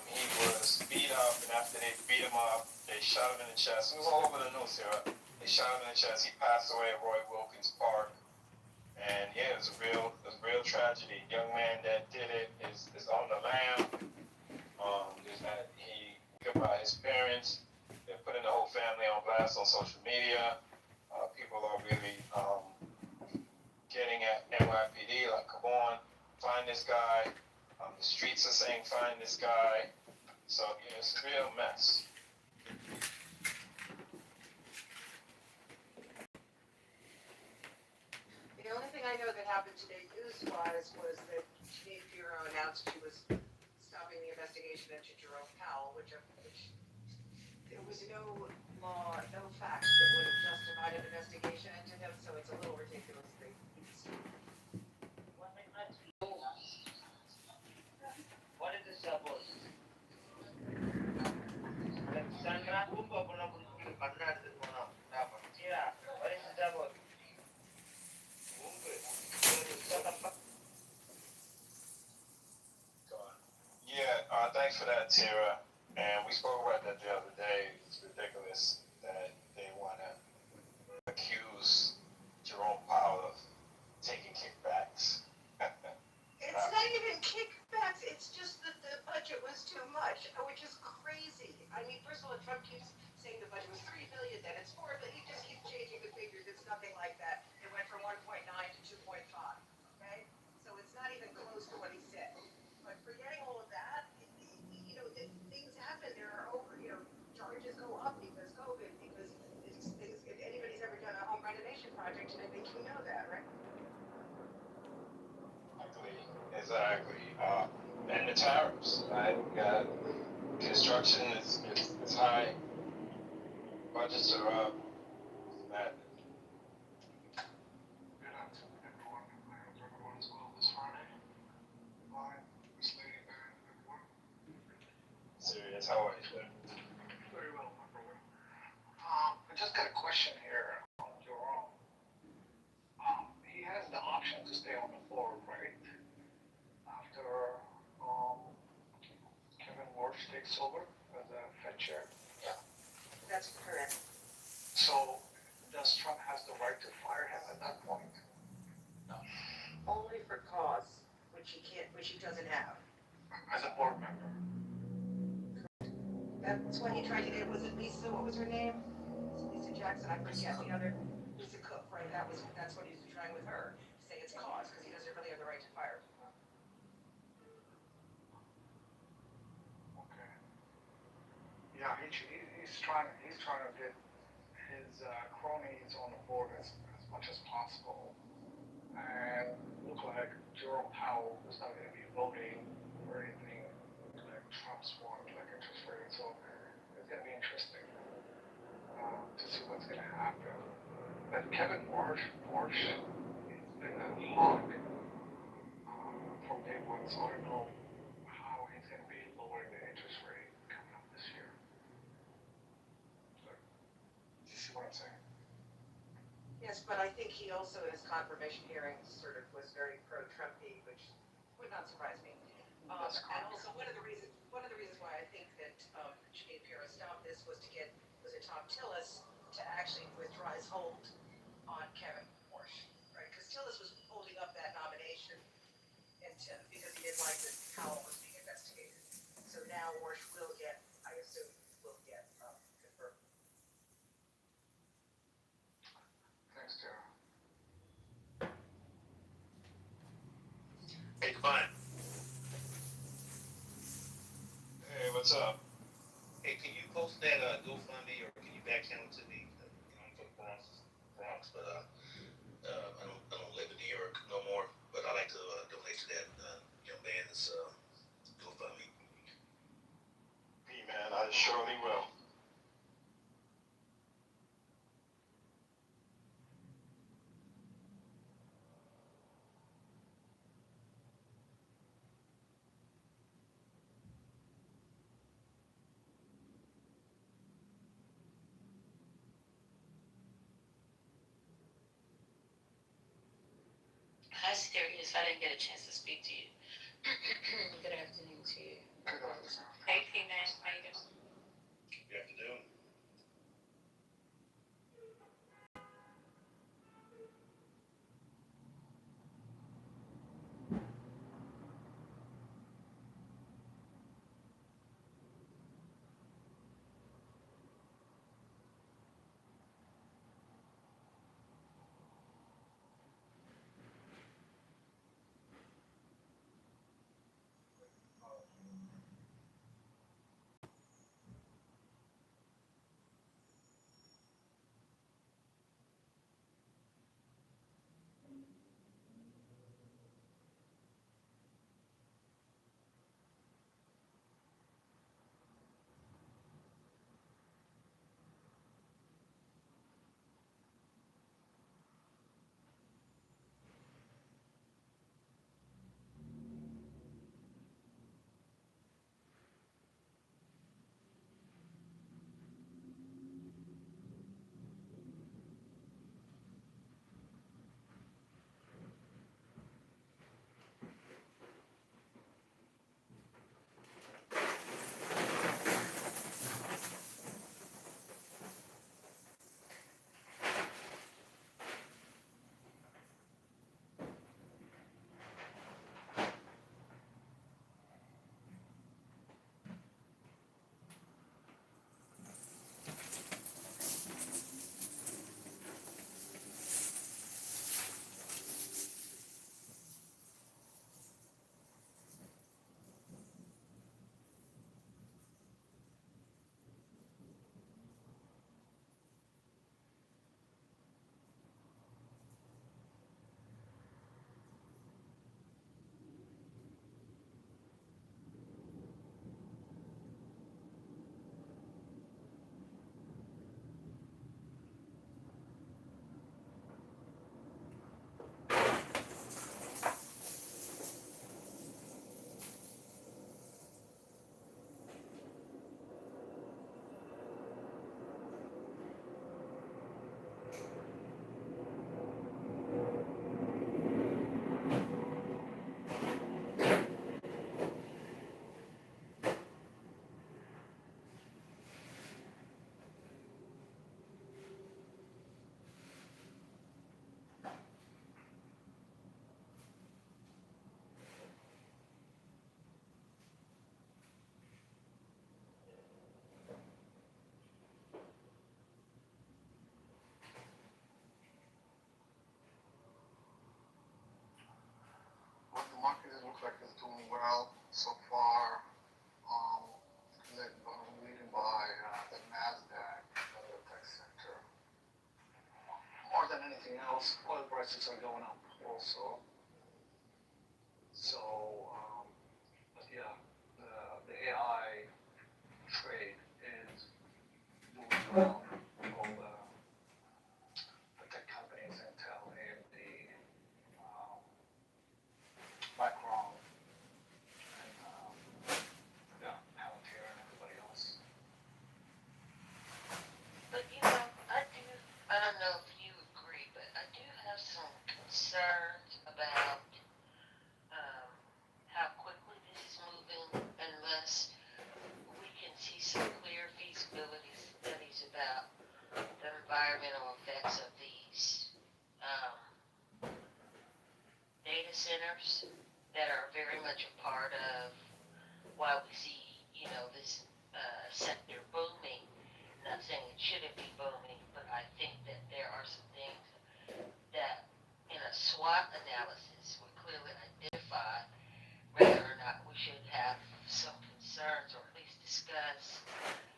He was beat up, and after they beat him up, they shot him in the chest. It was all over the news here. They shot him in the chest. He passed away at Roy Wilkins Park. And yeah, it was a real tragedy. The young man that did it is on the lam. He by his parents. They're putting the whole family on blast on social media. People are really getting at NYPD like, come on, find this guy. The streets are saying find this guy. So yeah, it's a real mess. The only thing I know that happened today news-wise was that Chief Bureau announced she was stopping the investigation into Jerome Powell, which there was no law, no facts that would have justified an investigation into him, so it's a little ridiculous. What is the suppose? Yeah, what is the double? Yeah, thanks for that, Tara. And we spoke about that the other day. It's ridiculous that they want to accuse Jerome Powell of taking kickbacks. It's not even kickbacks, it's just that the budget was too much, which is crazy. I mean, first of all, Trump keeps saying the budget was $3 billion, then it's $4 billion, he just keeps changing the figures, it's nothing like that. It went from 1.9 to 2.5, okay? So it's not even close to what he said. But forgetting all of that, things happen, there are charges go up because COVID, because if anybody's ever done a home renovation project, I think you know that, right? Exactly. And the tariffs, right? We got construction is high, budgets are up. That Good afternoon, everyone. I hope everyone's well this Friday. Hi, Miss Lady Bear, everyone. serious. How are you, sir? Very well, my brother. I just got a question here on Jerome. He has the option to stay Kitover as a Fed chair. That's correct. So does Trump has the right to fire him at that point? Only for cause, which he doesn't have. As a board member? That's why he tried to get, was it Lisa, what was her name? Lisa Jackson, I forget, the other, Lisa Cook, right, that's what he was trying with her, to say it's cause, because he doesn't really have the right to fire. Okay. Yeah, he's trying to get his cronies on the board as much as possible. And look like Jerome Powell is not going to be voting for anything like Trump's want, like interest rates. So it's going to be interesting to see what's going to happen. But Kevin Marsh has been a hawk from day one, so I don't know how he's going to be lowering the interest rate coming up this year. But, do you see what I'm saying? Yes, but I think he also, in his confirmation hearings, sort of was very pro-Trumpy, which would not surprise me. And also, one of the reasons why I think that Janine Pirro stopped this was Tom Tillis to actually withdraw his hold on Kevin Warsh, right? Because Tillis was holding up that nomination because he didn't like that Powell was being investigated. So now Warsh will get, I assume, confirmed. Thanks, Tara. Hey, fine. Hey, what's up? Hey, can you post that GoFundMe or can you back channel to me? I'm from Bronx, but I don't live in New York no more. But I like to donate to that young man's GoFundMe. Hey, man, I surely will. Hi, Sirius. I didn't get a chance to speak to you. Good afternoon to you. Hey, P-Man. How you doing? Good afternoon. looks like it's doing well so far. Leading by the NASDAQ, the tech sector. More than anything else, oil prices are going up also. So, but yeah, the AI trade is doing well. All the tech companies, Intel, AMD, Micron, and yeah, Palantir and everybody else. But you know, I don't know if you agree, but I do have some concerns about um, how quickly this is moving unless we can see some clear feasibility studies about the environmental effects of these data centers that are very much a part of why we see, you know, this sector booming. Not saying it shouldn't be booming, but I think that there are some things that in a SWOT analysis would clearly identify whether or not we should have some concerns or at least discuss,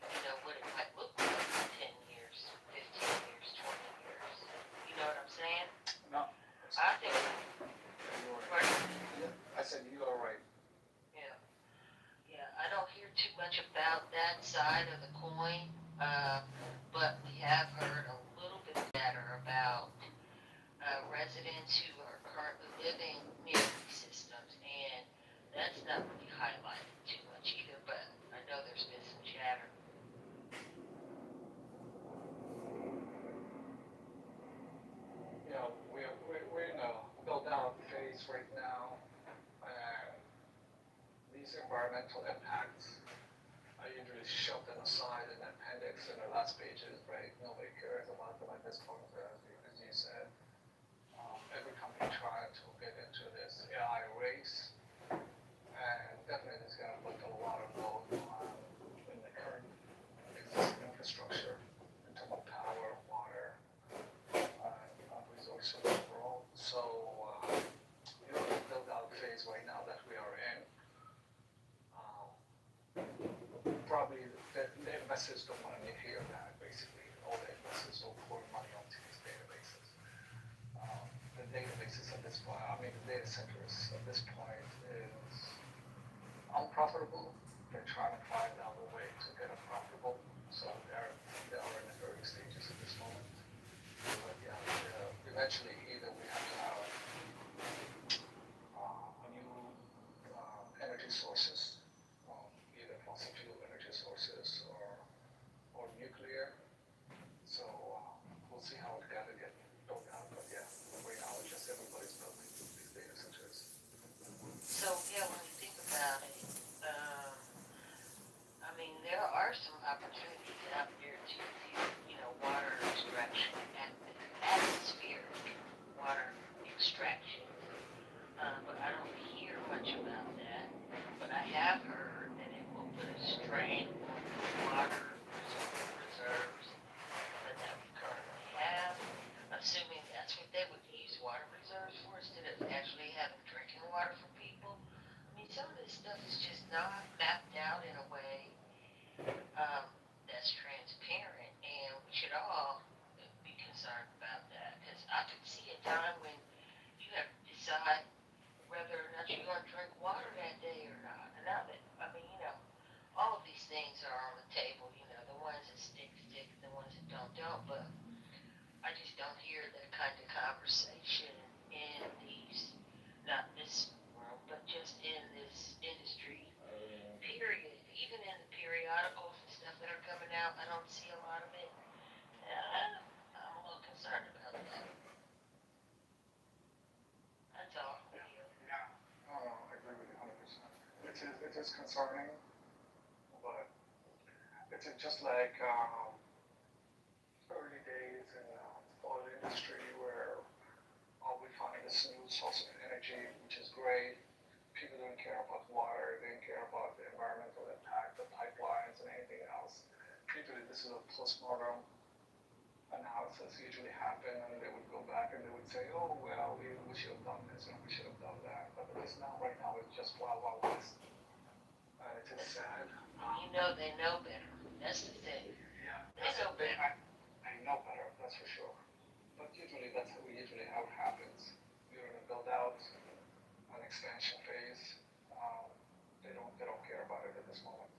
you know, what it might look like in 10 years, 15 years, 20 years. You know what I'm saying? No. I think. Yeah, I said you are right. Yeah. Yeah, I don't hear too much about that side of the coin, but we have heard a little bit better about residents who are currently living near these systems, and that's not really highlighted too much either, but I know there's been some chatter. Yeah, we're in a build-out phase right now, and these environmental impacts are usually shoved in aside in the appendix in the last pages, right? Nobody cares about them at this point, as you said. Every company trying to get into this AI race, and definitely it's going to put a lot of load on in the current existing infrastructure in terms of power, water, resources overall. So, you know, the build-out phase right now that we are in, probably the investors don't want to hear that, basically. All the investors will pour money onto these databases. The databases at this point, I mean, the data centers at this point is unprofitable. They're trying to find out a way to get it profitable. So they are in the early stages at this moment. But yeah, eventually either we have to have new energy sources, either fossil fuel energy sources or nuclear. So we'll see how it gotta get built out. But yeah, right now it's just everybody's building these data centers. So, yeah, when you think about it, I mean, there are some opportunities out there to do, you know, water extraction, atmospheric water extraction. But I don't hear much about that. But I have heard that it will put a strain on the water reserves that we currently have, assuming that's what they would use water reserves for instead of actually having drinking water for people. I mean, some of this stuff is just not mapped out in a way that's transparent, and we should all be concerned about that. Because I could see a time when you have to decide whether or not you're going to drink water that day or not. And now that, I mean, you know, all of these things are on the table, you know, the ones that stick, the ones that don't, but I just don't hear that kind of conversation in these, not this room, but just in this industry, period. Even in the periodicals and stuff that are coming out, I don't see a lot of it. I'm a little concerned about that. That's all. Yeah. No, I agree with you 100%. It is concerning, but it's just like early days in the oil industry where we find this new source of energy, which is great. People didn't care about water, they didn't care about the environmental impact, the pipelines, and anything else. Usually this is a postmortem analysis usually happen, and they would go back and they would say, oh, well, we should have done this and we should have done that. But at least now, right now, it's just wild, wild west. And it's just sad. You know they know better. That's the thing. Yeah, They know better. I know better, that's for sure. But usually, that's how it happens. You're in a build out, an expansion phase. They don't care about it at this moment.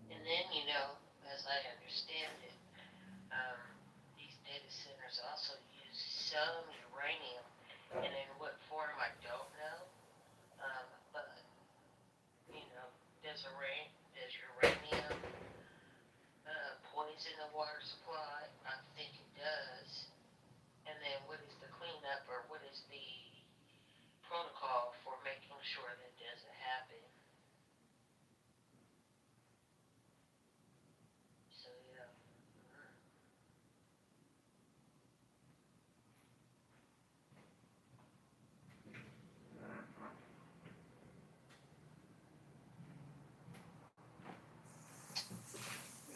And then, as I understand it, um, these data centers also use some uranium, and in what form I don't know. But does uranium poison the water supply? I think it does. And then what is the cleanup, or what is the protocol for making sure that doesn't happen? So yeah.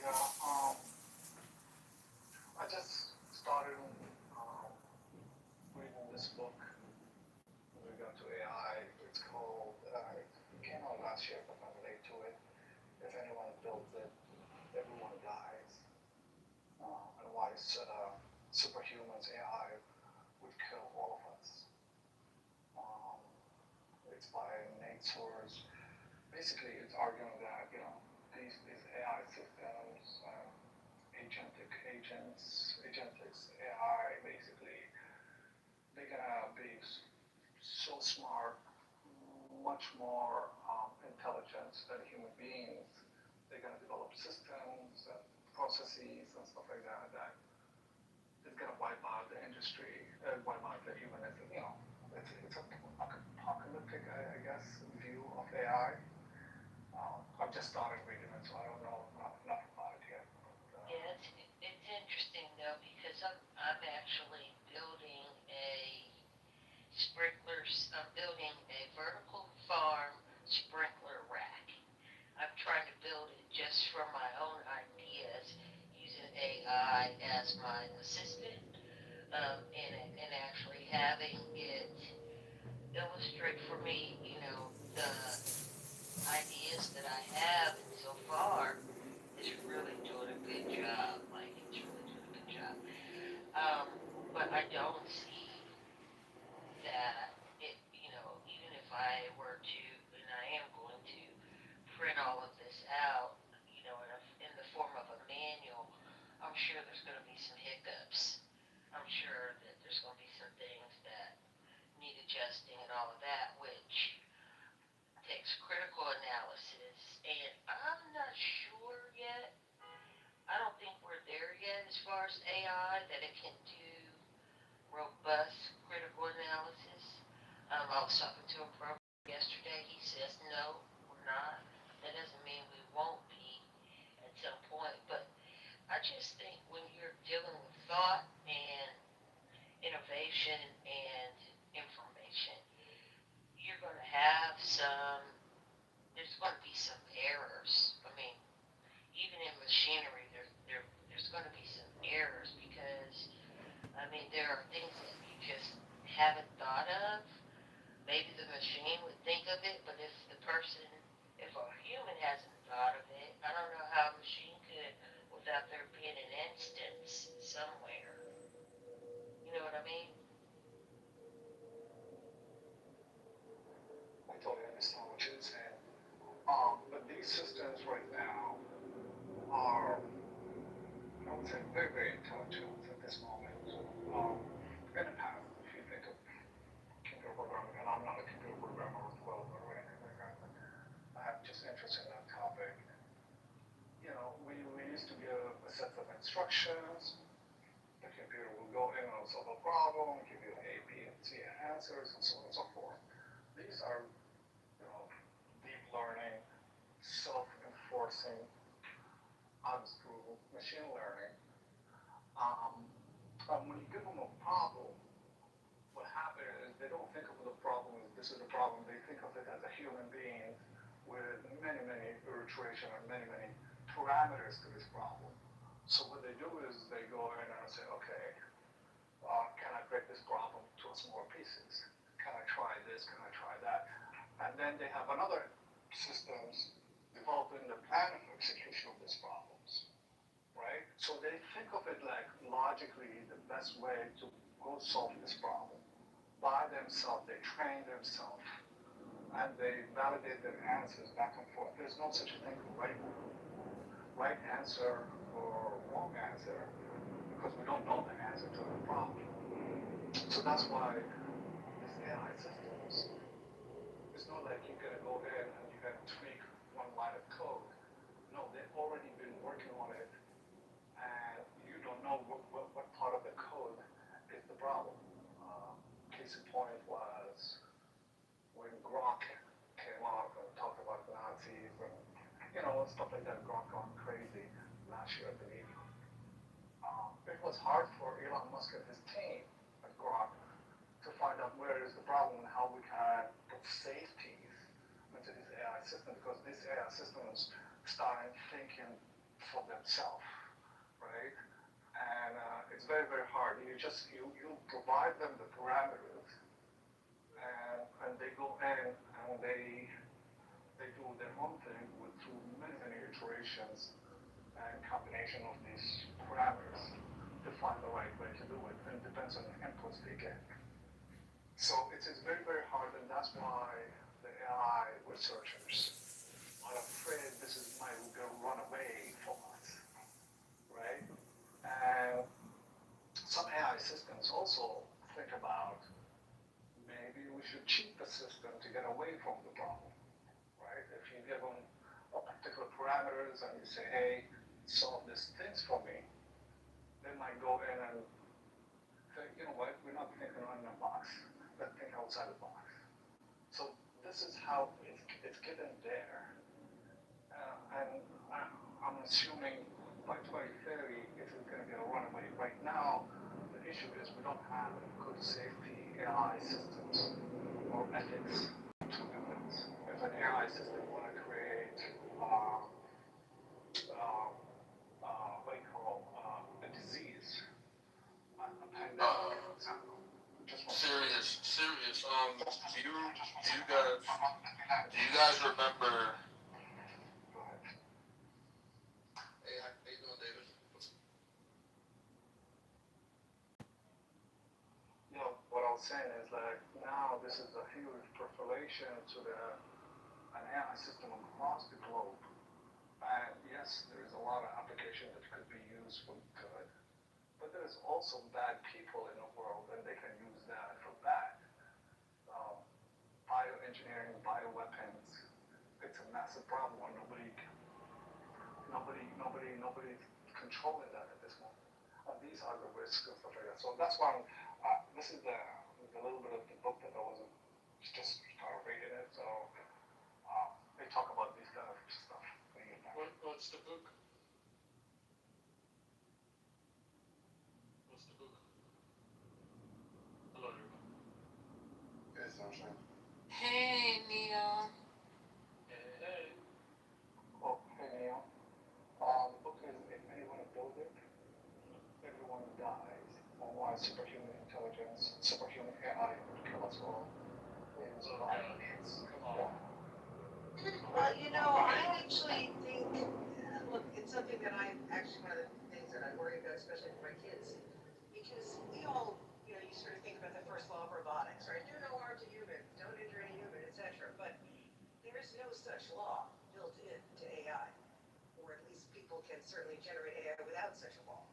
Yeah, I just started reading this book with regard to AI. It's called, it came out last year, but I relate to it. If anyone builds it, everyone dies. And why superhumans AI would kill all of us. Um, it's by Nate Soares. Basically, it's arguing that these AI systems, agentics AI, basically, they're gonna be so smart, much more intelligent than human beings. They're gonna develop systems and processes and stuff like that that is gonna wipe out the industry, wipe out the humanism. It's an apocalyptic, I guess, view of AI. I've just started reading it, so I don't know enough about it yet. Yeah, it's interesting though, because I'm actually building I'm building a vertical farm sprinkler rack. I'm trying to build it just from my own ideas, using AI as my assistant, and actually having it illustrate for me, the ideas that I have, and so far, it's really doing a good job. Like, it's really doing a good job. Um, but I don't see that even if I were to, and I am going to print all of this out, in the form of a manual, I'm sure there's going to be some hiccups. I'm sure that there's going to be some things that need adjusting and all of that, which takes critical analysis. And I'm not sure yet. I don't think we're there yet as far as AI, that it can do robust critical analysis. I was talking to a program yesterday. He says, no, we're not. That doesn't mean we won't be at some point. But I just think when you're dealing with thought and innovation and information, you're going to have there's going to be some errors. I mean, even in machinery, there's going to be some errors because, I mean, there are things that you just haven't thought of. Maybe the machine would think of it, but if a human hasn't thought of it. I don't know how a machine could without there being an instance somewhere. You know what I mean? I totally understand what you're saying. But these systems right now are, I would say, very, very intelligent at this moment. In the past, if you think of computer programming, and I'm not a computer programmer or developer or anything like that, but I have just interest in that topic. We used to give a set of instructions. The computer will go in and solve a problem, give you A, B, and C answers, and so on and so forth. These are, deep learning, self-enforcing, through machine learning. When you give them a problem, what happens is they don't think of the problem as this is a problem. They think of it as a human being with many, many iterations and many, many parameters to this problem. So what they do is they go in and say, okay, can I break this problem to smaller pieces? Can I try this? Can I try that? And then they have another systems developing the plan of execution of these problems, right? So they think of it like logically the best way to go solve this problem. By themselves, they train themselves, and they validate their answers back and forth. There's no such a thing as right answer or wrong answer, because we don't know the answer to the problem. So that's why these AI systems, it's not like you're gonna go in and you're gonna tweak one line of code. No, they've already been working on it, and you don't know what part of the code is the problem. Case in point was when Grok came out and talked about Nazis and stuff like that. Grok gone crazy last year, I believe. It was hard for Elon Musk and his team at Grok to find out where is the problem and how we can put safeties into this AI system, because this AI system is starting thinking for themselves, right? And it's very, very hard. You provide them the parameters, and they go in and they do their own thing through many, many iterations and combination of these parameters to find the right way to do it, and it depends on the inputs they get. So it is very, very hard, and that's why the AI researchers are afraid this might run away from us, right? And some AI systems also think about maybe we should cheat the system to get away from the problem, right? If you give them a particular parameters and you say, hey, solve these things for me, they might go in and say, you know what, we're not thinking in a box, let's think outside the box. So this is how it's getting there. And I'm assuming by 2030 it is going to be a runaway. Right now, the issue is we don't have good safety AI systems or ethics to it. If an AI system want to create what do you call a disease, a pandemic, for example. Serious. Do you guys remember? Hey, how you doing, David? What I was saying is like now this is a huge proliferation to an AI system across the globe. And yes, there is a lot of application that could be used for good, but there's also bad people in the world, and they can use that for bad. Bioengineering, bioweapons, it's a massive problem, and nobody's controlling that at this moment. And these are the risks and stuff like that. So that's why this is the little bit of the book that I was just started reading it. So they talk about these kind of stuff. What's the book? What's the book? Hello, everyone. Hey, Sunshine. Hey, Neil. Hey. Oh, hey, Neil. The book is If Anyone Builds It, Everyone Dies, on why superhuman intelligence, superhuman AI would kill us all. Come on. Well, I actually something that actually one of the things that I worry about, especially for my kids, because we all, you sort of think about the first law of robotics, right? Do no harm to human, don't injure any human, etc. But there is no such law built into AI, or at least people can certainly generate AI without such a law.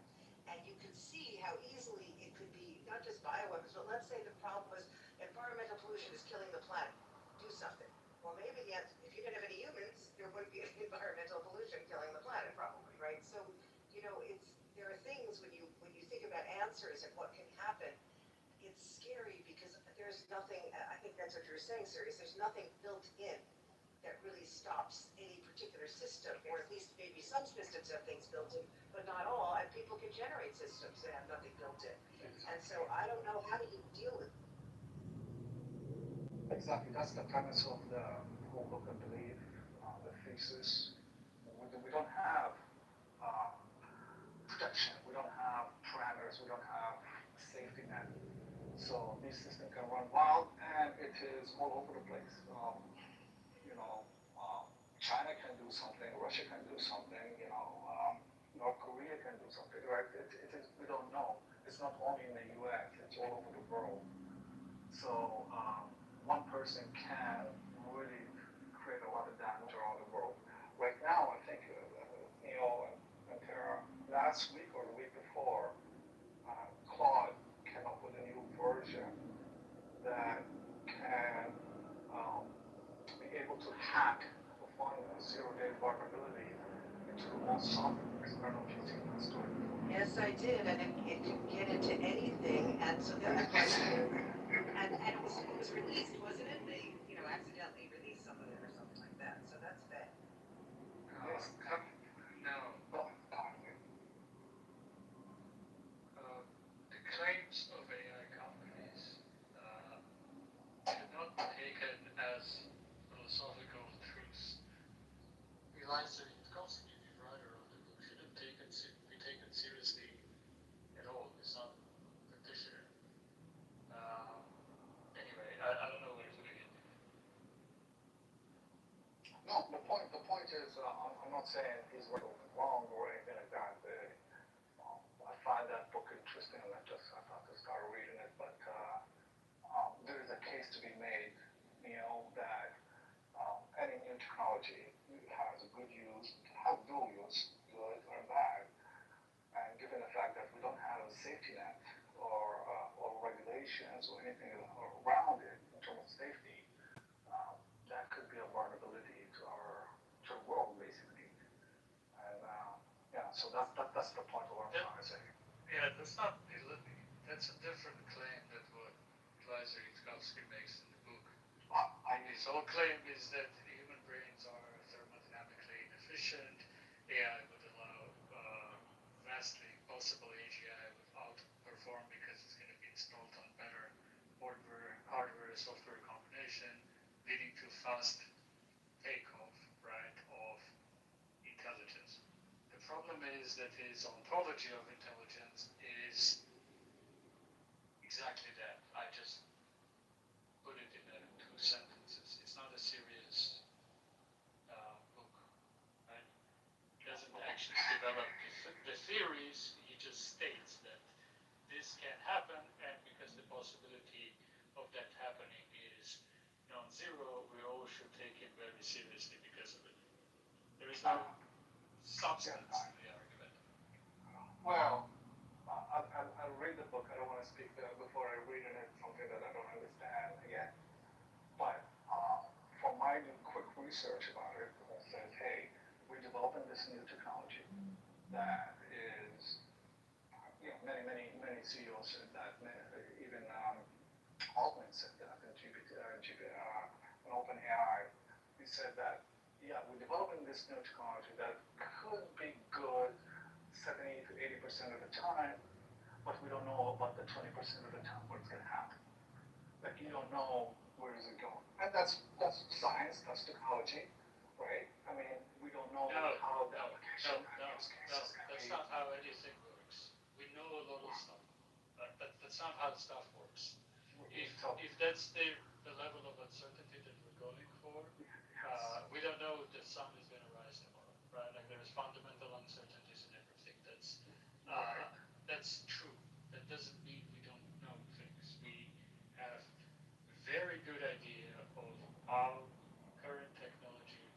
And you can see how easily it could be not just bioweapons, but let's say the problem was environmental pollution is killing the planet. Do something. Well, maybe the answer, if you didn't have any humans, there wouldn't be any environmental pollution killing the planet, probably, right? So, there are things when you think about answers and what can happen, it's scary because there's nothing. I think that's what you're saying, Sirius. There's nothing built in that really stops any particular system, or at least maybe some systems have things built in, but not all. And people can generate systems that have nothing built in. And so I don't know, how do you deal with it? Exactly, that's the premise of the whole look and believe, the thesis. We don't have protection, we don't have parameters, we don't have a safety net. So this system can run wild, and it is all over the place. China can do something, Russia can do something, North Korea can do something, right? It is, we don't know. It's not only in the US, it's all over the world. So one person can really create a lot of damage around the world. Right now, I think Neil and Tara, last week or the week before, Claude came up with a new version that can be able to hack or find a zero-day vulnerability into most softwares. I don't know if you've seen that story. Yes, I did, and it could get into anything, and so then the question, and it was released, wasn't it? They, accidentally released some of it or something like that, so that's bad. Yes. Now, the claims of AI companies should not be taken as philosophical truths. Eliza Yudkowsky, the writer of the book, shouldn't be taken seriously at all. It's not a practitioner. Anyway, I don't know where to begin. No, the point is, I'm not saying he's right or wrong or anything like that. I find that book interesting, and I thought to start reading it. But there is a case to be made, that any new technology has a good use, has dual use, good or bad. And given the fact that we don't have a safety net or regulations or anything around it in terms of safety, that could be a vulnerability to our world, basically. And so that's the point of what I'm trying to say. Yeah, that's a different claim than what Eliza Yudkowsky makes in the book. His whole claim is that human brains are thermodynamically inefficient. AI would allow vastly possible AGI would outperform because it's going to be installed on better hardware, software combination, leading to fast takeoff, right, of intelligence. The problem is that his ontology of intelligence is exactly that. I just put it in 2 sentences. It's not a serious book, right? He doesn't actually develop the theories. He just states that this can happen, and because the possibility of that happening is non-zero, we all should take it very seriously because of it. There is no substance to the argument. Well, I'll read the book. I don't want to speak before I read it. It's something that I don't understand again. But from my quick research about it, it says, hey, we're developing this new technology that is, many CEOs said that, even Altman said that, and OpenAI, he said that, we're developing this new technology that could be good 70 to 80% of the time, but we don't know about the 20% of the time what's going to happen. Like, you don't know where is it going. And that's science, that's technology, right? I mean, we don't know how the application That's not how anything works. We know a lot of stuff, but that's not how stuff works. If that's the level of uncertainty that we're going for, we don't know if the sun is going to rise tomorrow, right? Like, there's fundamental uncertainty That's true. That doesn't mean we don't know things. We have a very good idea of how current technology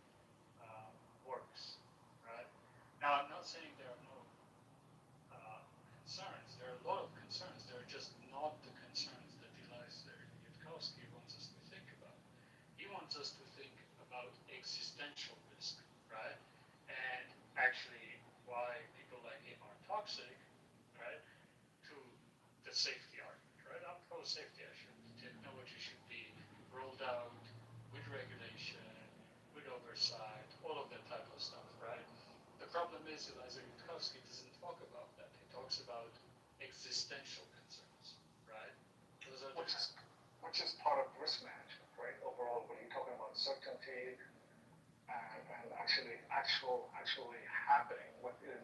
works, right? Now, I'm not saying there are no concerns. There are a lot of concerns. There are just not the concerns that Eliza Yudkowsky wants us to think about. He wants us to think about existential risk, right? And actually, why people like him are toxic, right? To the safety argument, right? I'm pro safety. Technology should be rolled out with regulation, with oversight, all of that type of stuff, right? The problem is Eliza Yudkowsky doesn't talk about that. He talks about existential concerns, right? Those are which is part of risk management, right? Overall, when you're talking about certainty and actually happening, what is,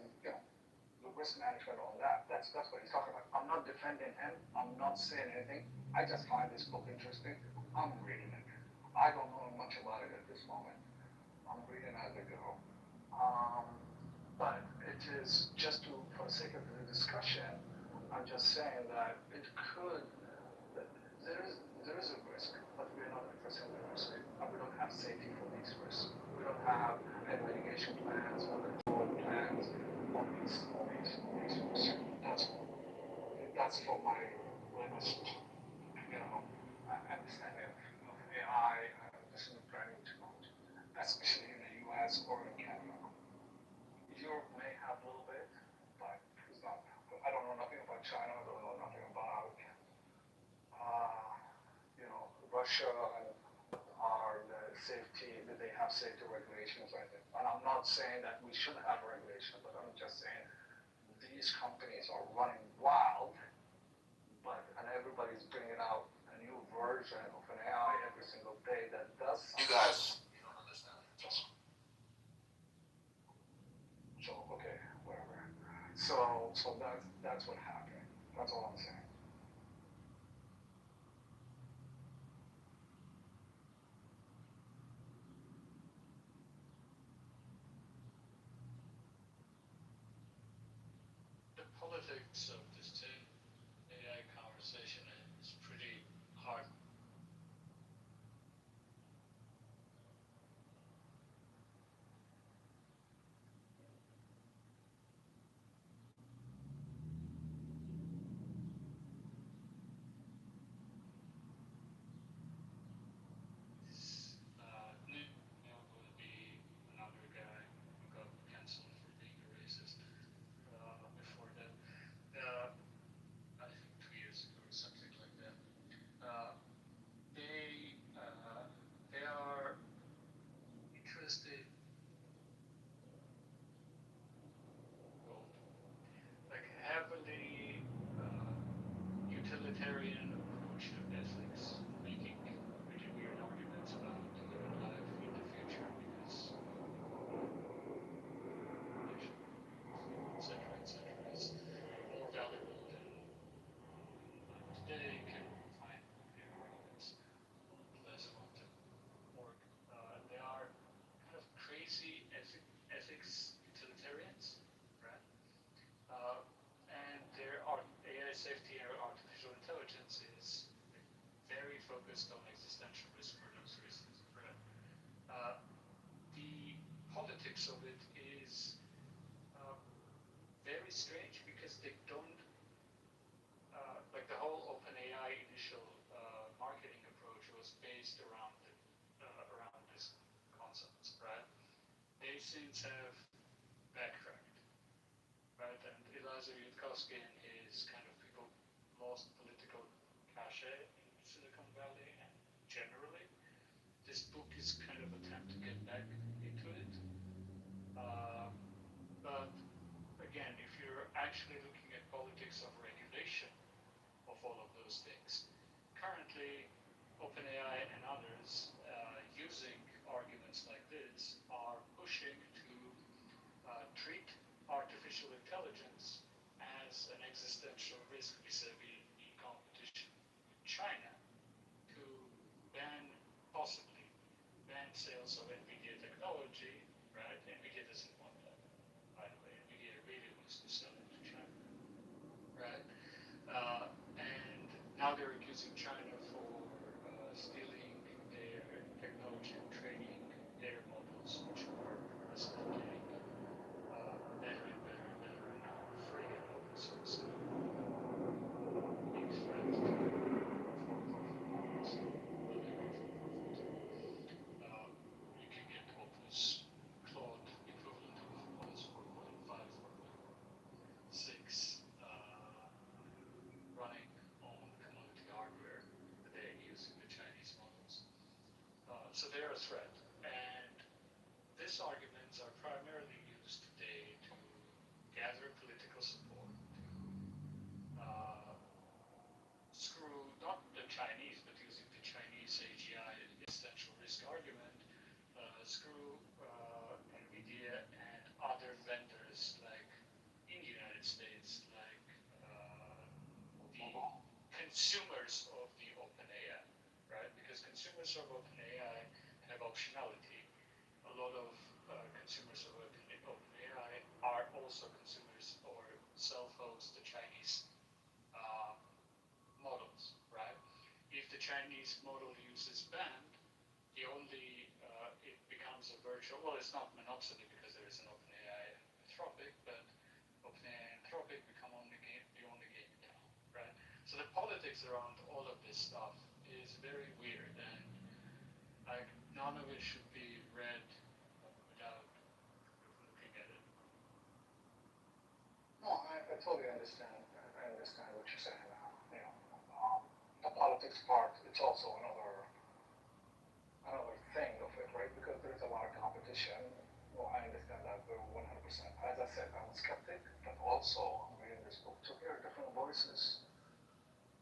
the risk management on that, that's what he's talking about. I'm not defending him. I'm not saying anything. I just find this book interesting. I'm reading it. I don't know much about it at this moment. I'm reading as I go. But it is just for the sake of the discussion, I'm just saying that it could, that there is a risk, but we're not addressing the risk. And we don't have safety for these risks. We don't have any mitigation plans or control plans on these risks. That's for my latest, understanding of AI and business planning technology, especially in the US or in Canada. Europe may have a little bit, but it's not. I don't know nothing about China. I don't know nothing about, Russia and are the safety, that they have safety regulations, I think. And I'm not saying that we should have regulation, but I'm just saying these companies are running wild, and everybody's bringing out a new version of an AI every single day that does something. You guys, you don't understand. So okay, whatever. So that's what happened. That's all I'm saying. the politics of this AI conversation is pretty hard. Neil will be another guy who got cancelled for being a racist before that. I think 2 years ago or something like that. They are interested, well, like heavily utilitarian approach to ethics, making pretty weird arguments about human life in the future because etc. is more valuable than today can find their arguments less quantum work. They are kind of crazy ethics utilitarians, right? And their AI safety or artificial intelligence is very focused on existential risk for those reasons, right? The politics of it is very strange because they don't, like the whole OpenAI initial marketing approach was based around this concept, right? They since have backtracked, right? And Eliza Yudkowsky and his kind of people lost political cachet in Silicon Valley and generally. This book is kind of attempt to get back into it. But again, if you're actually looking at politics of regulation of all of those things, currently OpenAI and others using arguments like this are pushing to treat artificial intelligence as an existential risk vis-a-vis the competition with China to possibly ban sales of NVIDIA technology, right? NVIDIA doesn't want that, by the way. NVIDIA really wants to sell it to China. right? And now they're accusing China for stealing their technology and training their models, which are still getting better and better and better and now free and open source. And big threat to for-profit models, well, they are for-profit. You can get Opus Claude equivalent of Opus 4.5, 4.6 running on commodity hardware that they're using the Chinese models. So they're a threat. And these arguments are primarily used today to gather political support, to screw not the Chinese, but using the Chinese AGI existential risk argument, screw NVIDIA and other vendors like in the United States, like the consumers of the OpenAI, right? Because consumers of OpenAI have optionality. A lot of consumers of OpenAI are also consumers or self-host the Chinese models, right? If the Chinese model uses band, the only it becomes a virtual. Well, it's not monopoly because there is an OpenAI Anthropic, but OpenAI and Anthropic become the only game in town, right? So the politics around all of this stuff is very weird, and like none of it should be read without looking at it. No, I totally understand. I understand what you're saying now. You know, the politics part, it's also another thing of it, right? Because there's a lot of competition. Well, I understand that very 100%. As I said, I'm a skeptic, but also I'm reading this book to hear different voices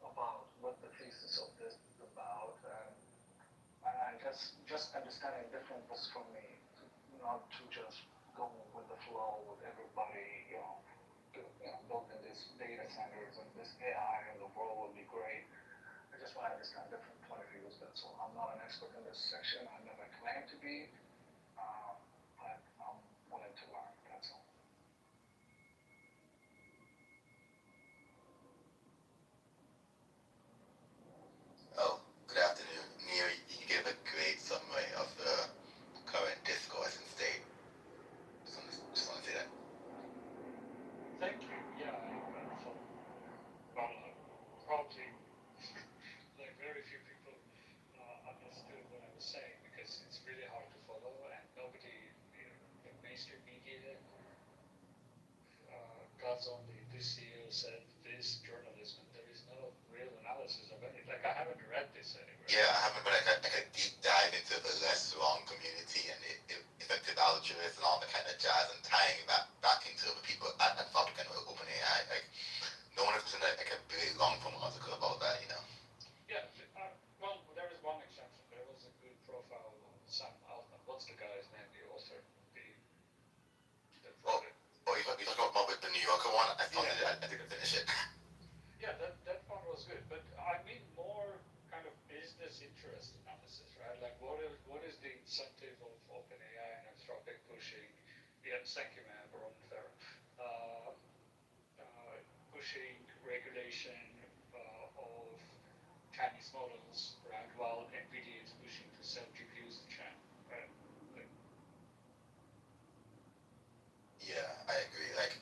about what the thesis of this is about, and just understanding different books from me, not to just go with the flow with everybody, building these data centers and this AI and the world will be great. I just want to understand different point of views. That's all. I'm not an expert in this section. I never claim to be, but I'm willing to learn. That's all. Oh, good afternoon. Neil, you gave a great summary of the current discourse and state. Just want to say that. Thank you. Yeah, I thought, well, probably like very few people understood what I was saying because it's really hard to follow and nobody, the mainstream media, God's only, this CEO said this journalism, there is no real analysis of it. Like I haven't read this anywhere. Yeah, I haven't, but I could deep dive into the less wrong community and effective altruists and all the kind of jazz and tying back into the people at Falcon and OpenAI. Like, no one has written like a really long form article about that, you know. Yeah, well, there is one exception. There was a good profile of Sam Altman. What's the guy's name? The author, the project. Oh, you're talking about the New Yorker one? I thought I didn't finish it. Yeah, that one was good, but I mean more kind of business interest analysis, right? Like what is the incentive of OpenAI and Anthropic pushing? Yes, thank you, man, Ron Farrell. Pushing regulation of Chinese models, right? While NVIDIA is pushing to sell GPUs to China, right? Like, Yeah, I agree. Like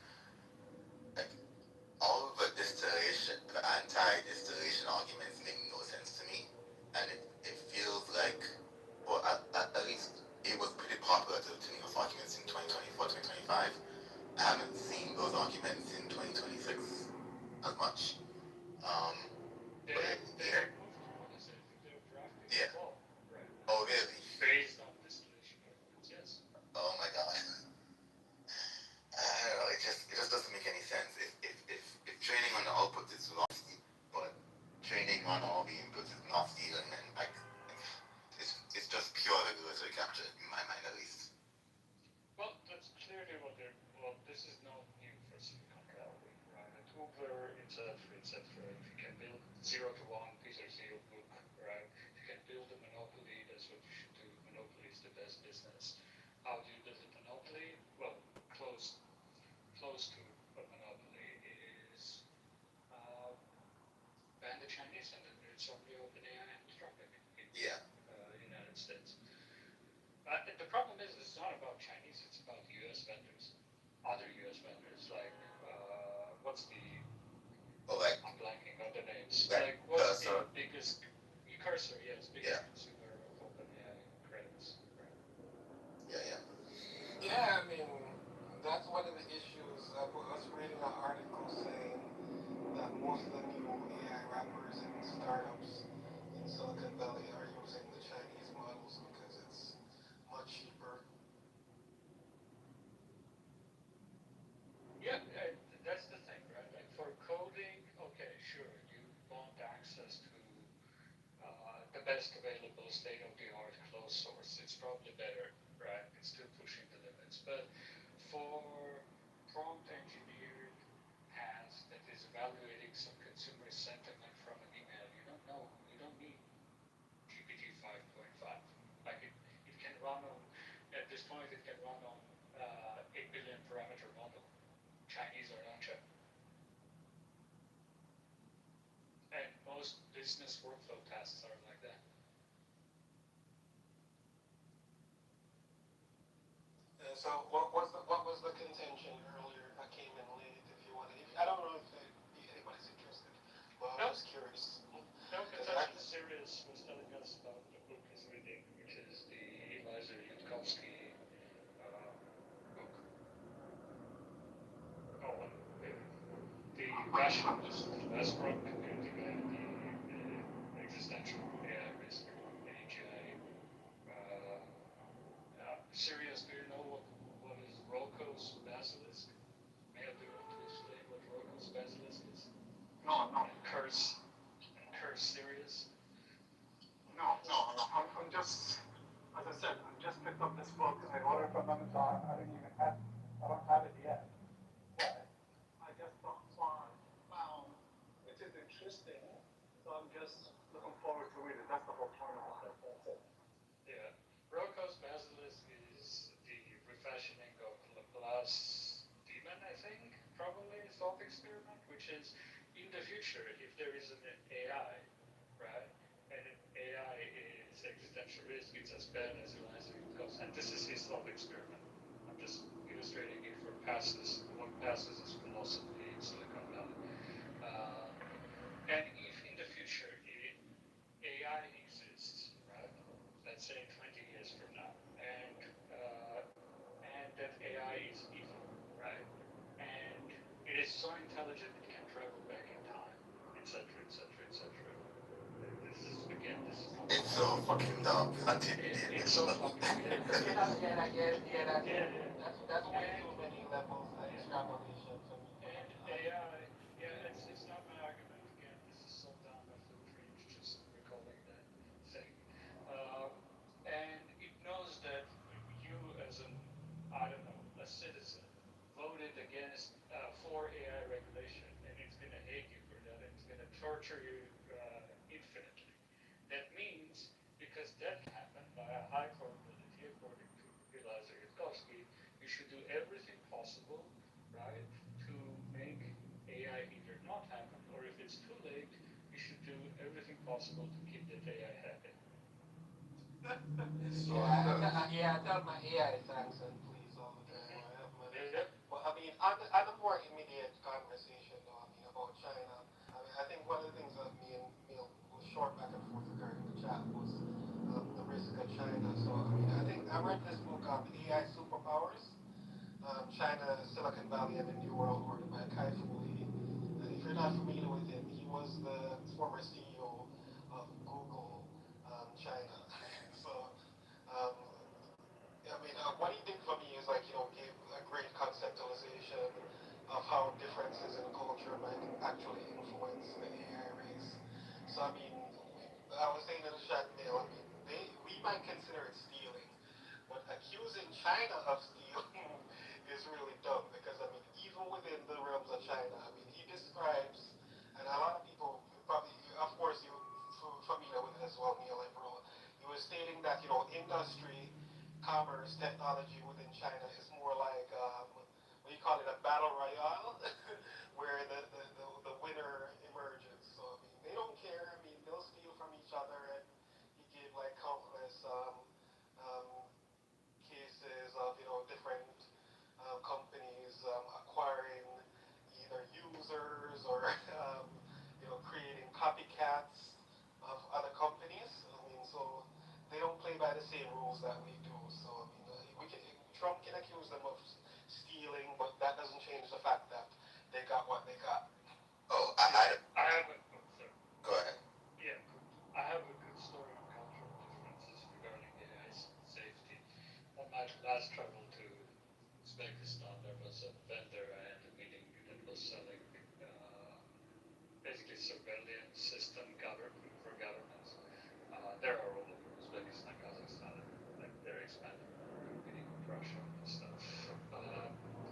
all of the distillation, the anti-distillation arguments make no sense to me, and it feels like, well, at least it was pretty popular to me those arguments in 2024, 2025. I haven't seen those arguments in 2026 as much. they moved, what is it? I think they're drafting Yeah. law right now. Oh, really? Based on distillation arguments, yes. Oh my god. I don't know. It just doesn't make any sense. If training on the output is nasty, but training on all the inputs is not stealing, and like it's just pure regulatory capture in my mind, at least. Well, that's clearly what they're. Well, this is not new for Silicon Valley, right? At Uber, etc., etc. If you can build 0 to 1, Peter Thiel book, right? If you can build a monopoly, that's what you should do. Monopoly is the best business. How do you build a monopoly? Well, close to a monopoly is Chinese, and then it's only OpenAI and Anthropic in Yeah. United States. The problem is it's not about Chinese; it's about U.S. vendors, other U.S. vendors. Like, what's the? Oh, like I'm blanking on the names. that Like, what's the cursor. biggest? Cursor, yes, biggest Yeah. consumer of OpenAI credits. Right. Yeah, yeah. Yeah, I mean, that's one of the issues. I was reading an article saying that most of the new AI rappers and startups in Silicon Valley are using the Chinese models because it's much cheaper. Yeah, that's the thing, right? Like for coding, okay, sure, you want access to the best available state-of-the-art closed source. It's probably better, right? It's still pushing the limits. But for prompt engineered task that is evaluating some consumer sentiment from an email, you don't know. You don't need GPT 5.5. Like it can run on, at this point, it can run on 8 billion parameter model, Chinese or non-Chinese. And most business workflow tasks are like that. So what was the contention earlier? I came in late. If you want, I don't know if anybody's interested, but I'm just curious. No, contention serious was telling us about the book he's reading, which is the Eliza Yudkowsky book on the rationalist Westbrook community and the existential AI risk, AGI. Serious, do you know what is Roko's basilisk? May I be able to explain what Roko's basilisk is? No, no. Curse Sirius. No. I'm just, as I said, I just picked up this book. I ordered from Amazon. I don't have it yet. But I just found it is interesting. So I'm just looking forward to read it. That's the whole point of it. That's it. Yeah. Roko's basilisk is the refashioning of Laplace demon, I think, probably thought experiment, which is in the future, if there is an AI, right, and an AI is existential risk, it's as bad as Eliza Yudkowsky. And this is his thought experiment. I'm just illustrating it for what passes as philosophy in Silicon Valley. And if in the future AI exists, right? Let's say 20 years from now, and that AI is evil, right? And it is so intelligent it can travel back in time, etc., etc., etc. This is not. It's so fucking dumb. It's so fucking weird. That's way too many levels of extrapolation for me. And AI, yeah, it's not my argument. Again, this is so dumb I feel cringe just recalling that thing. Um, and it knows that you, as an, I don't know, a citizen, voted against for AI regulation, and it's gonna hate you for that, and it's gonna torture you infinitely. That means, because that happened by a high probability, according to Eliza Yudkowsky, you should do everything possible, right, to make AI either not happen, or if it's too late, you should do everything possible to keep that AI happy. I tell my AI thanks and please all the time. Well, I mean, on a more immediate conversation, though, I mean, about China, I mean, I think one of the things that me and Neil was short back and forth regarding the chat was the risk of China. So, I mean, I think I read this book on AI superpowers, China, Silicon Valley, and the New World Order by Kai-Fu Lee. If you're not familiar with him, he was the former CEO of Google China. So, um, I mean, what he did for me is like, give a great conceptualization of how differences in culture might actually influence the AI race. So, I mean, I was saying in the chat mail, I mean, we might consider it stealing, but accusing China of stealing is really dumb because, I mean, even within the realms of China, I mean, he describes, and a lot of people probably, of course, you familiar with it as well, Neil and Bro, he was stating that, industry, commerce, technology within China is more like, what do you call it, a battle royale, where the winner emerges. So, I mean, they don't care. I or creating copycats of other companies. I mean, so they don't play by the same rules that we do. So I mean, Trump can accuse them of stealing, but that doesn't change the fact that they got what they got. Oh, I have a sorry. Go ahead. Yeah, I have a good story on cultural differences regarding AI safety. On my last travel to Uzbekistan, there was a vendor I had a meeting that was selling basically surveillance system for governments. There are all over Uzbekistan, Kazakhstan, and like they're expanding, competing with Russia and stuff.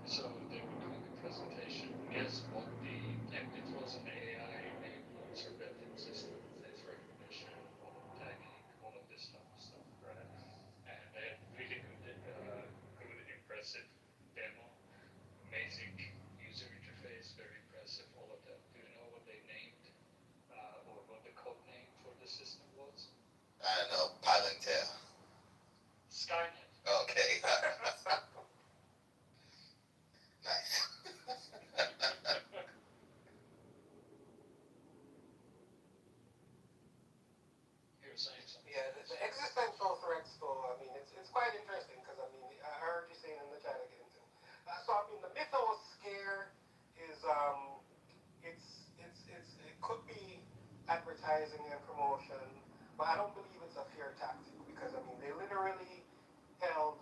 So they were doing a presentation. Guess what? It was an AI-enabled surveillance system, face recognition, all of tagging, all of this stuff, right? And they had really good, impressive demo, amazing user interface, very impressive, all of that. Do you know what they named, or what the code name for the system was? I know, Palantir. Skynet. Okay. Nice. You were saying something. Yeah, the existential threats, though, I mean, it's quite interesting because, I mean, I heard you saying in the chat again, too. So, I mean, the mythos scare is, it could be advertising and promotion, but I don't believe it's a fear tactic because, I mean, they literally held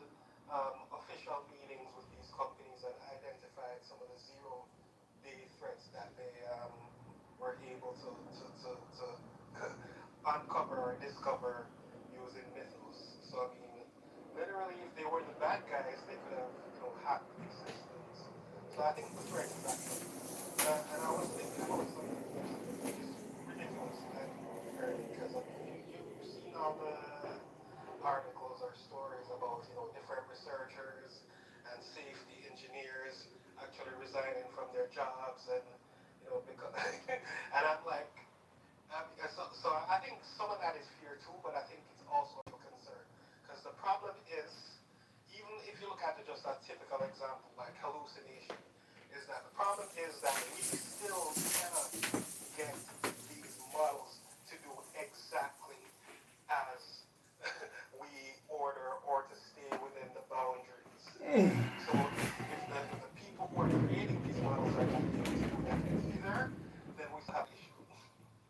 official meetings with these companies and identified some of the zero-day threats that they were able to uncover or discover using mythos. So I mean, literally, if they were the bad guys, they could have hacked these systems. So I think the threat is actually, and I was thinking about something yesterday, which is ridiculous and early because I mean, you've seen all the articles or stories about different researchers and safety engineers actually resigning from their jobs and because and I'm like so I think some of that is fear too, but I think it's also a concern because the problem is even if you look at it just a typical example like hallucination is that the problem is that we still cannot get these models to do exactly as we order or to stay within the boundaries.